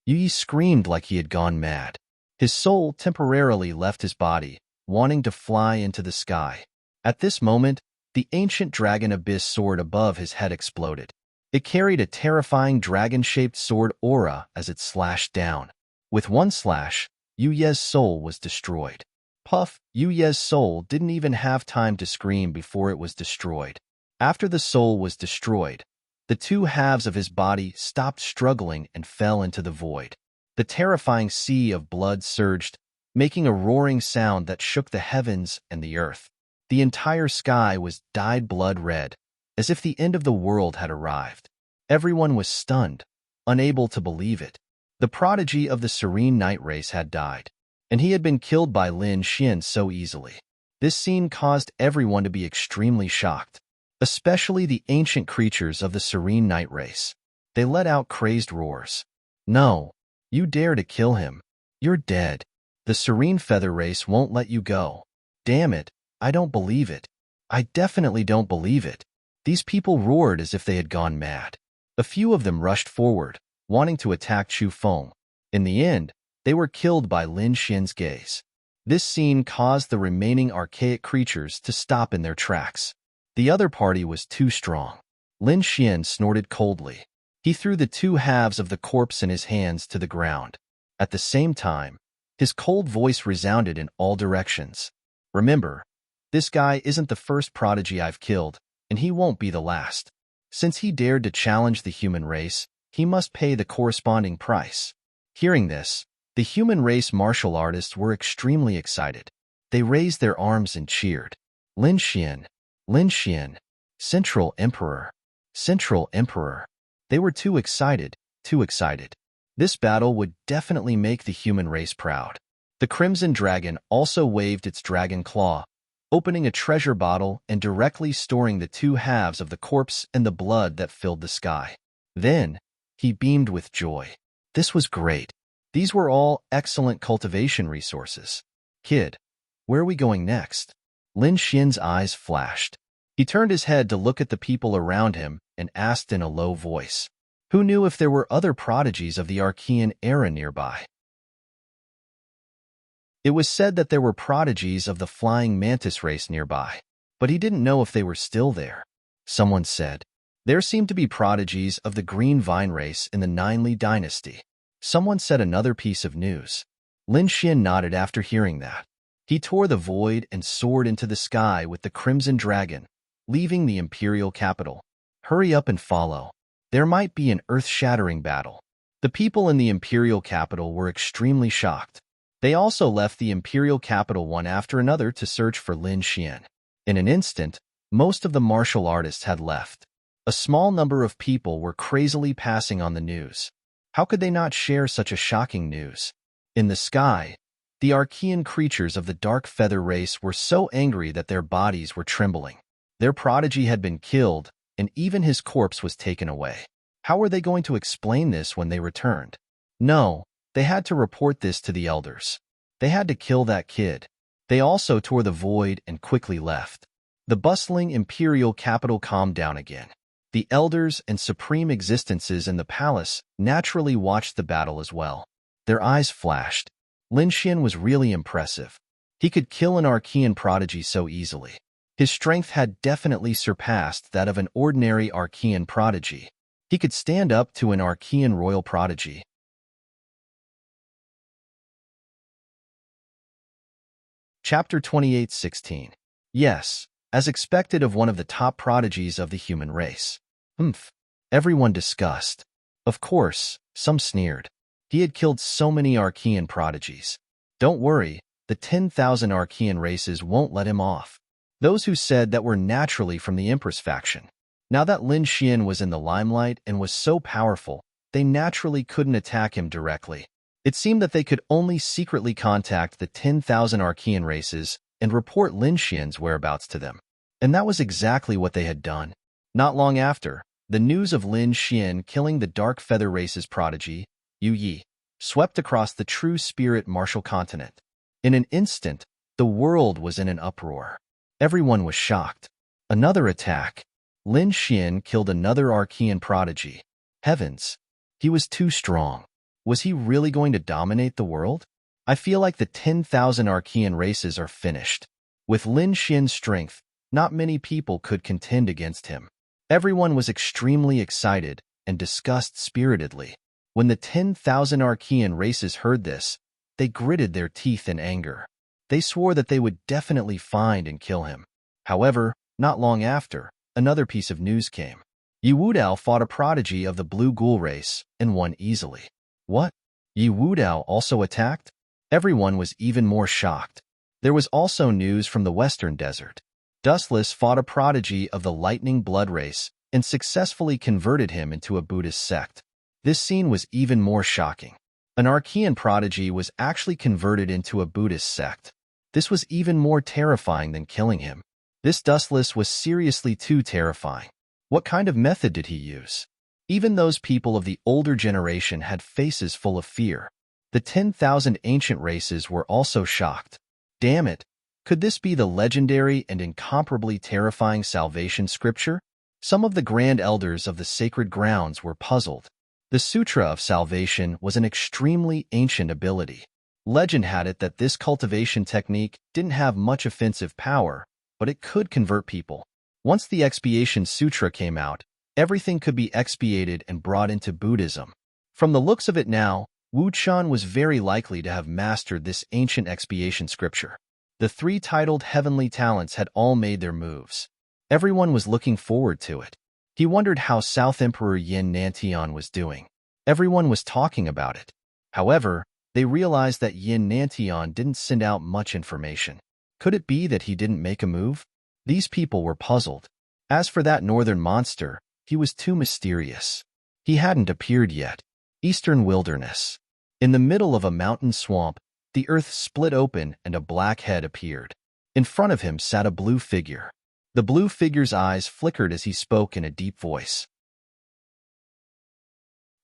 S1: Yu Yi screamed like he had gone mad. His soul temporarily left his body, wanting to fly into the sky. At this moment, the ancient dragon abyss sword above his head exploded. It carried a terrifying dragon-shaped sword aura as it slashed down. With one slash, Yu Ye's soul was destroyed. Puff! Yu Ye's soul didn't even have time to scream before it was destroyed. After the soul was destroyed, the 2 halves of his body stopped struggling and fell into the void. The terrifying sea of blood surged, making a roaring sound that shook the heavens and the earth. The entire sky was dyed blood red, as if the end of the world had arrived. Everyone was stunned, unable to believe it. The prodigy of the serene night race had died, and he had been killed by Lin Xian so easily. This scene caused everyone to be extremely shocked, especially the ancient creatures of the serene night race. They let out crazed roars. No, you dare to kill him. You're dead. The serene feather race won't let you go. Damn it, I don't believe it. I definitely don't believe it. These people roared as if they had gone mad. A few of them rushed forward, wanting to attack Chu Feng. In the end, they were killed by Lin Xian's gaze. This scene caused the remaining archaic creatures to stop in their tracks. The other party was too strong. Lin Xian snorted coldly. He threw the two halves of the corpse in his hands to the ground. At the same time, his cold voice resounded in all directions. Remember, this guy isn't the first prodigy I've killed, and he won't be the last. Since he dared to challenge the human race, he must pay the corresponding price. Hearing this, the human race martial artists were extremely excited. They raised their arms and cheered. Lin Xian, Central Emperor, Central Emperor. They were too excited, too excited. This battle would definitely make the human race proud. The Crimson Dragon also waved its dragon claw, opening a treasure bottle and directly storing the two halves of the corpse and the blood that filled the sky. Then, he beamed with joy. This was great. These were all excellent cultivation resources. Kid, where are we going next? Lin Xian's eyes flashed. He turned his head to look at the people around him and asked in a low voice, who knew if there were other prodigies of the Archean era nearby? It was said that there were prodigies of the flying mantis race nearby, but he didn't know if they were still there. Someone said, there seemed to be prodigies of the green vine race in the Ninely dynasty. Someone said another piece of news. Lin Xian nodded after hearing that. He tore the void and soared into the sky with the Crimson Dragon, leaving the imperial capital. Hurry up and follow. There might be an earth-shattering battle. The people in the imperial capital were extremely shocked. They also left the imperial capital one after another to search for Lin Xian. In an instant, most of the martial artists had left. A small number of people were crazily passing on the news. How could they not share such a shocking news? In the sky, the Archean creatures of the dark feather race were so angry that their bodies were trembling. Their prodigy had been killed, and even his corpse was taken away. How were they going to explain this when they returned? No, they had to report this to the elders. They had to kill that kid. They also tore the void and quickly left. The bustling imperial capital calmed down again. The elders and supreme existences in the palace naturally watched the battle as well. Their eyes flashed. Lin Xian was really impressive. He could kill an Archean prodigy so easily. His strength had definitely surpassed that of an ordinary Archean prodigy. He could stand up to an Archean royal prodigy. Chapter 28:16. Yes, as expected of one of the top prodigies of the human race. Everyone discussed. Of course, some sneered. He had killed so many Archean prodigies. Don't worry, the 10,000 Archean races won't let him off. Those who said that were naturally from the Empress faction. Now that Lin Xian was in the limelight and was so powerful, they naturally couldn't attack him directly. It seemed that they could only secretly contact the 10,000 Archean races and report Lin Xian's whereabouts to them. And that was exactly what they had done. Not long after, the news of Lin Xian killing the Dark Feather Race's prodigy, Yu Yi, swept across the true spirit martial continent. In an instant, the world was in an uproar. Everyone was shocked. Another attack. Lin Xian killed another Archean prodigy. Heavens, he was too strong. Was he really going to dominate the world? I feel like the 10,000 Archean races are finished. With Lin Xian's strength, not many people could contend against him. Everyone was extremely excited and discussed spiritedly. When the 10,000 Archean races heard this, they gritted their teeth in anger. They swore that they would definitely find and kill him. However, not long after, another piece of news came. Yi Wudao fought a prodigy of the Blue Ghoul race and won easily. What? Yi Wudao also attacked? Everyone was even more shocked. There was also news from the Western Desert. Dustless fought a prodigy of the Lightning Blood race and successfully converted him into a Buddhist sect. This scene was even more shocking. An Archean prodigy was actually converted into a Buddhist sect. This was even more terrifying than killing him. This Dustless was seriously too terrifying. What kind of method did he use? Even those people of the older generation had faces full of fear. The 10,000 ancient races were also shocked. Damn it! Could this be the legendary and incomparably terrifying salvation scripture? Some of the grand elders of the sacred grounds were puzzled. The Sutra of Salvation was an extremely ancient ability. Legend had it that this cultivation technique didn't have much offensive power, but it could convert people. Once the Expiation Sutra came out, everything could be expiated and brought into Buddhism. From the looks of it now, Wu Chan was very likely to have mastered this ancient expiation scripture. The three titled heavenly talents had all made their moves. Everyone was looking forward to it. He wondered how South Emperor Yin Nantian was doing. Everyone was talking about it. However, they realized that Yin Nantian didn't send out much information. Could it be that he didn't make a move? These people were puzzled. As for that northern monster, he was too mysterious. He hadn't appeared yet. Eastern wilderness. In the middle of a mountain swamp, the earth split open and a black head appeared. In front of him sat a blue figure. The blue figure's eyes flickered as he spoke in a deep voice.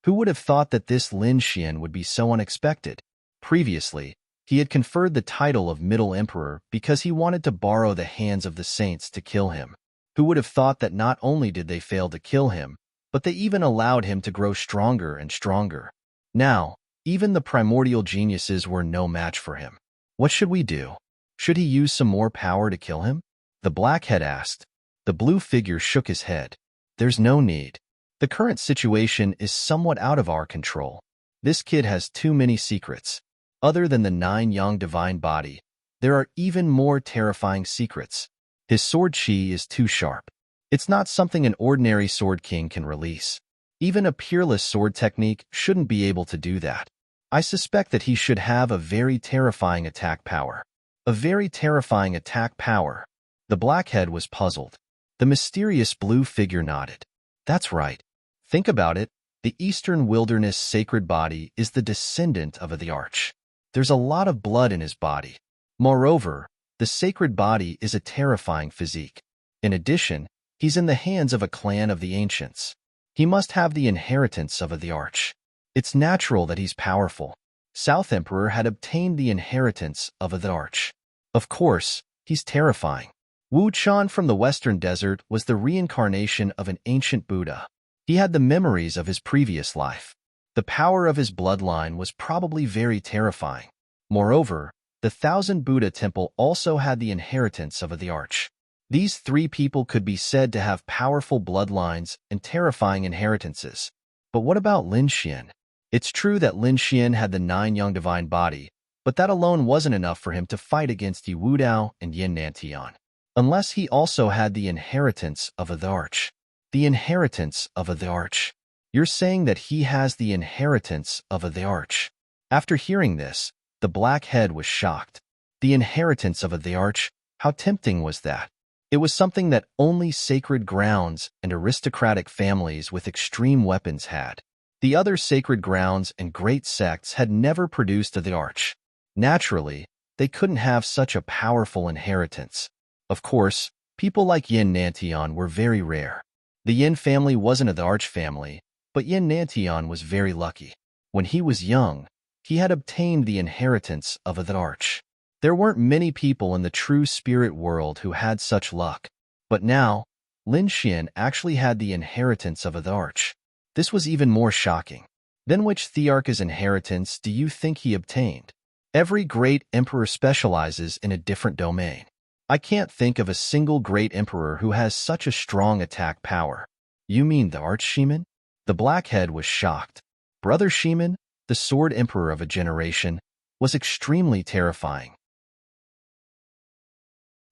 S1: Who would have thought that this Lin Xian would be so unexpected? Previously, he had conferred the title of Middle Emperor because he wanted to borrow the hands of the saints to kill him. Who would have thought that not only did they fail to kill him, but they even allowed him to grow stronger and stronger. Now, even the primordial geniuses were no match for him. What should we do? Should he use some more power to kill him? The blackhead asked. The blue figure shook his head. There's no need. The current situation is somewhat out of our control. This kid has too many secrets. Other than the 9 yang divine body, there are even more terrifying secrets. His sword chi is too sharp. It's not something an ordinary sword king can release. Even a peerless sword technique shouldn't be able to do that. I suspect that he should have a very terrifying attack power. A very terrifying attack power. The blackhead was puzzled. The mysterious blue figure nodded. That's right. Think about it. The Eastern Wilderness sacred body is the descendant of the Arch. There's a lot of blood in his body. Moreover, the sacred body is a terrifying physique. In addition, he's in the hands of a clan of the ancients. He must have the inheritance of the Arch. It's natural that he's powerful. South Emperor had obtained the inheritance of the Arch. Of course, he's terrifying. Wu Chan from the Western Desert was the reincarnation of an ancient Buddha. He had the memories of his previous life. The power of his bloodline was probably very terrifying. Moreover, the Thousand Buddha Temple also had the inheritance of the Arch. These 3 people could be said to have powerful bloodlines and terrifying inheritances. But what about Lin Xian? It's true that Lin Xian had the 9 yang divine body, but that alone wasn't enough for him to fight against Yi Wudao and Yin Nantian. Unless he also had the inheritance of the Arch. The inheritance of the Arch. You're saying that he has the inheritance of the Arch. After hearing this, the blackhead was shocked. The inheritance of the Arch? How tempting was that? It was something that only sacred grounds and aristocratic families with extreme weapons had. The other sacred grounds and great sects had never produced the Arch. Naturally, they couldn't have such a powerful inheritance. Of course, people like Yin Nantian were very rare. The Yin family wasn't the Arch family, but Yin Nantian was very lucky. When he was young, he had obtained the inheritance of the Arch. There weren't many people in the true spirit world who had such luck. But now, Lin Xian actually had the inheritance of the Arch. This was even more shocking. Then which Thearch's inheritance do you think he obtained? Every great emperor specializes in a different domain. I can't think of a single great emperor who has such a strong attack power. You mean the Arch Shaman? The blackhead was shocked. Brother Shaman, the sword emperor of a generation, was extremely terrifying.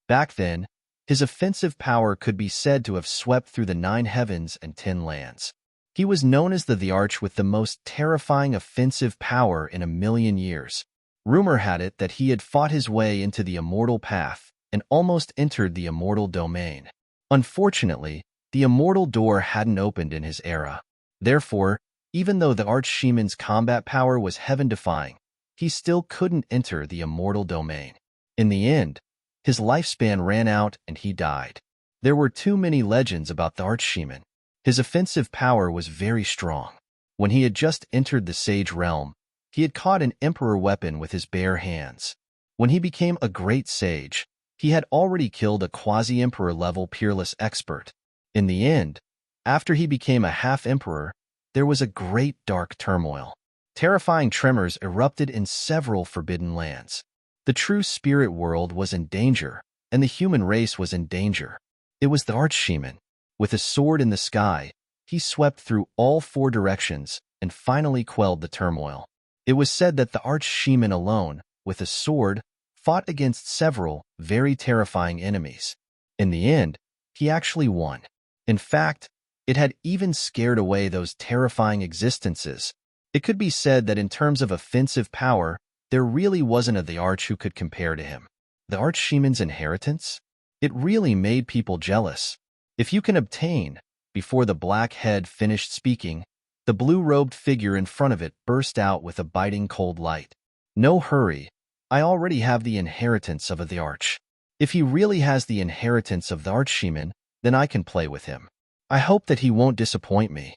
S1: Back then, his offensive power could be said to have swept through the 9 heavens and 10 lands. He was known as the Arch with the most terrifying offensive power in 1,000,000 years. Rumor had it that he had fought his way into the immortal path and almost entered the immortal domain. Unfortunately, the immortal door hadn't opened in his era. Therefore, even though the Arch Shaman's combat power was heaven-defying, he still couldn't enter the immortal domain. In the end, his lifespan ran out and he died. There were too many legends about the Arch Shaman. His offensive power was very strong. When he had just entered the Sage Realm, He had caught an emperor weapon with his bare hands. When he became a great sage, he had already killed a quasi-emperor level peerless expert. In the end, after he became a half-emperor, there was a great dark turmoil. Terrifying tremors erupted in several forbidden lands. The true spirit world was in danger, and the human race was in danger. It was the arch-shaman. With a sword in the sky, he swept through all four directions and finally quelled the turmoil. It was said that the arch-shaman alone, with a sword, fought against several very terrifying enemies. In the end, he actually won. In fact, it had even scared away those terrifying existences. It could be said that in terms of offensive power, there really wasn't a the arch who could compare to him. The arch-shaman's inheritance? It really made people jealous. If you can obtain, before the black head finished speaking, the blue-robed figure in front of it burst out with a biting cold light. No hurry, I already have the inheritance of the arch. If he really has the inheritance of the arch-shaman, then I can play with him. I hope that he won't disappoint me.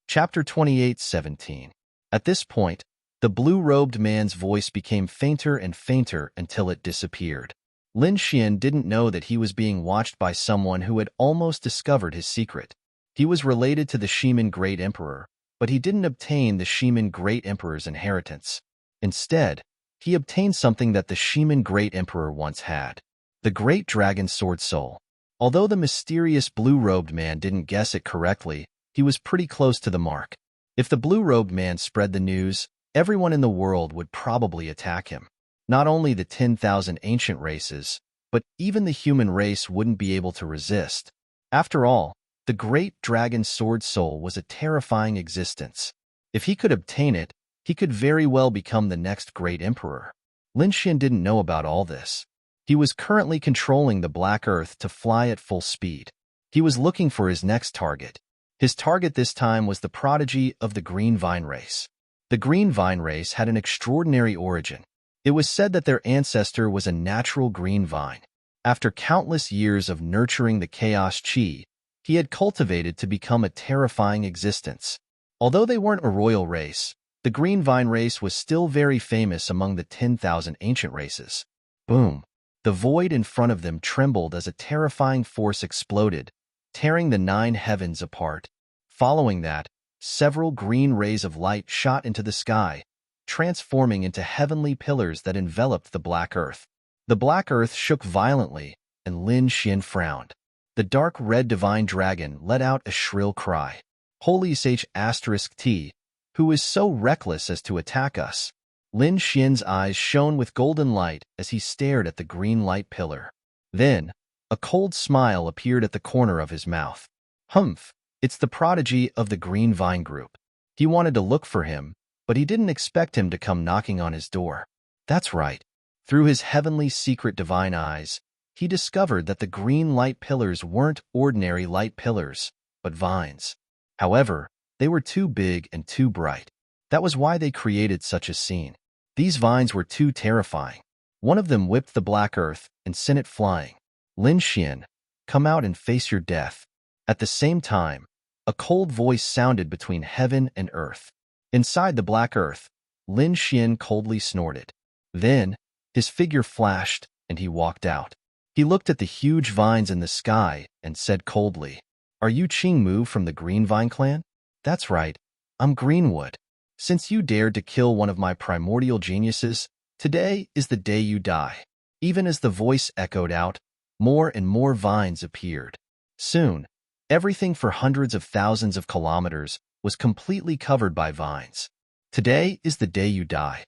S1: Chapter 28:17. At this point, the blue-robed man's voice became fainter and fainter until it disappeared. Lin Xian didn't know that he was being watched by someone who had almost discovered his secret. He was related to the Shaman Great Emperor, but he didn't obtain the Shaman Great Emperor's inheritance. Instead, he obtained something that the Shaman Great Emperor once had, the Great Dragon Sword Soul. Although the mysterious blue-robed man didn't guess it correctly, he was pretty close to the mark. If the blue-robed man spread the news, everyone in the world would probably attack him. Not only the 10,000 ancient races, but even the human race wouldn't be able to resist. After all, the Great Dragon Sword Soul was a terrifying existence. If he could obtain it, he could very well become the next great emperor. Lin Xian didn't know about all this. He was currently controlling the Black Earth to fly at full speed. He was looking for his next target. His target this time was the prodigy of the Green Vine race. The Green Vine race had an extraordinary origin. It was said that their ancestor was a natural green vine. After countless years of nurturing the chaos chi, he had cultivated to become a terrifying existence. Although they weren't a royal race, the Green Vine race was still very famous among the 10,000 ancient races. Boom! The void in front of them trembled as a terrifying force exploded, tearing the 9 heavens apart. Following that, several green rays of light shot into the sky, transforming into heavenly pillars that enveloped the Black Earth. The Black Earth shook violently, and Lin Xian frowned. The dark red divine dragon let out a shrill cry. Holy H*T, who is so reckless as to attack us? Lin Xian's eyes shone with golden light as he stared at the green light pillar. Then, a cold smile appeared at the corner of his mouth. Humph, it's the prodigy of the Green Vine group. He wanted to look for him, but he didn't expect him to come knocking on his door. That's right. Through his heavenly secret divine eyes, he discovered that the green light pillars weren't ordinary light pillars, but vines. However, they were too big and too bright. That was why they created such a scene. These vines were too terrifying. One of them whipped the Black Earth and sent it flying. Lin Xian, come out and face your death. At the same time, a cold voice sounded between heaven and earth. Inside the Black Earth, Lin Xian coldly snorted. Then, his figure flashed, and he walked out. He looked at the huge vines in the sky and said coldly, "Are you Qingmu from the Green Vine clan?" "That's right, I'm Greenwood. Since you dared to kill one of my primordial geniuses, today is the day you die." Even as the voice echoed out, more and more vines appeared. Soon, everything for hundreds of thousands of kilometers was completely covered by vines. Today is the day you die.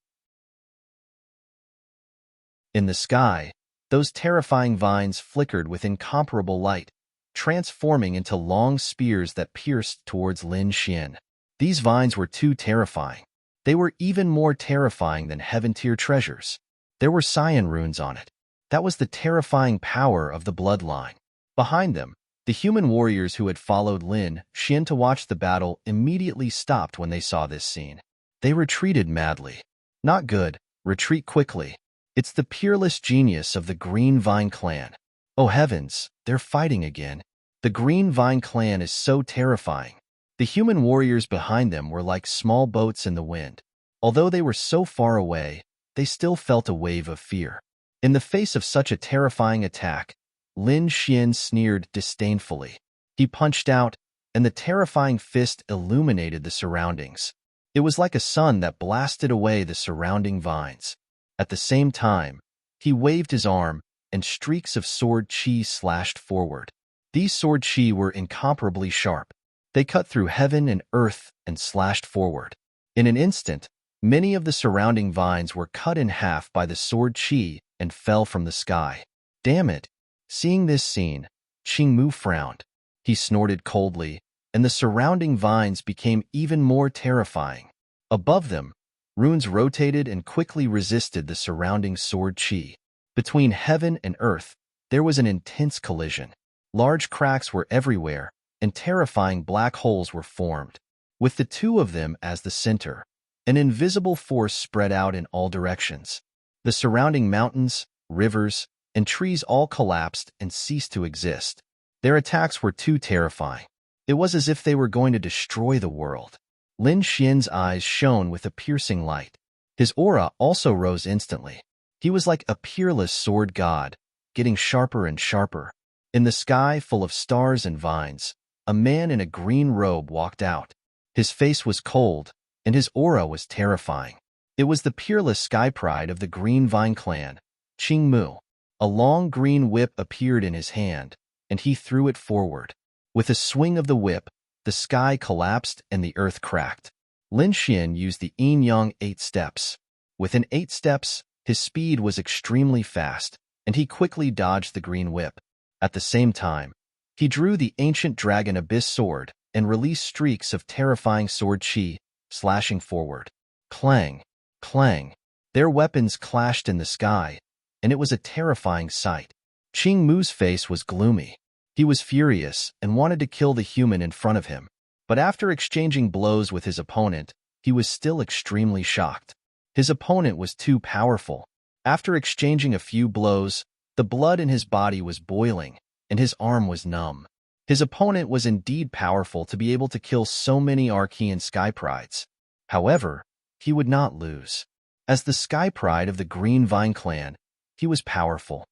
S1: In the sky, those terrifying vines flickered with incomparable light, transforming into long spears that pierced towards Lin Xian. These vines were too terrifying. They were even more terrifying than heaven-tier treasures. There were cyan runes on it. That was the terrifying power of the bloodline. Behind them, the human warriors who had followed Lin Xian to watch the battle immediately stopped when they saw this scene. They retreated madly. Not good, retreat quickly. It's the peerless genius of the Green Vine clan. Oh heavens, they're fighting again. The Green Vine clan is so terrifying. The human warriors behind them were like small boats in the wind. Although they were so far away, they still felt a wave of fear. In the face of such a terrifying attack, Lin Xian sneered disdainfully. He punched out, and the terrifying fist illuminated the surroundings. It was like a sun that blasted away the surrounding vines. At the same time, he waved his arm, and streaks of sword chi slashed forward. These sword chi were incomparably sharp. They cut through heaven and earth and slashed forward. In an instant, many of the surrounding vines were cut in half by the sword chi and fell from the sky. Damn it! Seeing this scene, Qingmu frowned. He snorted coldly, and the surrounding vines became even more terrifying. Above them, runes rotated and quickly resisted the surrounding sword chi. Between heaven and earth, there was an intense collision. Large cracks were everywhere, and terrifying black holes were formed. With the two of them as the center, an invisible force spread out in all directions. The surrounding mountains, rivers, and trees all collapsed and ceased to exist. Their attacks were too terrifying. It was as if they were going to destroy the world. Lin Xian's eyes shone with a piercing light. His aura also rose instantly. He was like a peerless sword god, getting sharper and sharper. In the sky full of stars and vines, a man in a green robe walked out. His face was cold, and his aura was terrifying. It was the peerless sky pride of the Green Vine clan, Qingmu. A long green whip appeared in his hand, and he threw it forward. With a swing of the whip, the sky collapsed and the earth cracked. Lin Xian used the yin-yang 8 steps. Within 8 steps, his speed was extremely fast, and he quickly dodged the green whip. At the same time, he drew the ancient dragon abyss sword and released streaks of terrifying sword chi, slashing forward. Clang, clang. Their weapons clashed in the sky, and it was a terrifying sight. Qingmu's face was gloomy. He was furious and wanted to kill the human in front of him. But after exchanging blows with his opponent, he was still extremely shocked. His opponent was too powerful. After exchanging a few blows, the blood in his body was boiling, and his arm was numb. His opponent was indeed powerful to be able to kill so many Archean Sky Prides. However, he would not lose. As the Sky Pride of the Green Vine clan, he was powerful.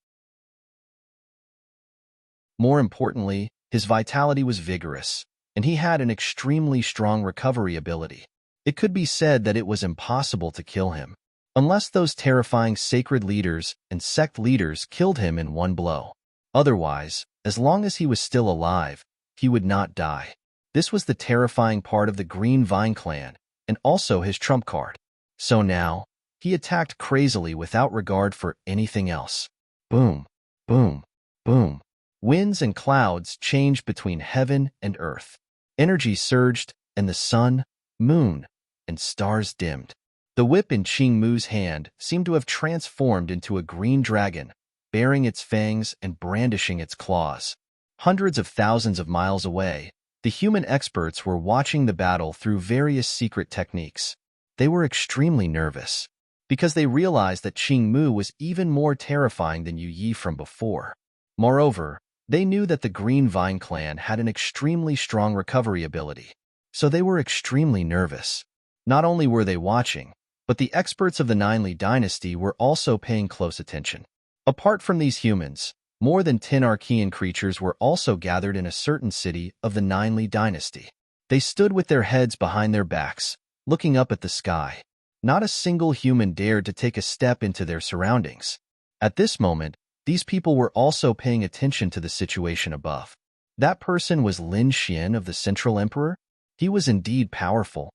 S1: More importantly, his vitality was vigorous, and he had an extremely strong recovery ability. It could be said that it was impossible to kill him, unless those terrifying sacred leaders and sect leaders killed him in one blow. Otherwise, as long as he was still alive, he would not die. This was the terrifying part of the Green Vine clan, and also his trump card. So now, he attacked crazily without regard for anything else. Boom, boom, boom. Winds and clouds changed between heaven and earth. Energy surged, and the sun, moon, and stars dimmed. The whip in Qingmu's hand seemed to have transformed into a green dragon, baring its fangs and brandishing its claws. Hundreds of thousands of miles away, the human experts were watching the battle through various secret techniques. They were extremely nervous, because they realized that Qingmu was even more terrifying than Yu Yi from before. Moreover, they knew that the Green Vine clan had an extremely strong recovery ability, so they were extremely nervous. Not only were they watching, but the experts of the Ninely dynasty were also paying close attention. Apart from these humans, more than 10 Archean creatures were also gathered in a certain city of the Ninely dynasty. They stood with their heads behind their backs, looking up at the sky. Not a single human dared to take a step into their surroundings. At this moment, these people were also paying attention to the situation above. That person was Lin Xian of the Central Emperor. He was indeed powerful.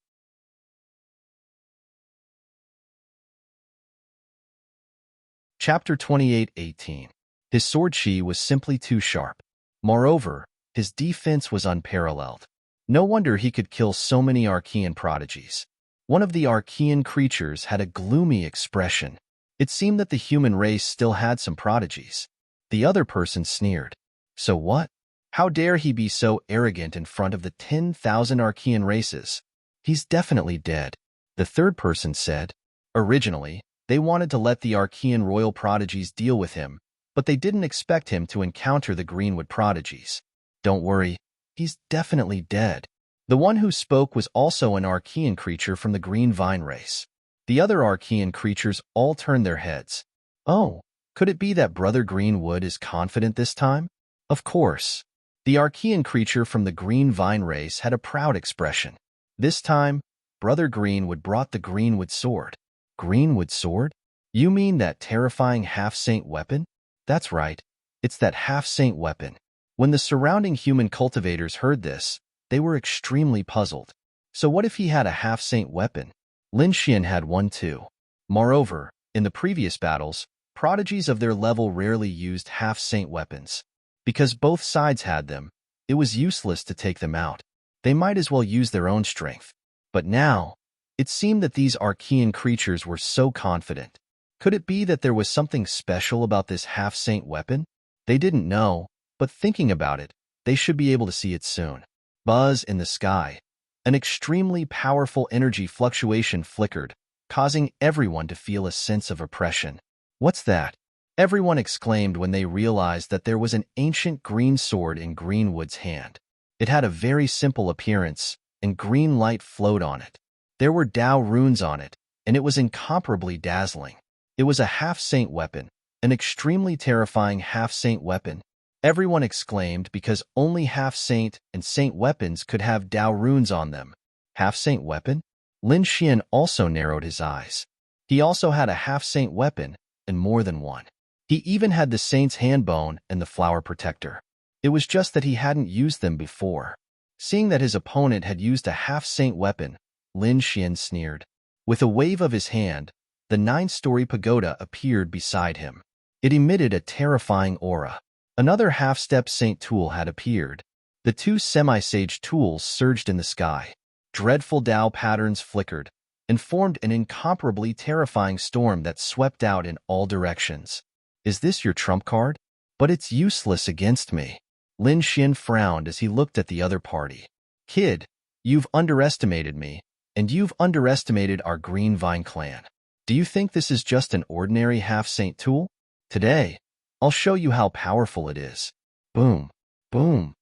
S1: Chapter 28:18. His sword chi was simply too sharp. Moreover, his defense was unparalleled. No wonder he could kill so many Archean prodigies. One of the Archean creatures had a gloomy expression. It seemed that the human race still had some prodigies. The other person sneered. So what? How dare he be so arrogant in front of the 10,000 Archean races? He's definitely dead. The third person said. Originally, they wanted to let the Archean royal prodigies deal with him, but they didn't expect him to encounter the Greenwood prodigies. Don't worry, he's definitely dead. The one who spoke was also an Archean creature from the green vine race. The other Archean creatures all turned their heads. Oh, could it be that Brother Greenwood is confident this time? Of course. The Archean creature from the green vine race had a proud expression. This time, Brother Greenwood brought the Greenwood sword. Greenwood sword? You mean that terrifying half-saint weapon? That's right, it's that half-saint weapon. When the surrounding human cultivators heard this, they were extremely puzzled. So what if he had a half-saint weapon? Lin Xian had one too. Moreover, in the previous battles, prodigies of their level rarely used half-saint weapons. Because both sides had them, it was useless to take them out. They might as well use their own strength. But now, it seemed that these Archean creatures were so confident. Could it be that there was something special about this half-saint weapon? They didn't know, but thinking about it, they should be able to see it soon. Buzz in the sky. An extremely powerful energy fluctuation flickered, causing everyone to feel a sense of oppression. What's that? Everyone exclaimed when they realized that there was an ancient green sword in Greenwood's hand. It had a very simple appearance, and green light flowed on it. There were Tao runes on it, and it was incomparably dazzling. It was a half-saint weapon, an extremely terrifying half-saint weapon. Everyone exclaimed because only half-saint and saint weapons could have Tao runes on them. Half-saint weapon? Lin Xian also narrowed his eyes. He also had a half-saint weapon, and more than one. He even had the saint's hand bone and the flower protector. It was just that he hadn't used them before. Seeing that his opponent had used a half-saint weapon, Lin Xian sneered. With a wave of his hand, the 9-story pagoda appeared beside him. It emitted a terrifying aura. Another half-step saint tool had appeared. The 2 semi-sage tools surged in the sky. Dreadful Tao patterns flickered and formed an incomparably terrifying storm that swept out in all directions. Is this your trump card? But it's useless against me. Lin Xian frowned as he looked at the other party. Kid, you've underestimated me, and you've underestimated our Green Vine clan. Do you think this is just an ordinary half-saint tool? Today, I'll show you how powerful it is. Boom, boom.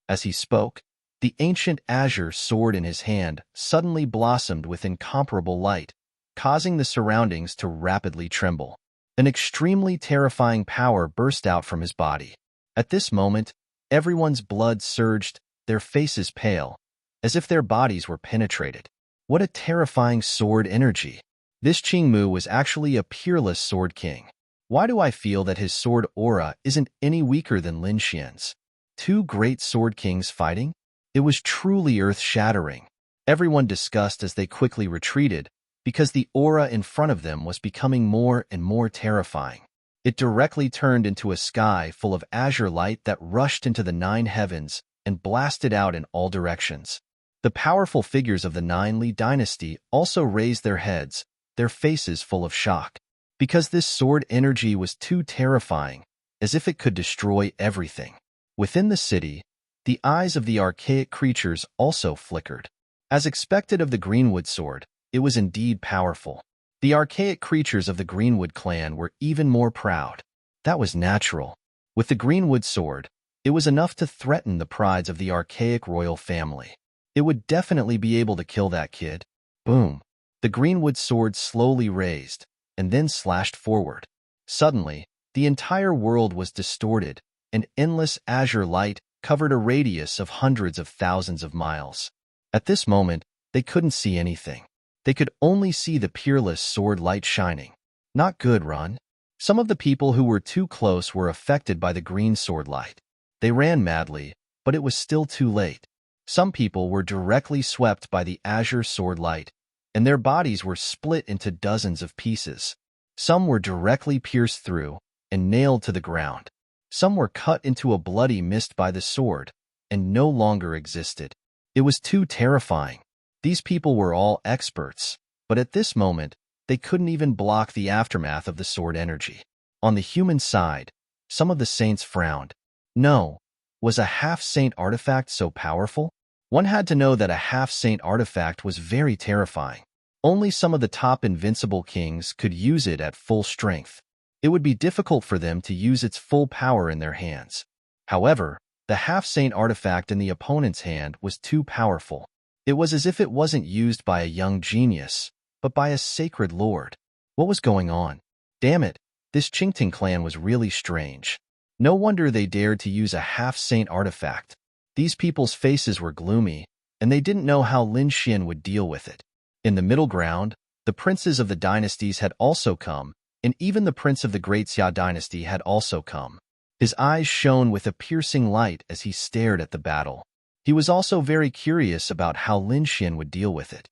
S1: As he spoke, the ancient azure sword in his hand suddenly blossomed with incomparable light, causing the surroundings to rapidly tremble. An extremely terrifying power burst out from his body. At this moment, everyone's blood surged, their faces pale, as if their bodies were penetrated. What a terrifying sword energy! This Qingmu was actually a peerless sword king. Why do I feel that his sword aura isn't any weaker than Lin Xian's? 2 great sword kings fighting? It was truly earth-shattering. Everyone discussed as they quickly retreated, because the aura in front of them was becoming more and more terrifying. It directly turned into a sky full of azure light that rushed into the 9 heavens and blasted out in all directions. The powerful figures of the 9 Li dynasty also raised their heads, their faces full of shock, because this sword energy was too terrifying, as if it could destroy everything. Within the city, the eyes of the archaic creatures also flickered. As expected of the Greenwood sword, it was indeed powerful. The archaic creatures of the Greenwood clan were even more proud. That was natural. With the Greenwood sword, it was enough to threaten the prides of the archaic royal family. It would definitely be able to kill that kid. Boom. The Greenwood sword slowly raised, and then slashed forward. Suddenly, the entire world was distorted, and endless azure light covered a radius of hundreds of thousands of miles. At this moment, they couldn't see anything. They could only see the peerless sword light shining. Not good, Run. Some of the people who were too close were affected by the green sword light. They ran madly, but it was still too late. Some people were directly swept by the azure sword light, and their bodies were split into dozens of pieces. Some were directly pierced through and nailed to the ground. Some were cut into a bloody mist by the sword and no longer existed. It was too terrifying. These people were all experts, but at this moment, they couldn't even block the aftermath of the sword energy. On the human side, some of the saints frowned. No, was a half-saint artifact so powerful? One had to know that a half-saint artifact was very terrifying. Only some of the top invincible kings could use it at full strength. It would be difficult for them to use its full power in their hands. However, the half-saint artifact in the opponent's hand was too powerful. It was as if it wasn't used by a young genius, but by a sacred lord. What was going on? Damn it, this Qingting clan was really strange. No wonder they dared to use a half-saint artifact. These people's faces were gloomy, and they didn't know how Lin Xian would deal with it. In the middle ground, the princes of the dynasties had also come, and even the prince of the Great Xia dynasty had also come. His eyes shone with a piercing light as he stared at the battle. He was also very curious about how Lin Xian would deal with it.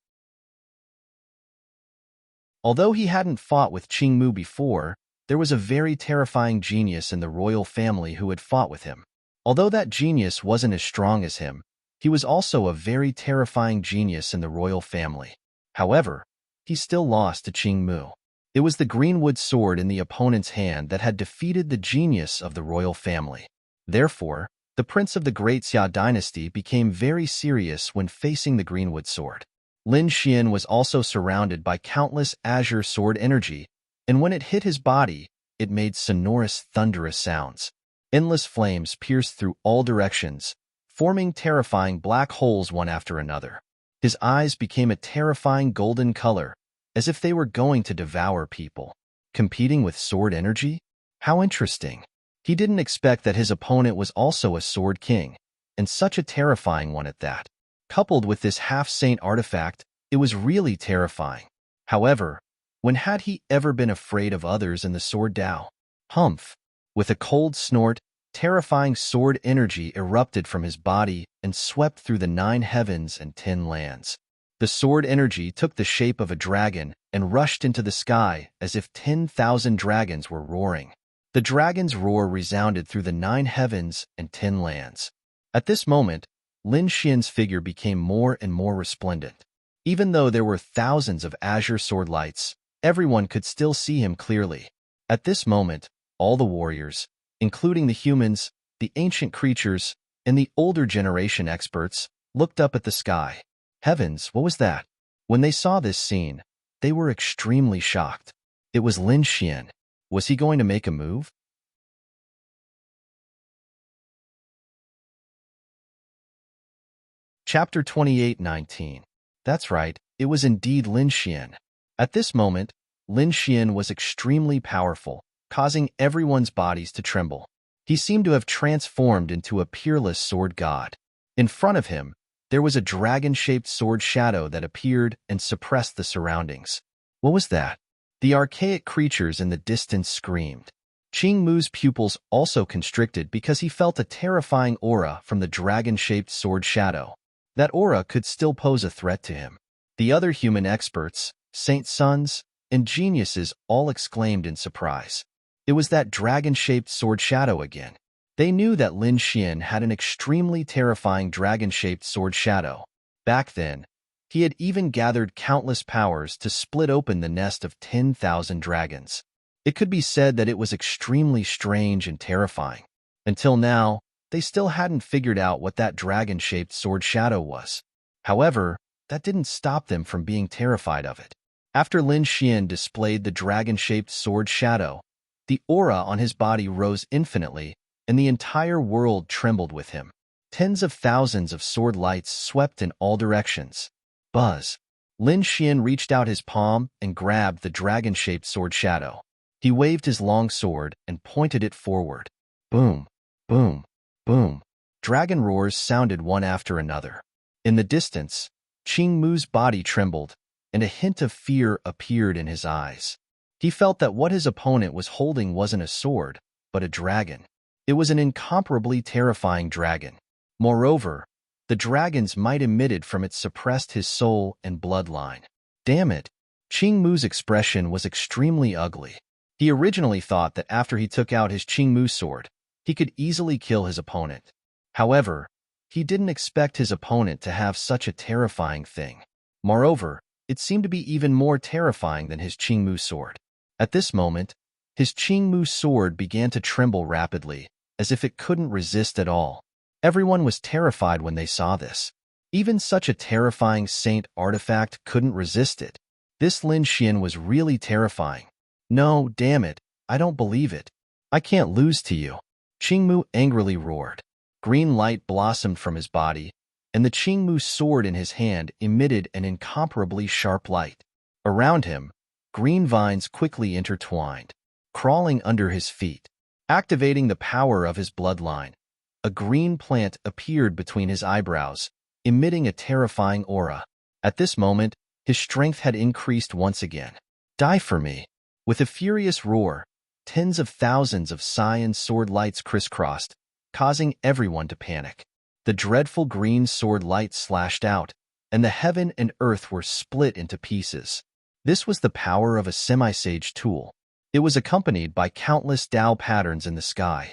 S1: Although he hadn't fought with Qing Mu before, there was a very terrifying genius in the royal family who had fought with him. Although that genius wasn't as strong as him, he was also a very terrifying genius in the royal family. However, he still lost to Qing Mu. It was the greenwood sword in the opponent's hand that had defeated the genius of the royal family. Therefore, the prince of the Great Xia dynasty became very serious when facing the greenwood sword. Lin Xian was also surrounded by countless azure sword energy, and when it hit his body, it made sonorous, thunderous sounds. Endless flames pierced through all directions, forming terrifying black holes one after another. His eyes became a terrifying golden color, as if they were going to devour people. Competing with sword energy? How interesting. He didn't expect that his opponent was also a sword king, and such a terrifying one at that. Coupled with this half-saint artifact, it was really terrifying. However, when had he ever been afraid of others in the sword Dao? Humph! With a cold snort, terrifying sword energy erupted from his body and swept through the 9 heavens and 10 lands. The sword energy took the shape of a dragon and rushed into the sky as if 10,000 dragons were roaring. The dragon's roar resounded through the 9 heavens and 10 lands. At this moment, Lin Xian's figure became more and more resplendent. Even though there were thousands of azure sword lights, everyone could still see him clearly. At this moment, all the warriors, including the humans, the ancient creatures, and the older generation experts, looked up at the sky. Heavens, what was that? When they saw this scene, they were extremely shocked. It was Lin Xian. Was he going to make a move? Chapter 28:19. That's right, it was indeed Lin Xian. At this moment, Lin Xian was extremely powerful, causing everyone's bodies to tremble. He seemed to have transformed into a peerless sword god. In front of him, there was a dragon-shaped sword shadow that appeared and suppressed the surroundings. What was that? The archaic creatures in the distance screamed. Qing Mu's pupils also constricted because he felt a terrifying aura from the dragon-shaped sword shadow. That aura could still pose a threat to him. The other human experts, saints' sons, and geniuses all exclaimed in surprise. It was that dragon-shaped sword shadow again. They knew that Lin Xian had an extremely terrifying dragon-shaped sword shadow. Back then, he had even gathered countless powers to split open the nest of 10,000 dragons. It could be said that it was extremely strange and terrifying. Until now, they still hadn't figured out what that dragon-shaped sword shadow was. However, that didn't stop them from being terrified of it. After Lin Xian displayed the dragon-shaped sword shadow, the aura on his body rose infinitely, and the entire world trembled with him. Tens of thousands of sword lights swept in all directions. Buzz. Lin Xian reached out his palm and grabbed the dragon-shaped sword shadow. He waved his long sword and pointed it forward. Boom, boom, boom. Dragon roars sounded one after another. In the distance, Qing Mu's body trembled, and a hint of fear appeared in his eyes. He felt that what his opponent was holding wasn't a sword, but a dragon. It was an incomparably terrifying dragon. Moreover, the dragon's might emitted from it suppressed his soul and bloodline. Damn it! Qing Mu's expression was extremely ugly. He originally thought that after he took out his Qing Mu sword, he could easily kill his opponent. However, he didn't expect his opponent to have such a terrifying thing. Moreover, it seemed to be even more terrifying than his Qing Mu sword. At this moment, his Qing Mu sword began to tremble rapidly, as if it couldn't resist at all. Everyone was terrified when they saw this. Even such a terrifying saint artifact couldn't resist it. This Lin Xian was really terrifying. No, damn it, I don't believe it. I can't lose to you. Qingmu angrily roared. Green light blossomed from his body, and the Qingmu sword in his hand emitted an incomparably sharp light. Around him, green vines quickly intertwined, crawling under his feet. Activating the power of his bloodline, a green plant appeared between his eyebrows, emitting a terrifying aura. At this moment, his strength had increased once again. Die for me. With a furious roar, tens of thousands of cyan sword lights crisscrossed, causing everyone to panic. The dreadful green sword light slashed out, and the heaven and earth were split into pieces. This was the power of a semi-sage tool. It was accompanied by countless Tao patterns in the sky.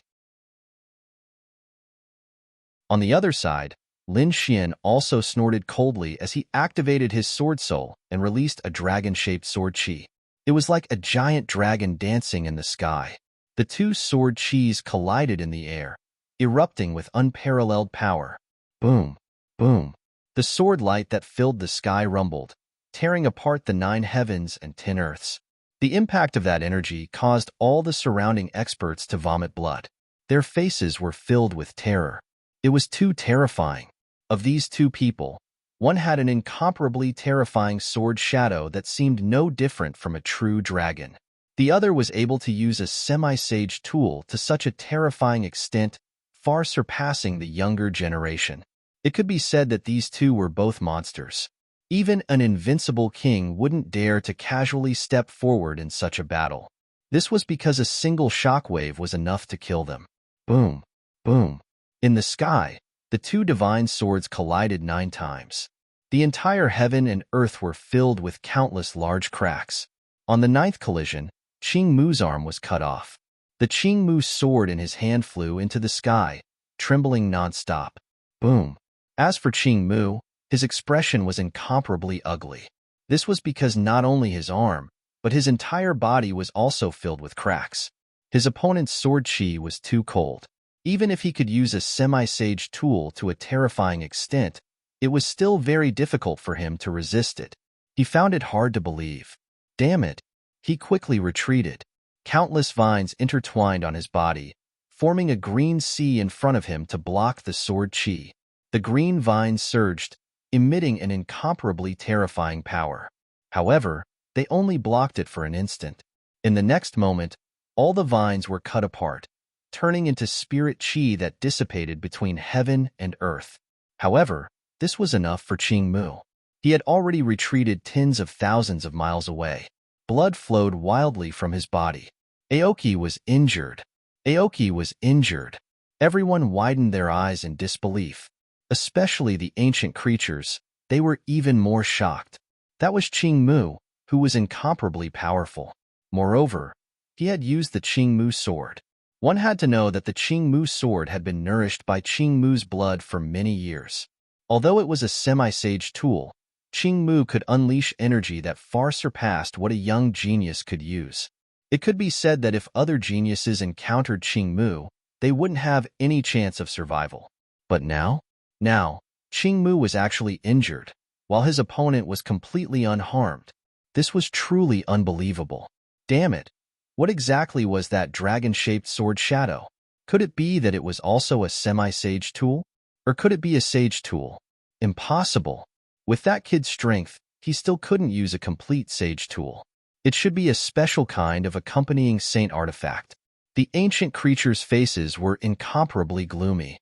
S1: On the other side, Lin Xian also snorted coldly as he activated his sword soul and released a dragon-shaped sword chi. It was like a giant dragon dancing in the sky. The two sword chis collided in the air, erupting with unparalleled power. Boom, boom. The sword light that filled the sky rumbled, tearing apart the 9 heavens and 10 earths. The impact of that energy caused all the surrounding experts to vomit blood. Their faces were filled with terror. It was too terrifying. Of these two people, one had an incomparably terrifying sword shadow that seemed no different from a true dragon. The other was able to use a semi-sage tool to such a terrifying extent, far surpassing the younger generation. It could be said that these two were both monsters. Even an invincible king wouldn't dare to casually step forward in such a battle. This was because a single shockwave was enough to kill them. Boom, boom. In the sky, the two divine swords collided 9 times. The entire heaven and earth were filled with countless large cracks. On the 9th collision, Qingmu's arm was cut off. The Qingmu sword in his hand flew into the sky, trembling non-stop. Boom. As for Qingmu, his expression was incomparably ugly. This was because not only his arm, but his entire body was also filled with cracks. His opponent's sword chi was too cold. Even if he could use a semi-sage tool to a terrifying extent, it was still very difficult for him to resist it. He found it hard to believe. Damn it! He quickly retreated. Countless vines intertwined on his body, forming a green sea in front of him to block the sword chi. The green vines surged, emitting an incomparably terrifying power. However, they only blocked it for an instant. In the next moment, all the vines were cut apart, turning into spirit chi that dissipated between heaven and earth. However, this was enough for Qingmu. He had already retreated tens of thousands of miles away. Blood flowed wildly from his body. Aoki was injured. Aoki was injured. Everyone widened their eyes in disbelief. Especially the ancient creatures, they were even more shocked. That was Qingmu, who was incomparably powerful. Moreover, he had used the Qingmu sword. One had to know that the Qingmu sword had been nourished by Qingmu's blood for many years. Although it was a semi-sage tool, Qingmu could unleash energy that far surpassed what a young genius could use. It could be said that if other geniuses encountered Qingmu, they wouldn't have any chance of survival. But now, Qingmu was actually injured, while his opponent was completely unharmed. This was truly unbelievable. Damn it! What exactly was that dragon-shaped sword shadow? Could it be that it was also a semi-sage tool? Or could it be a sage tool? Impossible. With that kid's strength, he still couldn't use a complete sage tool. It should be a special kind of accompanying saint artifact. The ancient creatures' faces were incomparably gloomy.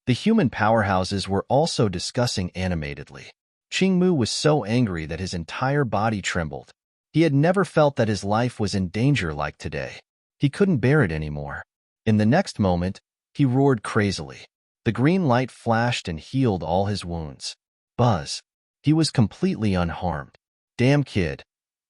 S1: The human powerhouses were also discussing animatedly. Qingmu was so angry that his entire body trembled. He had never felt that his life was in danger like today. He couldn't bear it anymore. In the next moment, he roared crazily. The green light flashed and healed all his wounds. Buzz. He was completely unharmed. Damn kid.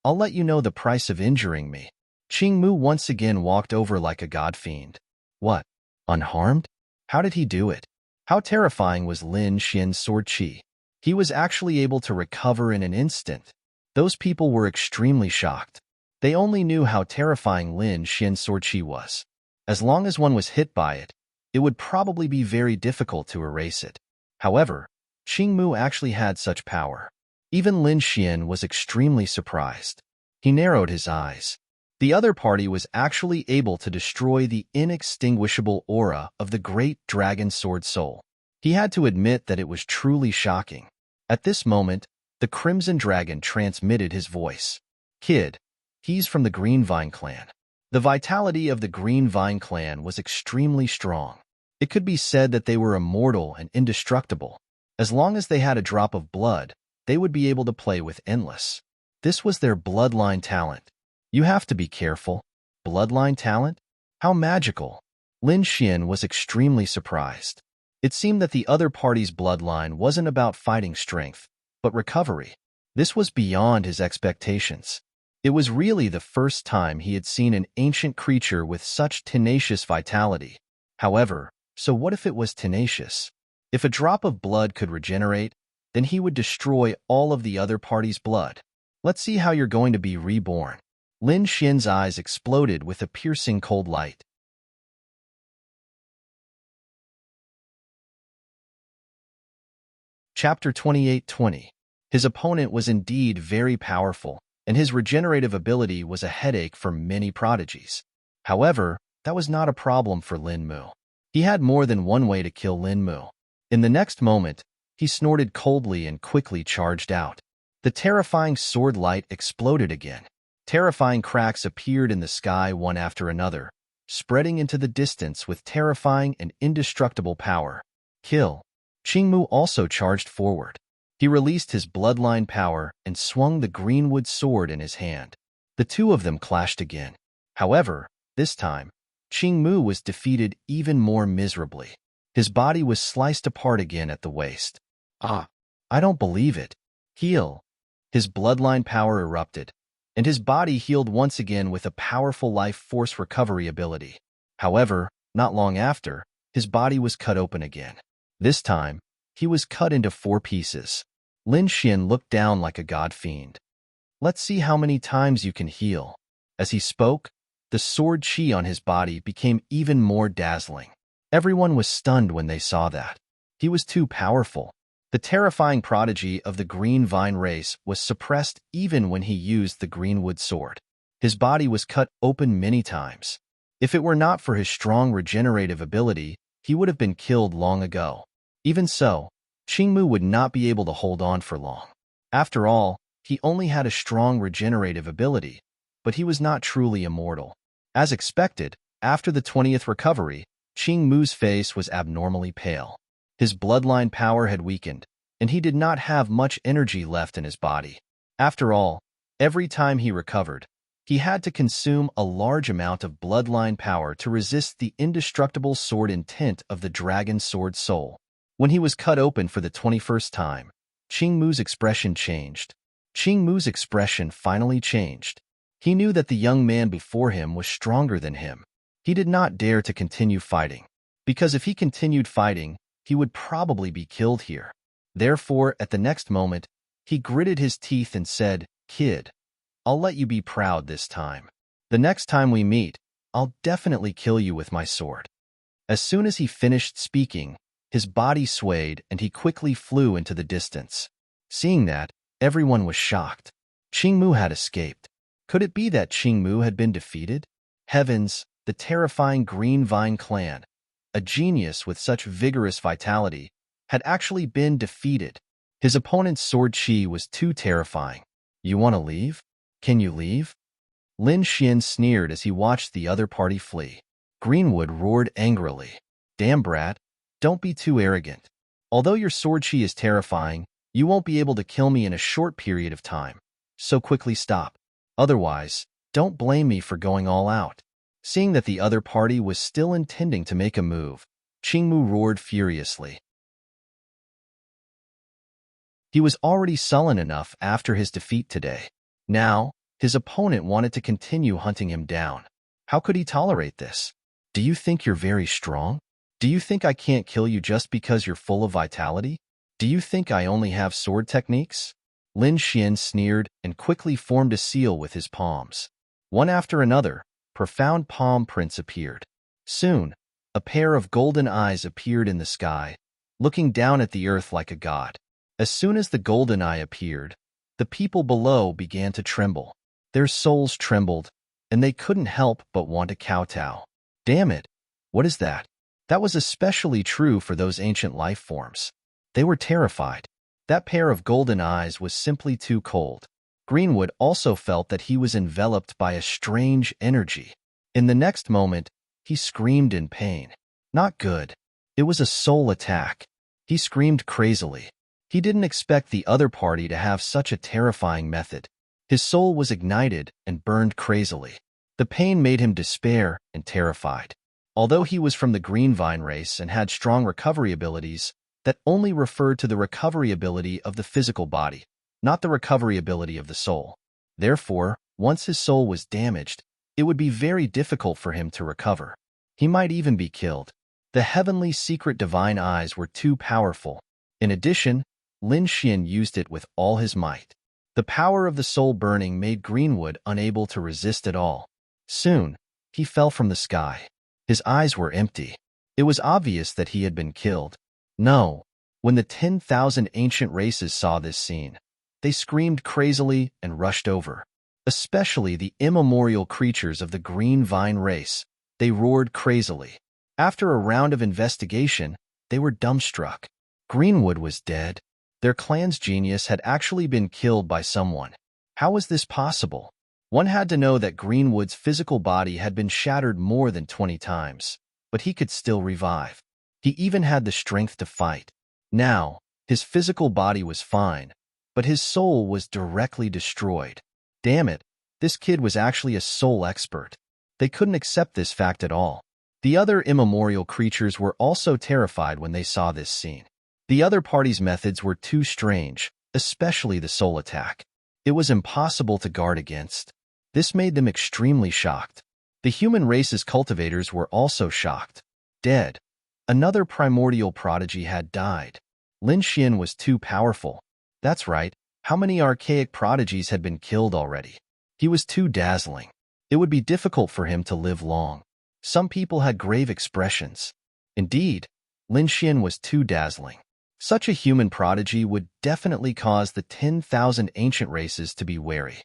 S1: I'll let you know the price of injuring me. Qingmu once again walked over like a god fiend. What? Unharmed? How did he do it? How terrifying was Lin Xian's sword chi? He was actually able to recover in an instant. Those people were extremely shocked. They only knew how terrifying Lin Xian's sword chi was. As long as one was hit by it, it would probably be very difficult to erase it. However, Qingmu actually had such power. Even Lin Xian was extremely surprised. He narrowed his eyes. The other party was actually able to destroy the inextinguishable aura of the great dragon sword soul. He had to admit that it was truly shocking. At this moment, the Crimson Dragon transmitted his voice. Kid, he's from the Green Vine clan. The vitality of the Green Vine clan was extremely strong. It could be said that they were immortal and indestructible. As long as they had a drop of blood, they would be able to play with Endless. This was their bloodline talent. You have to be careful. Bloodline talent? How magical. Lin Xian was extremely surprised. It seemed that the other party's bloodline wasn't about fighting strength, but recovery. This was beyond his expectations. It was really the first time he had seen an ancient creature with such tenacious vitality. However, so what if it was tenacious? If a drop of blood could regenerate, then he would destroy all of the other party's blood. Let's see how you're going to be reborn. Lin Xian's eyes exploded with a piercing cold light. Chapter 28:20. His opponent was indeed very powerful, and his regenerative ability was a headache for many prodigies. However, that was not a problem for Lin Mu. He had more than one way to kill Lin Mu. In the next moment, he snorted coldly and quickly charged out. The terrifying sword light exploded again. Terrifying cracks appeared in the sky one after another, spreading into the distance with terrifying and indestructible power. Kill. Qingmu also charged forward. He released his bloodline power and swung the greenwood sword in his hand. The two of them clashed again. However, this time, Qingmu was defeated even more miserably. His body was sliced apart again at the waist. Ah, I don't believe it. Heal. His bloodline power erupted, and his body healed once again with a powerful life force recovery ability. However, not long after, his body was cut open again. This time, he was cut into 4 pieces. Lin Xian looked down like a god fiend. Let's see how many times you can heal. As he spoke, the sword chi on his body became even more dazzling. Everyone was stunned when they saw that. He was too powerful. The terrifying prodigy of the Green Vine race was suppressed even when he used the Greenwood sword. His body was cut open many times. If it were not for his strong regenerative ability, he would have been killed long ago. Even so, Qingmu would not be able to hold on for long. After all, he only had a strong regenerative ability, but he was not truly immortal. As expected, after the 20th recovery, Qingmu's face was abnormally pale. His bloodline power had weakened, and he did not have much energy left in his body. After all, every time he recovered, he had to consume a large amount of bloodline power to resist the indestructible sword intent of the dragon sword soul. When he was cut open for the 21st time, Qingmu's expression changed. Qingmu's expression finally changed. He knew that the young man before him was stronger than him. He did not dare to continue fighting, because if he continued fighting, he would probably be killed here. Therefore, at the next moment, he gritted his teeth and said, "Kid, I'll let you be proud this time. The next time we meet, I'll definitely kill you with my sword." As soon as he finished speaking, his body swayed and he quickly flew into the distance. Seeing that, everyone was shocked. Qingmu had escaped. Could it be that Qingmu had been defeated? Heavens, the terrifying Green Vine clan, a genius with such vigorous vitality, had actually been defeated. His opponent's sword chi was too terrifying. You want to leave? Can you leave? Lin Xian sneered as he watched the other party flee. Greenwood roared angrily. Damn brat, don't be too arrogant. Although your sword chi is terrifying, you won't be able to kill me in a short period of time. So quickly stop. Otherwise, don't blame me for going all out. Seeing that the other party was still intending to make a move, Qingmu roared furiously. He was already sullen enough after his defeat today. Now, his opponent wanted to continue hunting him down. How could he tolerate this? Do you think you're very strong? Do you think I can't kill you just because you're full of vitality? Do you think I only have sword techniques? Lin Xian sneered and quickly formed a seal with his palms. One after another, profound palm prints appeared. Soon, a pair of golden eyes appeared in the sky, looking down at the earth like a god. As soon as the golden eye appeared, the people below began to tremble. Their souls trembled, and they couldn't help but want to kowtow. Damn it! What is that? That was especially true for those ancient life forms. They were terrified. That pair of golden eyes was simply too cold. Greenwood also felt that he was enveloped by a strange energy. In the next moment, he screamed in pain. Not good. It was a soul attack. He screamed crazily. He didn't expect the other party to have such a terrifying method. His soul was ignited and burned crazily. The pain made him despair and terrified. Although he was from the green vine race and had strong recovery abilities, that only referred to the recovery ability of the physical body, not the recovery ability of the soul. Therefore, once his soul was damaged, it would be very difficult for him to recover. He might even be killed. The heavenly secret divine eyes were too powerful. In addition, Lin Xian used it with all his might. The power of the soul burning made Greenwood unable to resist at all. Soon, he fell from the sky. His eyes were empty. It was obvious that he had been killed. No. When the 10,000 ancient races saw this scene, they screamed crazily and rushed over. Especially the immemorial creatures of the green vine race. They roared crazily. After a round of investigation, they were dumbstruck. Greenwood was dead. Their clan's genius had actually been killed by someone. How was this possible? One had to know that Greenwood's physical body had been shattered more than 20 times, but he could still revive. He even had the strength to fight. Now, his physical body was fine, but his soul was directly destroyed. Damn it, this kid was actually a soul expert. They couldn't accept this fact at all. The other immemorial creatures were also terrified when they saw this scene. The other party's methods were too strange, especially the soul attack. It was impossible to guard against. This made them extremely shocked. The human race's cultivators were also shocked. Dead. Another primordial prodigy had died. Lin Xian was too powerful. That's right, how many archaic prodigies had been killed already? He was too dazzling. It would be difficult for him to live long. Some people had grave expressions. Indeed, Lin Xian was too dazzling. Such a human prodigy would definitely cause the 10,000 ancient races to be wary.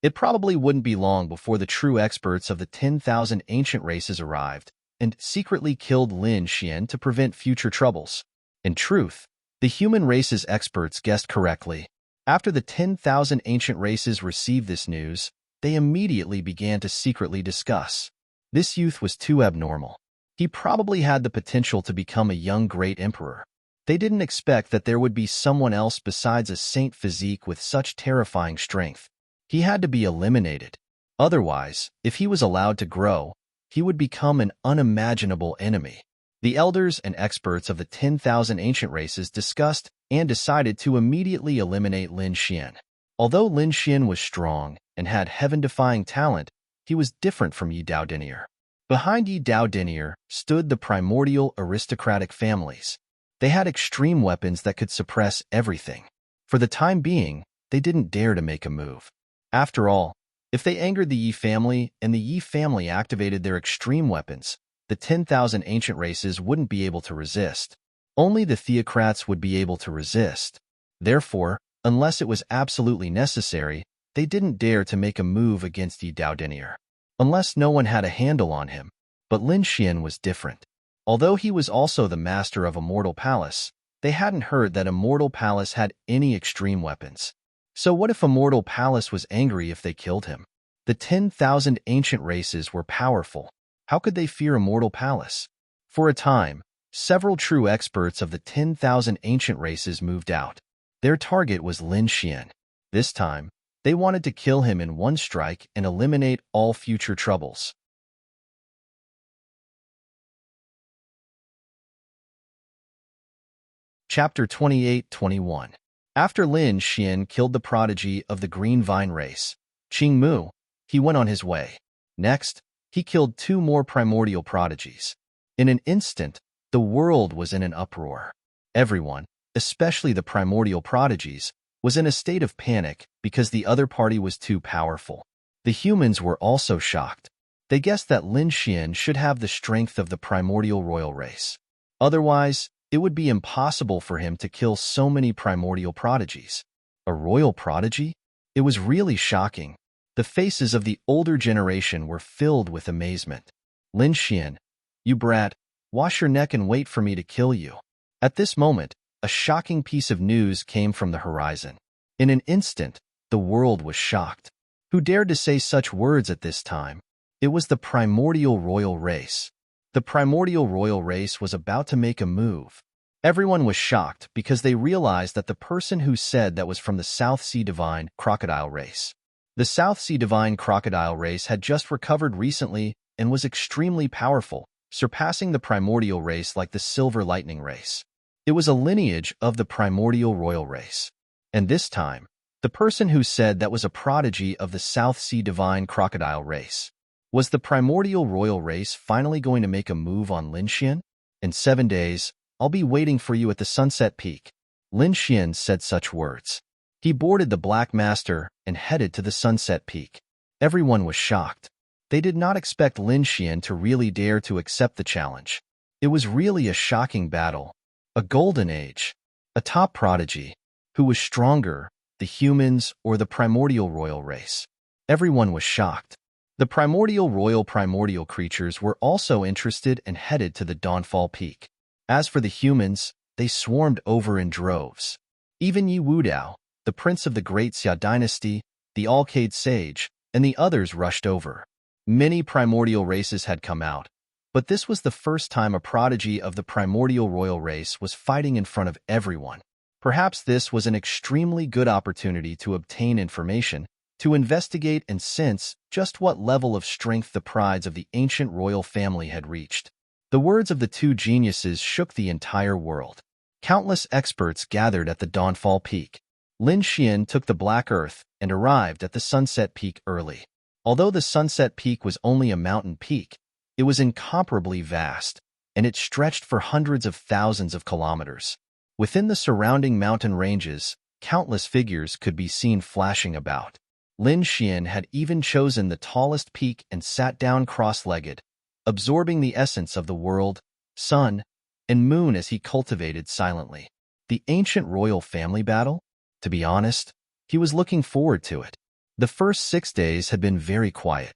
S1: It probably wouldn't be long before the true experts of the 10,000 ancient races arrived and secretly killed Lin Xian to prevent future troubles. In truth, the human race's experts guessed correctly. After the 10,000 ancient races received this news, they immediately began to secretly discuss. This youth was too abnormal. He probably had the potential to become a young great emperor. They didn't expect that there would be someone else besides a saint physique with such terrifying strength. He had to be eliminated. Otherwise, if he was allowed to grow, he would become an unimaginable enemy. The elders and experts of the 10,000 ancient races discussed and decided to immediately eliminate Lin Xian. Although Lin Xian was strong and had heaven-defying talent, he was different from Yi Dao Denier. Behind Yi Dao Denier stood the primordial aristocratic families. They had extreme weapons that could suppress everything. For the time being, they didn't dare to make a move. After all, if they angered the Yi family and the Yi family activated their extreme weapons, the 10,000 ancient races wouldn't be able to resist. Only the theocrats would be able to resist. Therefore, unless it was absolutely necessary, they didn't dare to make a move against Yi Dao Denier. Unless no one had a handle on him. But Lin Xian was different. Although he was also the master of Immortal Palace, they hadn't heard that Immortal Palace had any extreme weapons. So what if Immortal Palace was angry if they killed him? The 10,000 ancient races were powerful. How could they fear Immortal Palace? For a time, several true experts of the 10,000 ancient races moved out. Their target was Lin Xian. This time, they wanted to kill him in one strike and eliminate all future troubles. Chapter 28-21. After Lin Xian killed the prodigy of the Green Vine race, Qing Mu, he went on his way. Next, he killed 2 more primordial prodigies. In an instant, the world was in an uproar. Everyone, especially the primordial prodigies, was in a state of panic because the other party was too powerful. The humans were also shocked. They guessed that Lin Xian should have the strength of the primordial royal race. Otherwise, it would be impossible for him to kill so many primordial prodigies. A royal prodigy? It was really shocking. The faces of the older generation were filled with amazement. Lin Xian, you brat, wash your neck and wait for me to kill you. At this moment, a shocking piece of news came from the horizon. In an instant, the world was shocked. Who dared to say such words at this time? It was the primordial royal race. The primordial royal race was about to make a move. Everyone was shocked because they realized that the person who said that was from the South Sea Divine crocodile race. The South Sea Divine crocodile race had just recovered recently and was extremely powerful, surpassing the primordial race like the silver lightning race. It was a lineage of the primordial royal race. And this time, the person who said that was a prodigy of the South Sea Divine crocodile race. Was the primordial royal race finally going to make a move on Lin Xian? In 7 days, I'll be waiting for you at the Sunset Peak. Lin Xian said such words. He boarded the Black Master and headed to the Sunset Peak. Everyone was shocked. They did not expect Lin Xian to really dare to accept the challenge. It was really a shocking battle. A golden age. A top prodigy. Who was stronger, the humans or the primordial royal race? Everyone was shocked. The primordial creatures were also interested and headed to the Dawnfall Peak. As for the humans, they swarmed over in droves. Even Yi Wudao, the prince of the Great Xia dynasty, the Alcade sage, and the others rushed over. Many primordial races had come out, but this was the first time a prodigy of the primordial royal race was fighting in front of everyone. Perhaps this was an extremely good opportunity to obtain information, to investigate and sense just what level of strength the prides of the ancient royal family had reached. The words of the two geniuses shook the entire world. Countless experts gathered at the Dawnfall Peak. Lin Xian took the Black Earth and arrived at the Sunset Peak early. Although the Sunset Peak was only a mountain peak, it was incomparably vast, and it stretched for hundreds of thousands of kilometers. Within the surrounding mountain ranges, countless figures could be seen flashing about. Lin Xian had even chosen the tallest peak and sat down cross-legged, absorbing the essence of the world, sun, and moon as he cultivated silently. The ancient royal family battle? To be honest, he was looking forward to it. The first 6 days had been very quiet.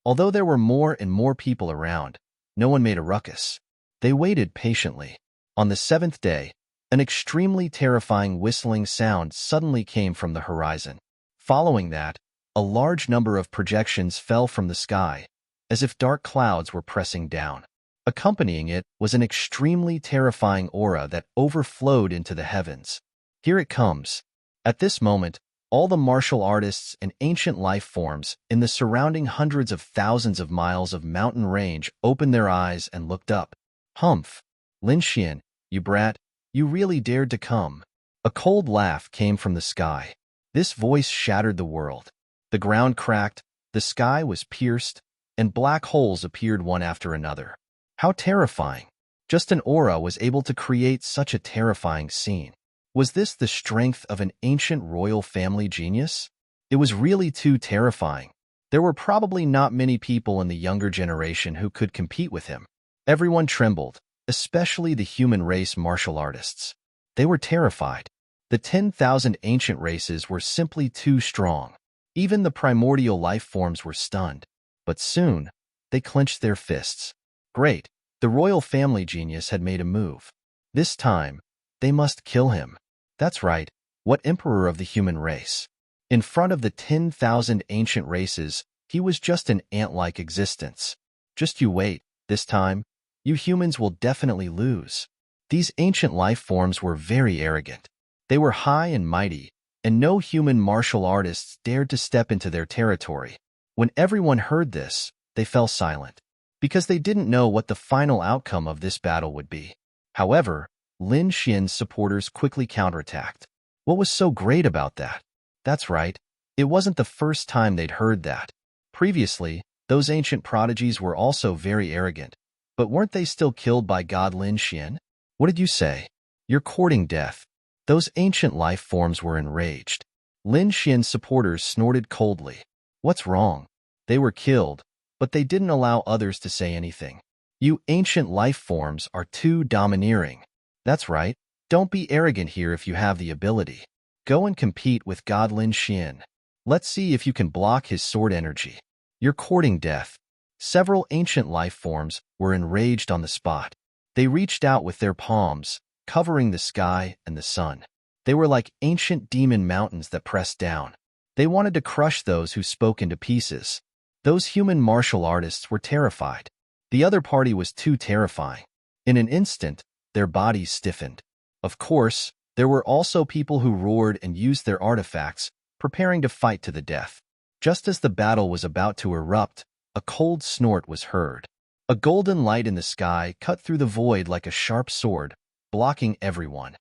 S1: Although there were more and more people around, no one made a ruckus. They waited patiently. On the 7th day, an extremely terrifying whistling sound suddenly came from the horizon. Following that, a large number of projections fell from the sky, as if dark clouds were pressing down. Accompanying it was an extremely terrifying aura that overflowed into the heavens. Here it comes. At this moment, all the martial artists and ancient life forms in the surrounding hundreds of thousands of miles of mountain range opened their eyes and looked up. Humph! Lin Xian, you brat, you really dared to come. A cold laugh came from the sky. This voice shattered the world. The ground cracked, the sky was pierced, and black holes appeared one after another. How terrifying! Just an aura was able to create such a terrifying scene. Was this the strength of an ancient royal family genius? It was really too terrifying. There were probably not many people in the younger generation who could compete with him. Everyone trembled, especially the human race martial artists. They were terrified. The 10,000 ancient races were simply too strong. Even the primordial life forms were stunned. But soon, they clenched their fists. Great, the royal family genius had made a move. This time, they must kill him. That's right, what emperor of the human race? In front of the 10,000 ancient races, he was just an ant-like existence. Just you wait, this time, you humans will definitely lose. These ancient life forms were very arrogant. They were high and mighty, and no human martial artists dared to step into their territory. When everyone heard this, they fell silent, because they didn't know what the final outcome of this battle would be. However, Lin Xian's supporters quickly counterattacked. What was so great about that? That's right, it wasn't the first time they'd heard that. Previously, those ancient prodigies were also very arrogant, but weren't they still killed by God Lin Xian? What did you say? You're courting death. Those ancient life forms were enraged. Lin Xian's supporters snorted coldly. What's wrong? They were killed, but they didn't allow others to say anything. You ancient life forms are too domineering. That's right, Don't be arrogant here if you have the ability. Go and compete with God Lin Xian. Let's see if you can block his sword energy. You're courting death. Several ancient life forms were enraged on the spot. They reached out with their palms, covering the sky and the sun. They were like ancient demon mountains that pressed down. They wanted to crush those who spoke into pieces. Those human martial artists were terrified. The other party was too terrifying. In an instant, their bodies stiffened. Of course, there were also people who roared and used their artifacts, preparing to fight to the death. Just as the battle was about to erupt, a cold snort was heard. A golden light in the sky cut through the void like a sharp sword, blocking everyone.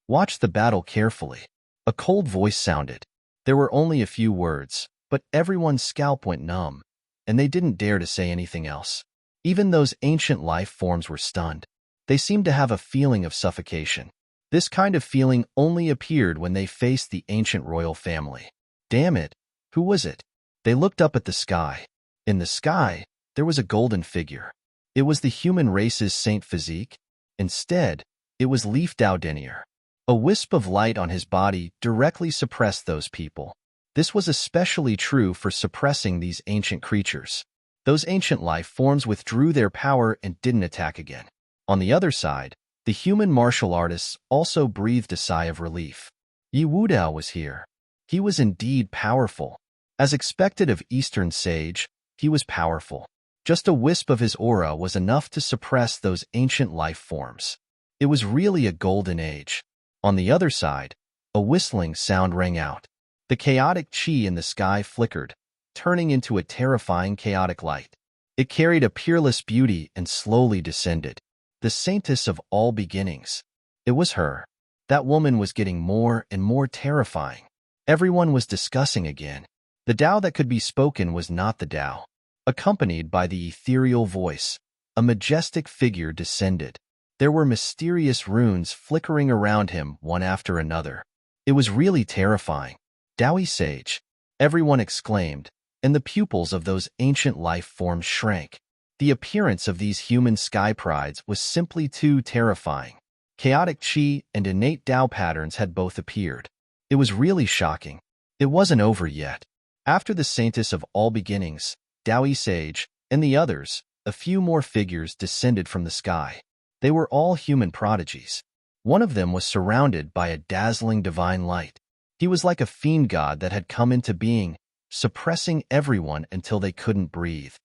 S1: Watch the battle carefully. A cold voice sounded. There were only a few words, but everyone's scalp went numb, and they didn't dare to say anything else. Even those ancient life forms were stunned. They seemed to have a feeling of suffocation. This kind of feeling only appeared when they faced the ancient royal family. Damn it, who was it? They looked up at the sky. In the sky, there was a golden figure. It was the human race's Saint Physique. Instead, it was Leaf Dao Denier. A wisp of light on his body directly suppressed those people. This was especially true for suppressing these ancient creatures. Those ancient life forms withdrew their power and didn't attack again. On the other side, the human martial artists also breathed a sigh of relief. Yi Wudao was here. He was indeed powerful. As expected of Eastern Sage, he was powerful. Just a wisp of his aura was enough to suppress those ancient life forms. It was really a golden age. On the other side, a whistling sound rang out. The chaotic chi in the sky flickered, turning into a terrifying chaotic light. It carried a peerless beauty and slowly descended. The saintess of all beginnings. It was her. That woman was getting more and more terrifying. Everyone was discussing again. The Tao that could be spoken was not the Tao. Accompanied by the ethereal voice, a majestic figure descended. There were mysterious runes flickering around him one after another. It was really terrifying. Daoi Sage, everyone exclaimed, and the pupils of those ancient life forms shrank. The appearance of these human sky prides was simply too terrifying. Chaotic chi and innate Tao patterns had both appeared. It was really shocking. It wasn't over yet. After the saintess of all beginnings, Daoi Sage, and the others, a few more figures descended from the sky. They were all human prodigies. One of them was surrounded by a dazzling divine light. He was like a fiend god that had come into being, suppressing everyone until they couldn't breathe.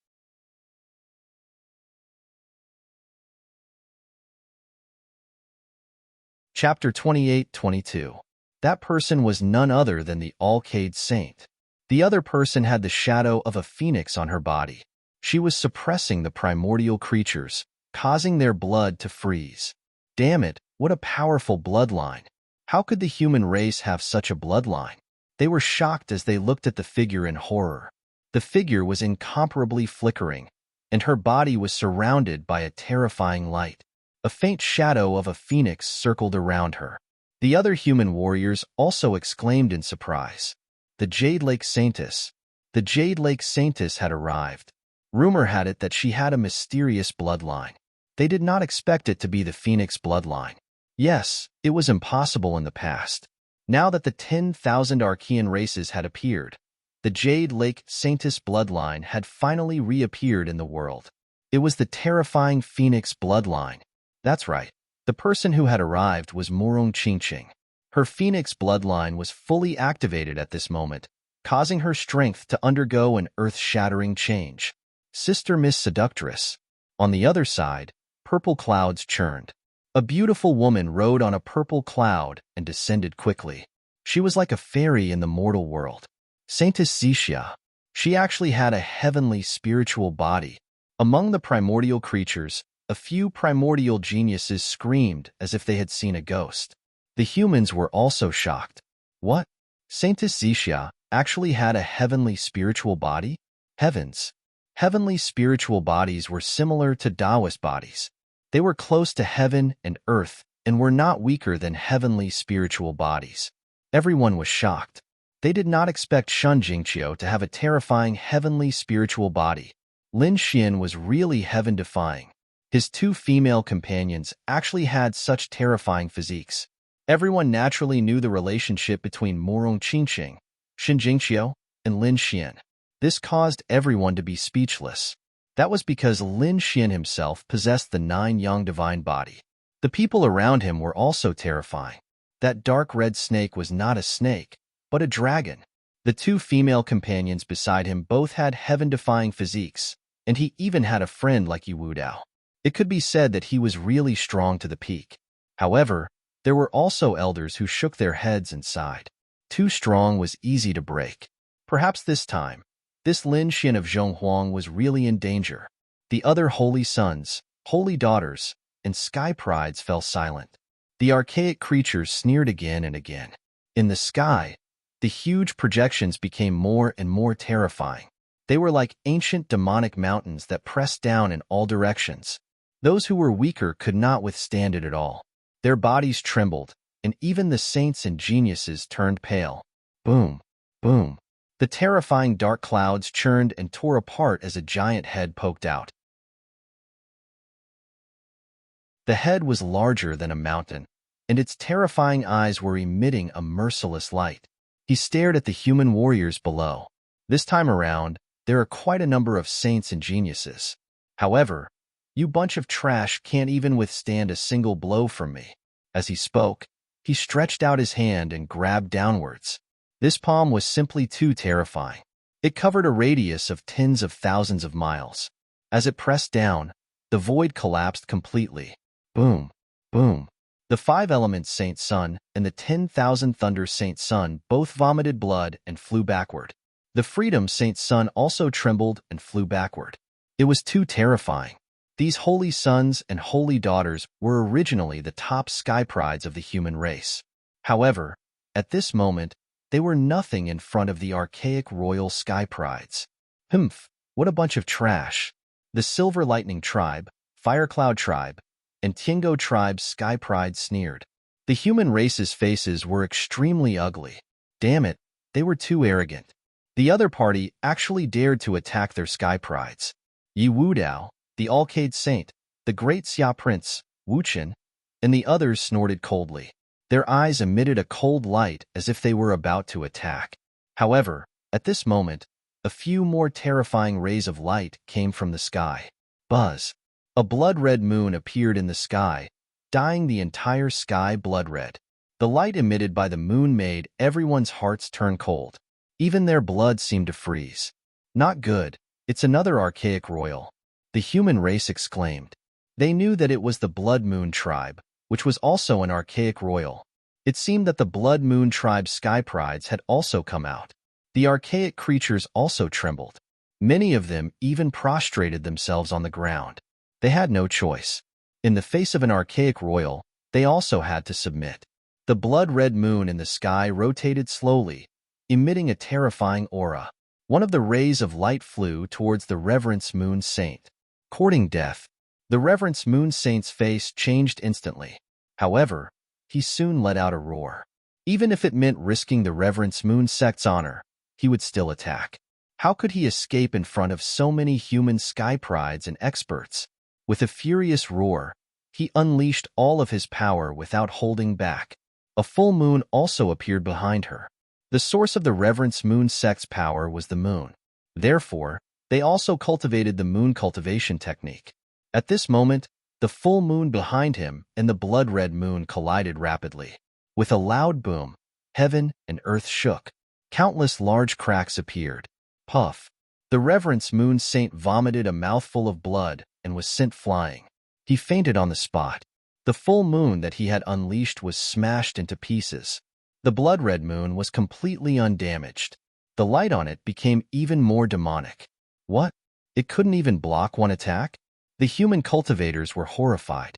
S1: Chapter 28-22. That person was none other than the All-Cade Saint. The other person had the shadow of a phoenix on her body. She was suppressing the primordial creatures, causing their blood to freeze. Damn it, what a powerful bloodline. How could the human race have such a bloodline? They were shocked as they looked at the figure in horror. The figure was incomparably flickering, and her body was surrounded by a terrifying light. A faint shadow of a phoenix circled around her. The other human warriors also exclaimed in surprise. The Jade Lake Saintess. The Jade Lake Saintess had arrived. Rumor had it that she had a mysterious bloodline. They did not expect it to be the Phoenix bloodline. Yes, it was impossible in the past. Now that the 10,000 Archean races had appeared, the Jade Lake Saintess bloodline had finally reappeared in the world. It was the terrifying Phoenix bloodline. That's right. The person who had arrived was Morong Qingqing. Her Phoenix bloodline was fully activated at this moment, causing her strength to undergo an earth-shattering change. Sister Miss Seductress. On the other side, purple clouds churned. A beautiful woman rode on a purple cloud and descended quickly. She was like a fairy in the mortal world. Saintess Xixia. She actually had a heavenly spiritual body. Among the primordial creatures, a few primordial geniuses screamed as if they had seen a ghost. The humans were also shocked. What? Saintess Xixia actually had a heavenly spiritual body? Heavens. Heavenly spiritual bodies were similar to Taoist bodies. They were close to heaven and earth and were not weaker than heavenly spiritual bodies. Everyone was shocked. They did not expect Shun Jingqiu to have a terrifying heavenly spiritual body. Lin Xian was really heaven-defying. His two female companions actually had such terrifying physiques. Everyone naturally knew the relationship between Morong Qingqing, Xin Jingqiu, and Lin Xian. This caused everyone to be speechless. That was because Lin Xian himself possessed the 9 yang divine body. The people around him were also terrifying. That dark red snake was not a snake, but a dragon. The two female companions beside him both had heaven-defying physiques, and he even had a friend like Yi Wudao. It could be said that he was really strong to the peak. However, there were also elders who shook their heads and sighed. Too strong was easy to break. Perhaps this time, this Lin Xian of Zhonghuang was really in danger. The other holy sons, holy daughters, and sky prides fell silent. The archaic creatures sneered again and again. In the sky, the huge projections became more and more terrifying. They were like ancient demonic mountains that pressed down in all directions. Those who were weaker could not withstand it at all. Their bodies trembled, and even the saints and geniuses turned pale. Boom, boom. The terrifying dark clouds churned and tore apart as a giant head poked out. The head was larger than a mountain, and its terrifying eyes were emitting a merciless light. He stared at the human warriors below. This time around, there are quite a number of saints and geniuses. However, you bunch of trash can't even withstand a single blow from me. As he spoke, he stretched out his hand and grabbed downwards. This palm was simply too terrifying. It covered a radius of tens of thousands of miles. As it pressed down, the void collapsed completely. Boom, boom. The 5-element Saint Sun and the 10,000 Thunder Saint Sun both vomited blood and flew backward. The Freedom Saint Sun also trembled and flew backward. It was too terrifying. These holy sons and holy daughters were originally the top sky prides of the human race. However, at this moment, they were nothing in front of the archaic royal sky prides. Humph, what a bunch of trash. The Silver Lightning Tribe, Firecloud Tribe, and Tiango Tribe's sky pride sneered. The human race's faces were extremely ugly. Damn it, they were too arrogant. The other party actually dared to attack their sky prides. Yi Wudao, the Alcade Saint, the Great Xia Prince, Wuchen, and the others snorted coldly. Their eyes emitted a cold light as if they were about to attack. However, at this moment, a few more terrifying rays of light came from the sky. Buzz. A blood-red moon appeared in the sky, dyeing the entire sky blood-red. The light emitted by the moon made everyone's hearts turn cold. Even their blood seemed to freeze. Not good. It's another archaic royal. The human race exclaimed. They knew that it was the Blood Moon tribe, which was also an archaic royal. It seemed that the Blood Moon tribe's sky prides had also come out. The archaic creatures also trembled. Many of them even prostrated themselves on the ground. They had no choice. In the face of an archaic royal, they also had to submit. The blood-red moon in the sky rotated slowly, emitting a terrifying aura. One of the rays of light flew towards the Reverence Moon Saint. Courting death, the Reverence Moon Saint's face changed instantly. However, he soon let out a roar. Even if it meant risking the Reverence Moon Sect's honor, he would still attack. How could he escape in front of so many human sky prides and experts? With a furious roar, he unleashed all of his power without holding back. A full moon also appeared behind her. The source of the Reverence Moon Sect's power was the moon. Therefore, they also cultivated the moon cultivation technique. At this moment, the full moon behind him and the blood-red moon collided rapidly. With a loud boom, heaven and earth shook. Countless large cracks appeared. Puff. The Reverence Moon Saint vomited a mouthful of blood and was sent flying. He fainted on the spot. The full moon that he had unleashed was smashed into pieces. The blood-red moon was completely undamaged. The light on it became even more demonic. What? It couldn't even block one attack? The human cultivators were horrified.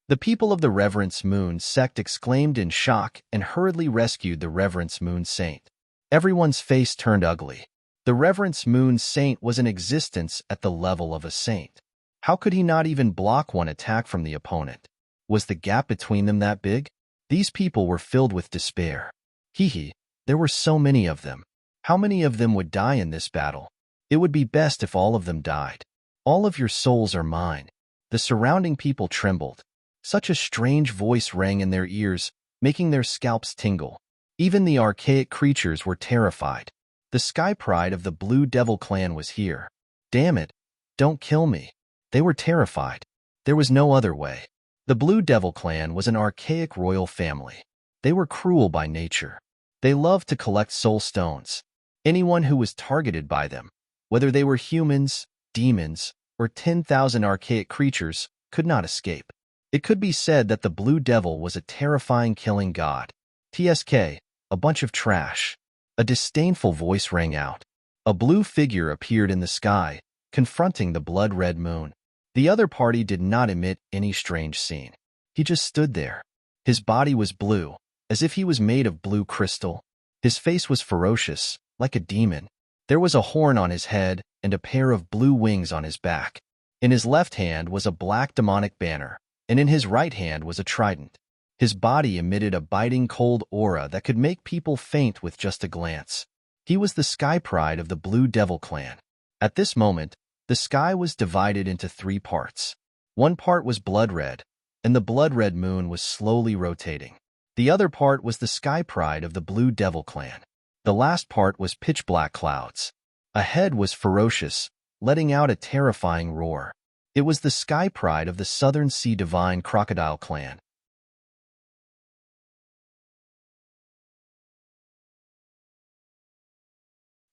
S1: The people of the Reverence Moon sect exclaimed in shock and hurriedly rescued the Reverence Moon Saint. Everyone's face turned ugly. The Reverence Moon Saint was in existence at the level of a saint. How could he not even block one attack from the opponent? Was the gap between them that big? These people were filled with despair. Hee, there were so many of them. How many of them would die in this battle? It would be best if all of them died. All of your souls are mine. The surrounding people trembled. Such a strange voice rang in their ears, making their scalps tingle. Even the archaic creatures were terrified. The sky pride of the Blue Devil clan was here. Damn it, don't kill me. They were terrified. There was no other way. The Blue Devil clan was an archaic royal family. They were cruel by nature. They loved to collect soul stones. Anyone who was targeted by them, whether they were humans, demons, or 10,000 archaic creatures, could not escape. It could be said that the Blue Devil was a terrifying killing god. TSK, a bunch of trash. A disdainful voice rang out. A blue figure appeared in the sky, confronting the blood-red moon. The other party did not emit any strange scene. He just stood there. His body was blue, as if he was made of blue crystal. His face was ferocious, like a demon. There was a horn on his head and a pair of blue wings on his back. In his left hand was a black demonic banner, and in his right hand was a trident. His body emitted a biting cold aura that could make people faint with just a glance. He was the sky pride of the Blue Devil clan. At this moment, the sky was divided into 3 parts. One part was blood red, and the blood-red moon was slowly rotating. The other part was the sky pride of the Blue Devil clan. The last part was pitch-black clouds. A head was ferocious, letting out a terrifying roar. It was the sky pride of the Southern Sea Divine Crocodile clan.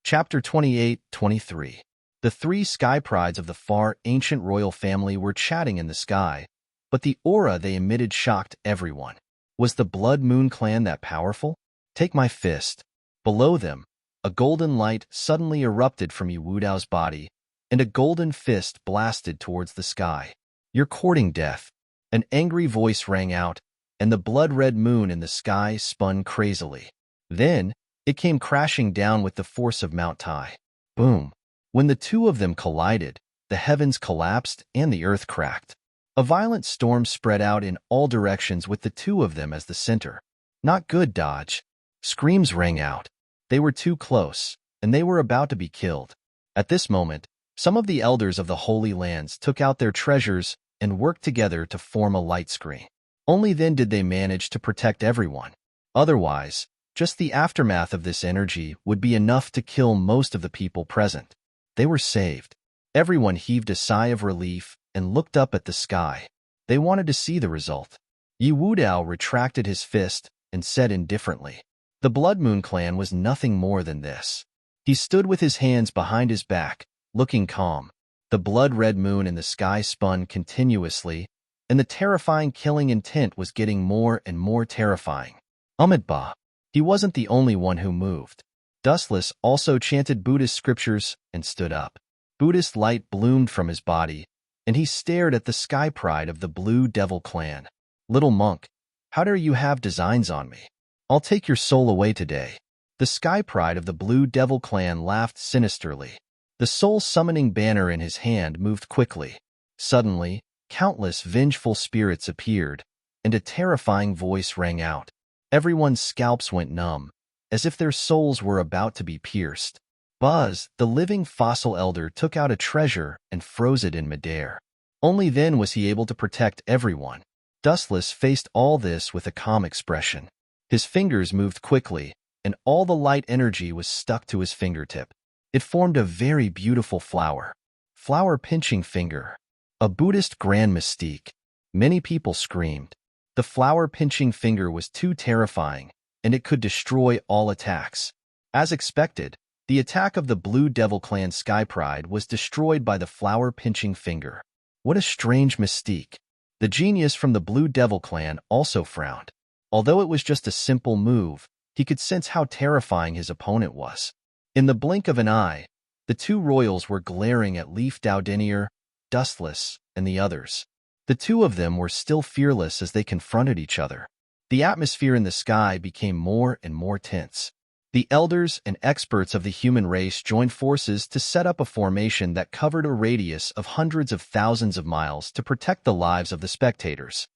S1: Chapter 28-23. The 3 sky prides of the far ancient royal family were chatting in the sky, but the aura they emitted shocked everyone. Was the Blood Moon clan that powerful? Take my fist. Below them, a golden light suddenly erupted from Yu Wudao's body, and a golden fist blasted towards the sky. You're courting death. An angry voice rang out, and the blood-red moon in the sky spun crazily. Then, it came crashing down with the force of Mount Tai. Boom. When the 2 of them collided, the heavens collapsed and the earth cracked. A violent storm spread out in all directions with the 2 of them as the center. Not good, Dodge. Screams rang out. They were too close, and they were about to be killed. At this moment, some of the elders of the Holy Lands took out their treasures and worked together to form a light screen. Only then did they manage to protect everyone. Otherwise, just the aftermath of this energy would be enough to kill most of the people present. They were saved. Everyone heaved a sigh of relief and looked up at the sky. They wanted to see the result. Yu Wudao retracted his fist and said indifferently, "The Blood Moon clan was nothing more than this." He stood with his hands behind his back, looking calm. The blood-red moon in the sky spun continuously, and the terrifying killing intent was getting more and more terrifying. Amitabha. He wasn't the only one who moved. Dustless also chanted Buddhist scriptures and stood up. Buddhist light bloomed from his body, and he stared at the sky pride of the Blue Devil clan. "Little monk, how dare you have designs on me? I'll take your soul away today." The sky pride of the Blue Devil clan laughed sinisterly. The soul-summoning banner in his hand moved quickly. Suddenly, countless vengeful spirits appeared, and a terrifying voice rang out. Everyone's scalps went numb, as if their souls were about to be pierced. Buzz, the living fossil elder, took out a treasure and froze it in midair. Only then was he able to protect everyone. Dustless faced all this with a calm expression. His fingers moved quickly, and all the light energy was stuck to his fingertip. It formed a very beautiful flower. Flower-pinching finger. A Buddhist grand mystique. Many people screamed. The flower-pinching finger was too terrifying, and it could destroy all attacks. As expected, the attack of the Blue Devil clan Sky Pride was destroyed by the flower-pinching finger. What a strange mystique. The genius from the Blue Devil clan also frowned. Although it was just a simple move, he could sense how terrifying his opponent was. In the blink of an eye, the 2 royals were glaring at Leaf Doudenier, Dustless, and the others. The 2 of them were still fearless as they confronted each other. The atmosphere in the sky became more and more tense. The elders and experts of the human race joined forces to set up a formation that covered a radius of hundreds of thousands of miles to protect the lives of the spectators.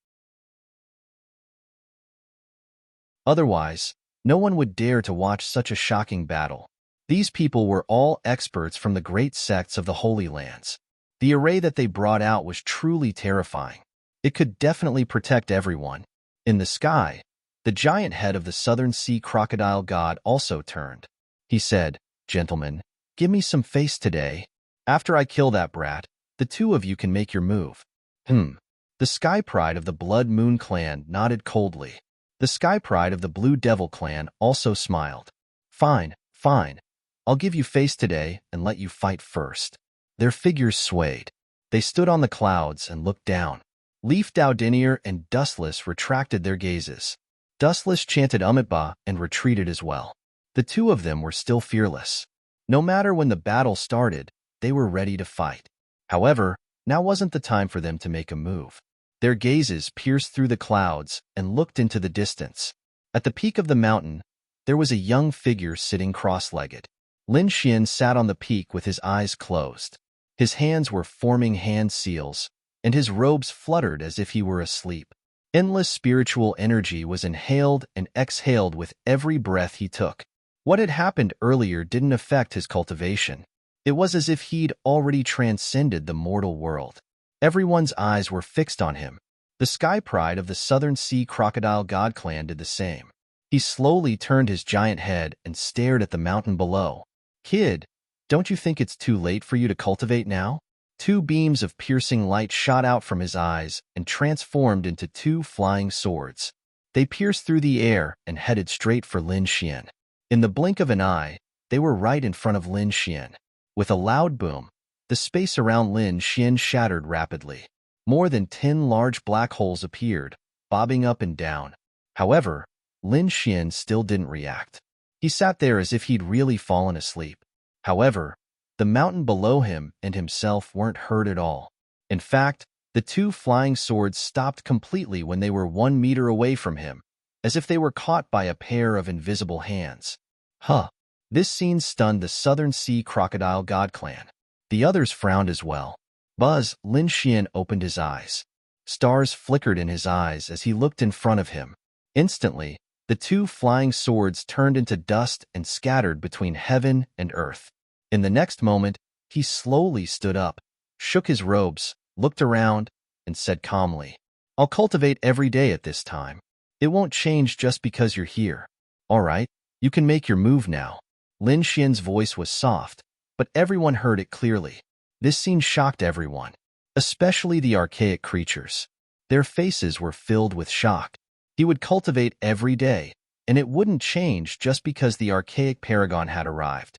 S1: Otherwise, no one would dare to watch such a shocking battle. These people were all experts from the great sects of the Holy Lands. The array that they brought out was truly terrifying. It could definitely protect everyone. In the sky, the giant head of the southern sea crocodile god also turned. He said, "Gentlemen, give me some face today. After I kill that brat, the two of you can make your move." The Sky Pride of the Blood Moon clan nodded coldly. The Sky Pride of the Blue Devil clan also smiled. "Fine, fine. I'll give you face today and let you fight first." Their figures swayed. They stood on the clouds and looked down. Leaf Daudinier and Dustless retracted their gazes. Dustless chanted Umitba and retreated as well. The two of them were still fearless. No matter when the battle started, they were ready to fight. However, now wasn't the time for them to make a move. Their gazes pierced through the clouds and looked into the distance. At the peak of the mountain, there was a young figure sitting cross-legged. Lin Xian sat on the peak with his eyes closed. His hands were forming hand seals, and his robes fluttered as if he were asleep. Endless spiritual energy was inhaled and exhaled with every breath he took. What had happened earlier didn't affect his cultivation. It was as if he'd already transcended the mortal world. Everyone's eyes were fixed on him. The Sky Pride of the Southern Sea Crocodile God Clan did the same. He slowly turned his giant head and stared at the mountain below. "Kid, don't you think it's too late for you to cultivate now?" Two beams of piercing light shot out from his eyes and transformed into two flying swords. They pierced through the air and headed straight for Lin Xian. In the blink of an eye, they were right in front of Lin Xian. With a loud boom, the space around Lin Xian shattered rapidly. More than 10 large black holes appeared, bobbing up and down. However, Lin Xian still didn't react. He sat there as if he'd really fallen asleep. However, the mountain below him and himself weren't hurt at all. In fact, the two flying swords stopped completely when they were 1 meter away from him, as if they were caught by a pair of invisible hands. This scene stunned the Southern Sea Crocodile God Clan. The others frowned as well. Lin Xian opened his eyes. Stars flickered in his eyes as he looked in front of him. Instantly, the two flying swords turned into dust and scattered between heaven and earth. In the next moment, he slowly stood up, shook his robes, looked around, and said calmly, "I'll cultivate every day at this time. It won't change just because you're here. All right, you can make your move now." Lin Xian's voice was soft, but everyone heard it clearly. This scene shocked everyone, especially the archaic creatures. Their faces were filled with shock. He would cultivate every day, and it wouldn't change just because the archaic paragon had arrived.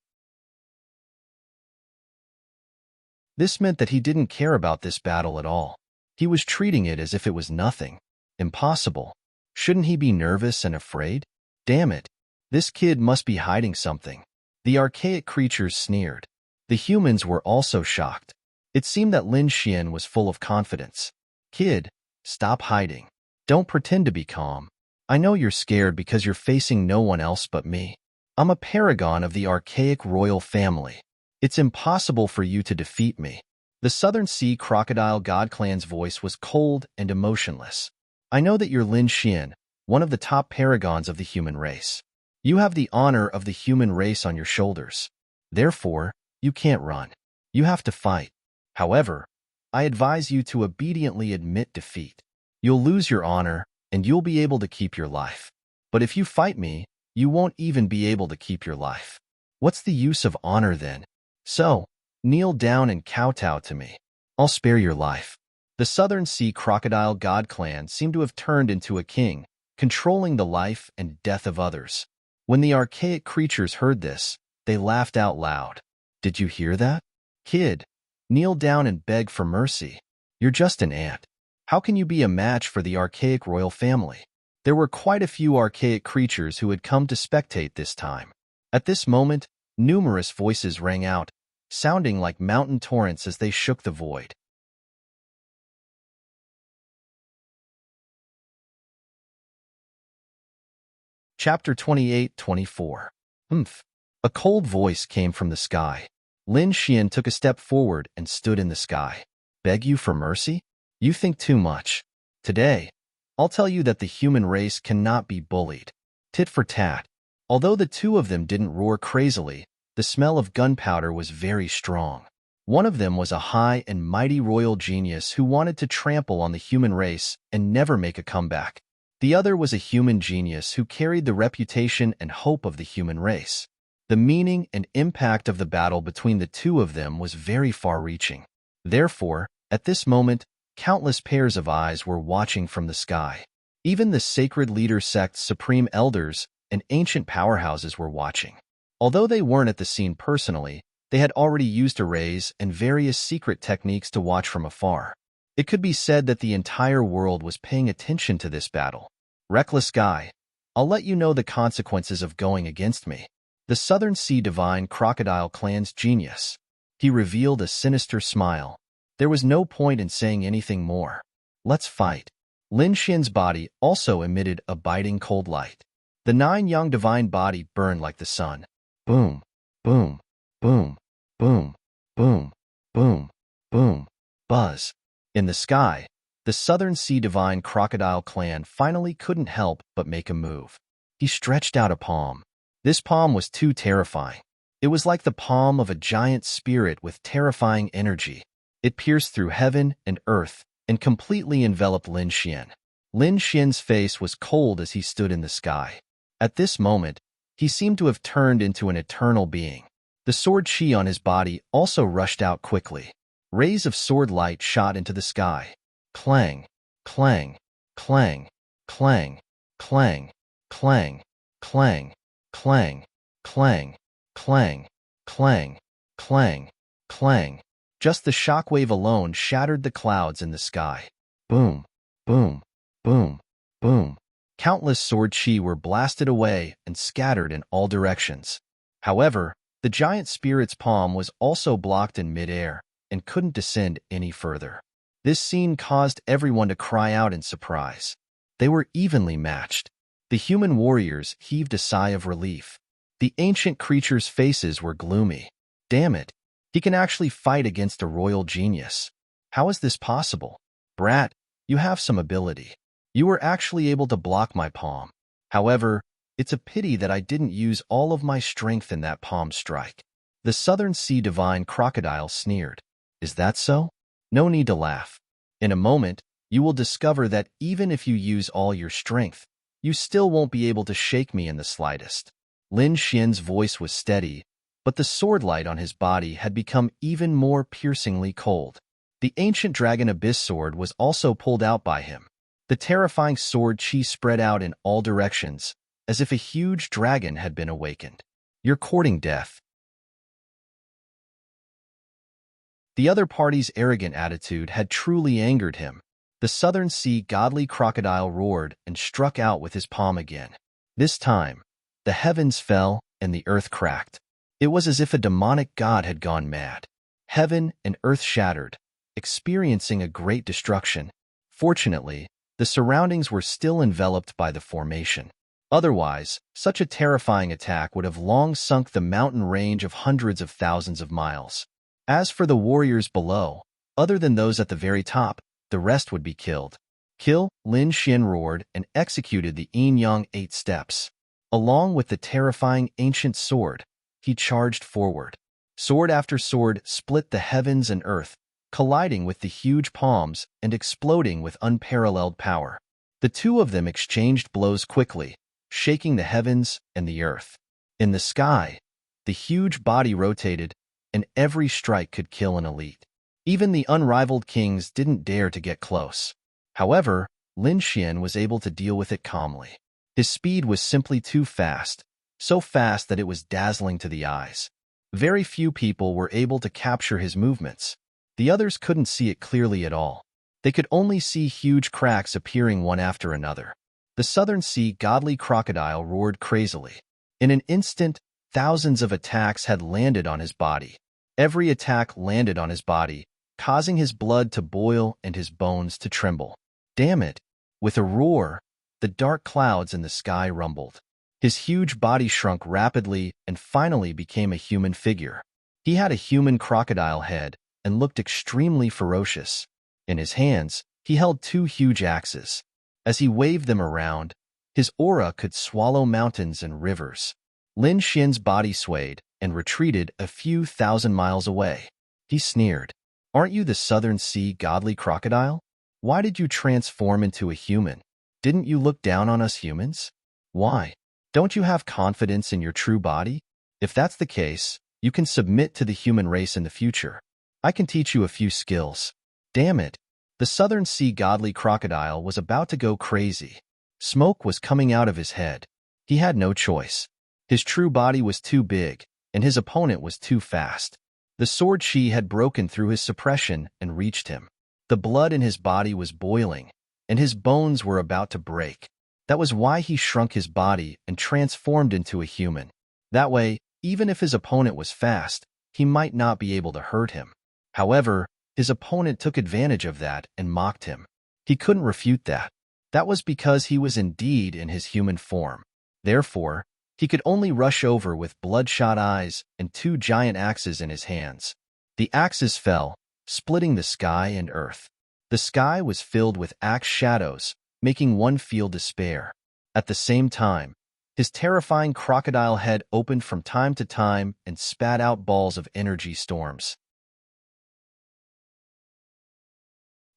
S1: This meant that he didn't care about this battle at all. He was treating it as if it was nothing. Impossible. Shouldn't he be nervous and afraid? Damn it. This kid must be hiding something. The archaic creatures sneered. The humans were also shocked. It seemed that Lin Xian was full of confidence. "Kid, stop hiding. Don't pretend to be calm. I know you're scared because you're facing no one else but me. I'm a paragon of the archaic royal family. It's impossible for you to defeat me." The Southern Sea Crocodile God Clan's voice was cold and emotionless. "I know that you're Lin Xian, one of the top paragons of the human race. You have the honor of the human race on your shoulders. Therefore, you can't run. You have to fight. However, I advise you to obediently admit defeat. You'll lose your honor, and you'll be able to keep your life. But if you fight me, you won't even be able to keep your life. What's the use of honor then? So, kneel down and kowtow to me. I'll spare your life." The Southern Sea Crocodile God Clan seemed to have turned into a king, controlling the life and death of others. When the archaic creatures heard this, they laughed out loud. "Did you hear that? Kid, kneel down and beg for mercy. You're just an ant. How can you be a match for the archaic royal family?" There were quite a few archaic creatures who had come to spectate this time. At this moment, numerous voices rang out, sounding like mountain torrents as they shook the void. Chapter 28-24. A cold voice came from the sky. Lin Xian took a step forward and stood in the sky. "Beg you for mercy? You think too much. Today, I'll tell you that the human race cannot be bullied. Tit for tat." Although the two of them didn't roar crazily, the smell of gunpowder was very strong. One of them was a high and mighty royal genius who wanted to trample on the human race and never make a comeback. The other was a human genius who carried the reputation and hope of the human race. The meaning and impact of the battle between the two of them was very far-reaching. Therefore, at this moment, countless pairs of eyes were watching from the sky. Even the sacred leader sect's supreme elders and ancient powerhouses were watching. Although they weren't at the scene personally, they had already used arrays and various secret techniques to watch from afar. It could be said that the entire world was paying attention to this battle. Reckless guy, I'll let you know the consequences of going against me. The Southern Sea Divine Crocodile Clan's genius. He revealed a sinister smile. There was no point in saying anything more. Let's fight. Lin Xian's body also emitted a biting cold light. The nine-yang divine body burned like the sun. Boom, boom, boom, boom, boom, boom, boom, buzz. In the sky, the Southern Sea Divine Crocodile Clan finally couldn't help but make a move. He stretched out a palm. This palm was too terrifying. It was like the palm of a giant spirit with terrifying energy. It pierced through heaven and earth and completely enveloped Lin Xian. Lin Xian's face was cold as he stood in the sky. At this moment, he seemed to have turned into an eternal being. The sword chi on his body also rushed out quickly. Rays of sword light shot into the sky. Clang, clang, clang, clang, clang, clang, clang, clang, clang, clang, clang, clang, clang. Just the shockwave alone shattered the clouds in the sky. Boom, boom, boom, boom. Countless sword chi were blasted away and scattered in all directions. However, the giant spirit's palm was also blocked in midair and couldn't descend any further. This scene caused everyone to cry out in surprise. They were evenly matched. The human warriors heaved a sigh of relief. The ancient creatures' faces were gloomy. Damn it, he can actually fight against a royal genius. How is this possible? Brat, you have some ability. You were actually able to block my palm. However, it's a pity that I didn't use all of my strength in that palm strike. The Southern Sea Divine Crocodile sneered. Is that so? No need to laugh. In a moment, you will discover that even if you use all your strength, you still won't be able to shake me in the slightest. Lin Xian's voice was steady, but the sword light on his body had become even more piercingly cold. The ancient dragon abyss sword was also pulled out by him. The terrifying sword chi spread out in all directions, as if a huge dragon had been awakened. You're courting death. The other party's arrogant attitude had truly angered him. The Southern Sea Godly Crocodile roared and struck out with his palm again. This time, the heavens fell and the earth cracked. It was as if a demonic god had gone mad. Heaven and earth shattered, experiencing a great destruction. Fortunately, the surroundings were still enveloped by the formation. Otherwise, such a terrifying attack would have long sunk the mountain range of hundreds of thousands of miles. As for the warriors below, other than those at the very top, the rest would be killed. Kill, Lin Xian roared and executed the Yin-Yang 8 steps. Along with the terrifying ancient sword, he charged forward. Sword after sword split the heavens and earth, colliding with the huge palms and exploding with unparalleled power. The two of them exchanged blows quickly, shaking the heavens and the earth. In the sky, the huge body rotated, and every strike could kill an elite. Even the unrivaled kings didn't dare to get close. However, Lin Xian was able to deal with it calmly. His speed was simply too fast, so fast that it was dazzling to the eyes. Very few people were able to capture his movements. The others couldn't see it clearly at all. They could only see huge cracks appearing one after another. The Southern Sea Godly Crocodile roared crazily. In an instant, thousands of attacks had landed on his body. Every attack landed on his body, causing his blood to boil and his bones to tremble. Damn it! With a roar, the dark clouds in the sky rumbled. His huge body shrunk rapidly and finally became a human figure. He had a human crocodile head and looked extremely ferocious. In his hands, he held two huge axes. As he waved them around, his aura could swallow mountains and rivers. Lin Xian's body swayed and retreated a few thousand miles away. He sneered. Aren't you the Southern Sea godly crocodile? Why did you transform into a human? Didn't you look down on us humans? Why? Don't you have confidence in your true body? If that's the case, you can submit to the human race in the future. I can teach you a few skills. Damn it. The Southern Sea godly crocodile was about to go crazy. Smoke was coming out of his head. He had no choice. His true body was too big, and his opponent was too fast. The sword chi had broken through his suppression and reached him. The blood in his body was boiling, and his bones were about to break. That was why he shrunk his body and transformed into a human. That way, even if his opponent was fast, he might not be able to hurt him. However, his opponent took advantage of that and mocked him. He couldn't refute that. That was because he was indeed in his human form. Therefore, he could only rush over with bloodshot eyes and 2 giant axes in his hands. The axes fell, splitting the sky and earth. The sky was filled with axe shadows, making one feel despair. At the same time, his terrifying crocodile head opened from time to time and spat out balls of energy storms.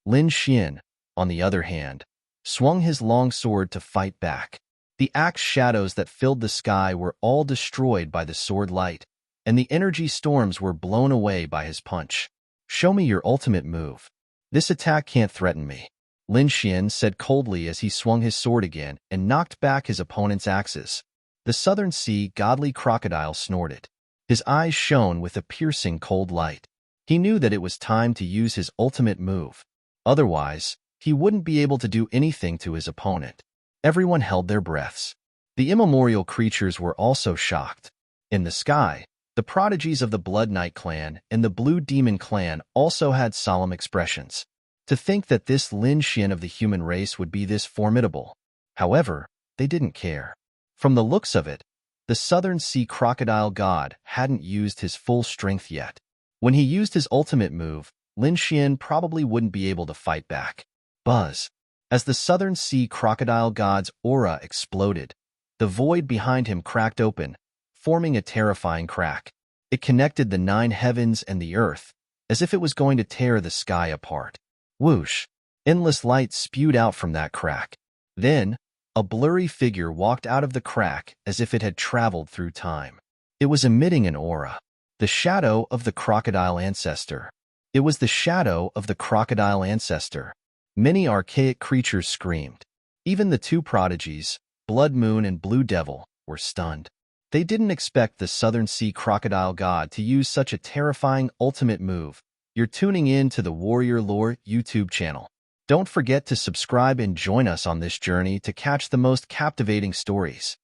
S1: Lin Xian, on the other hand, swung his long sword to fight back. The axe shadows that filled the sky were all destroyed by the sword light, and the energy storms were blown away by his punch. Show me your ultimate move. This attack can't threaten me, Lin Xian said coldly as he swung his sword again and knocked back his opponent's axes. The Southern Sea godly crocodile snorted. His eyes shone with a piercing cold light. He knew that it was time to use his ultimate move. Otherwise, he wouldn't be able to do anything to his opponent. Everyone held their breaths. The immemorial creatures were also shocked. In the sky, the prodigies of the Blood Knight clan and the Blue Demon clan also had solemn expressions. To think that this Lin Xian of the human race would be this formidable. However, they didn't care. From the looks of it, the Southern Sea crocodile god hadn't used his full strength yet. When he used his ultimate move, Lin Xian probably wouldn't be able to fight back. Buzz. As the Southern Sea crocodile god's aura exploded, the void behind him cracked open, forming a terrifying crack. It connected the 9 heavens and the earth, as if it was going to tear the sky apart. Whoosh! Endless light spewed out from that crack. Then, a blurry figure walked out of the crack as if it had traveled through time. It was emitting an aura. The shadow of the crocodile ancestor. It was the shadow of the crocodile ancestor. Many archaic creatures screamed. Even the 2 prodigies, Blood Moon and Blue Devil, were stunned. They didn't expect the Southern Sea crocodile god to use such a terrifying ultimate move. You're tuning in to the Warrior Lore YouTube channel. Don't forget to subscribe and join us on this journey to catch the most captivating stories.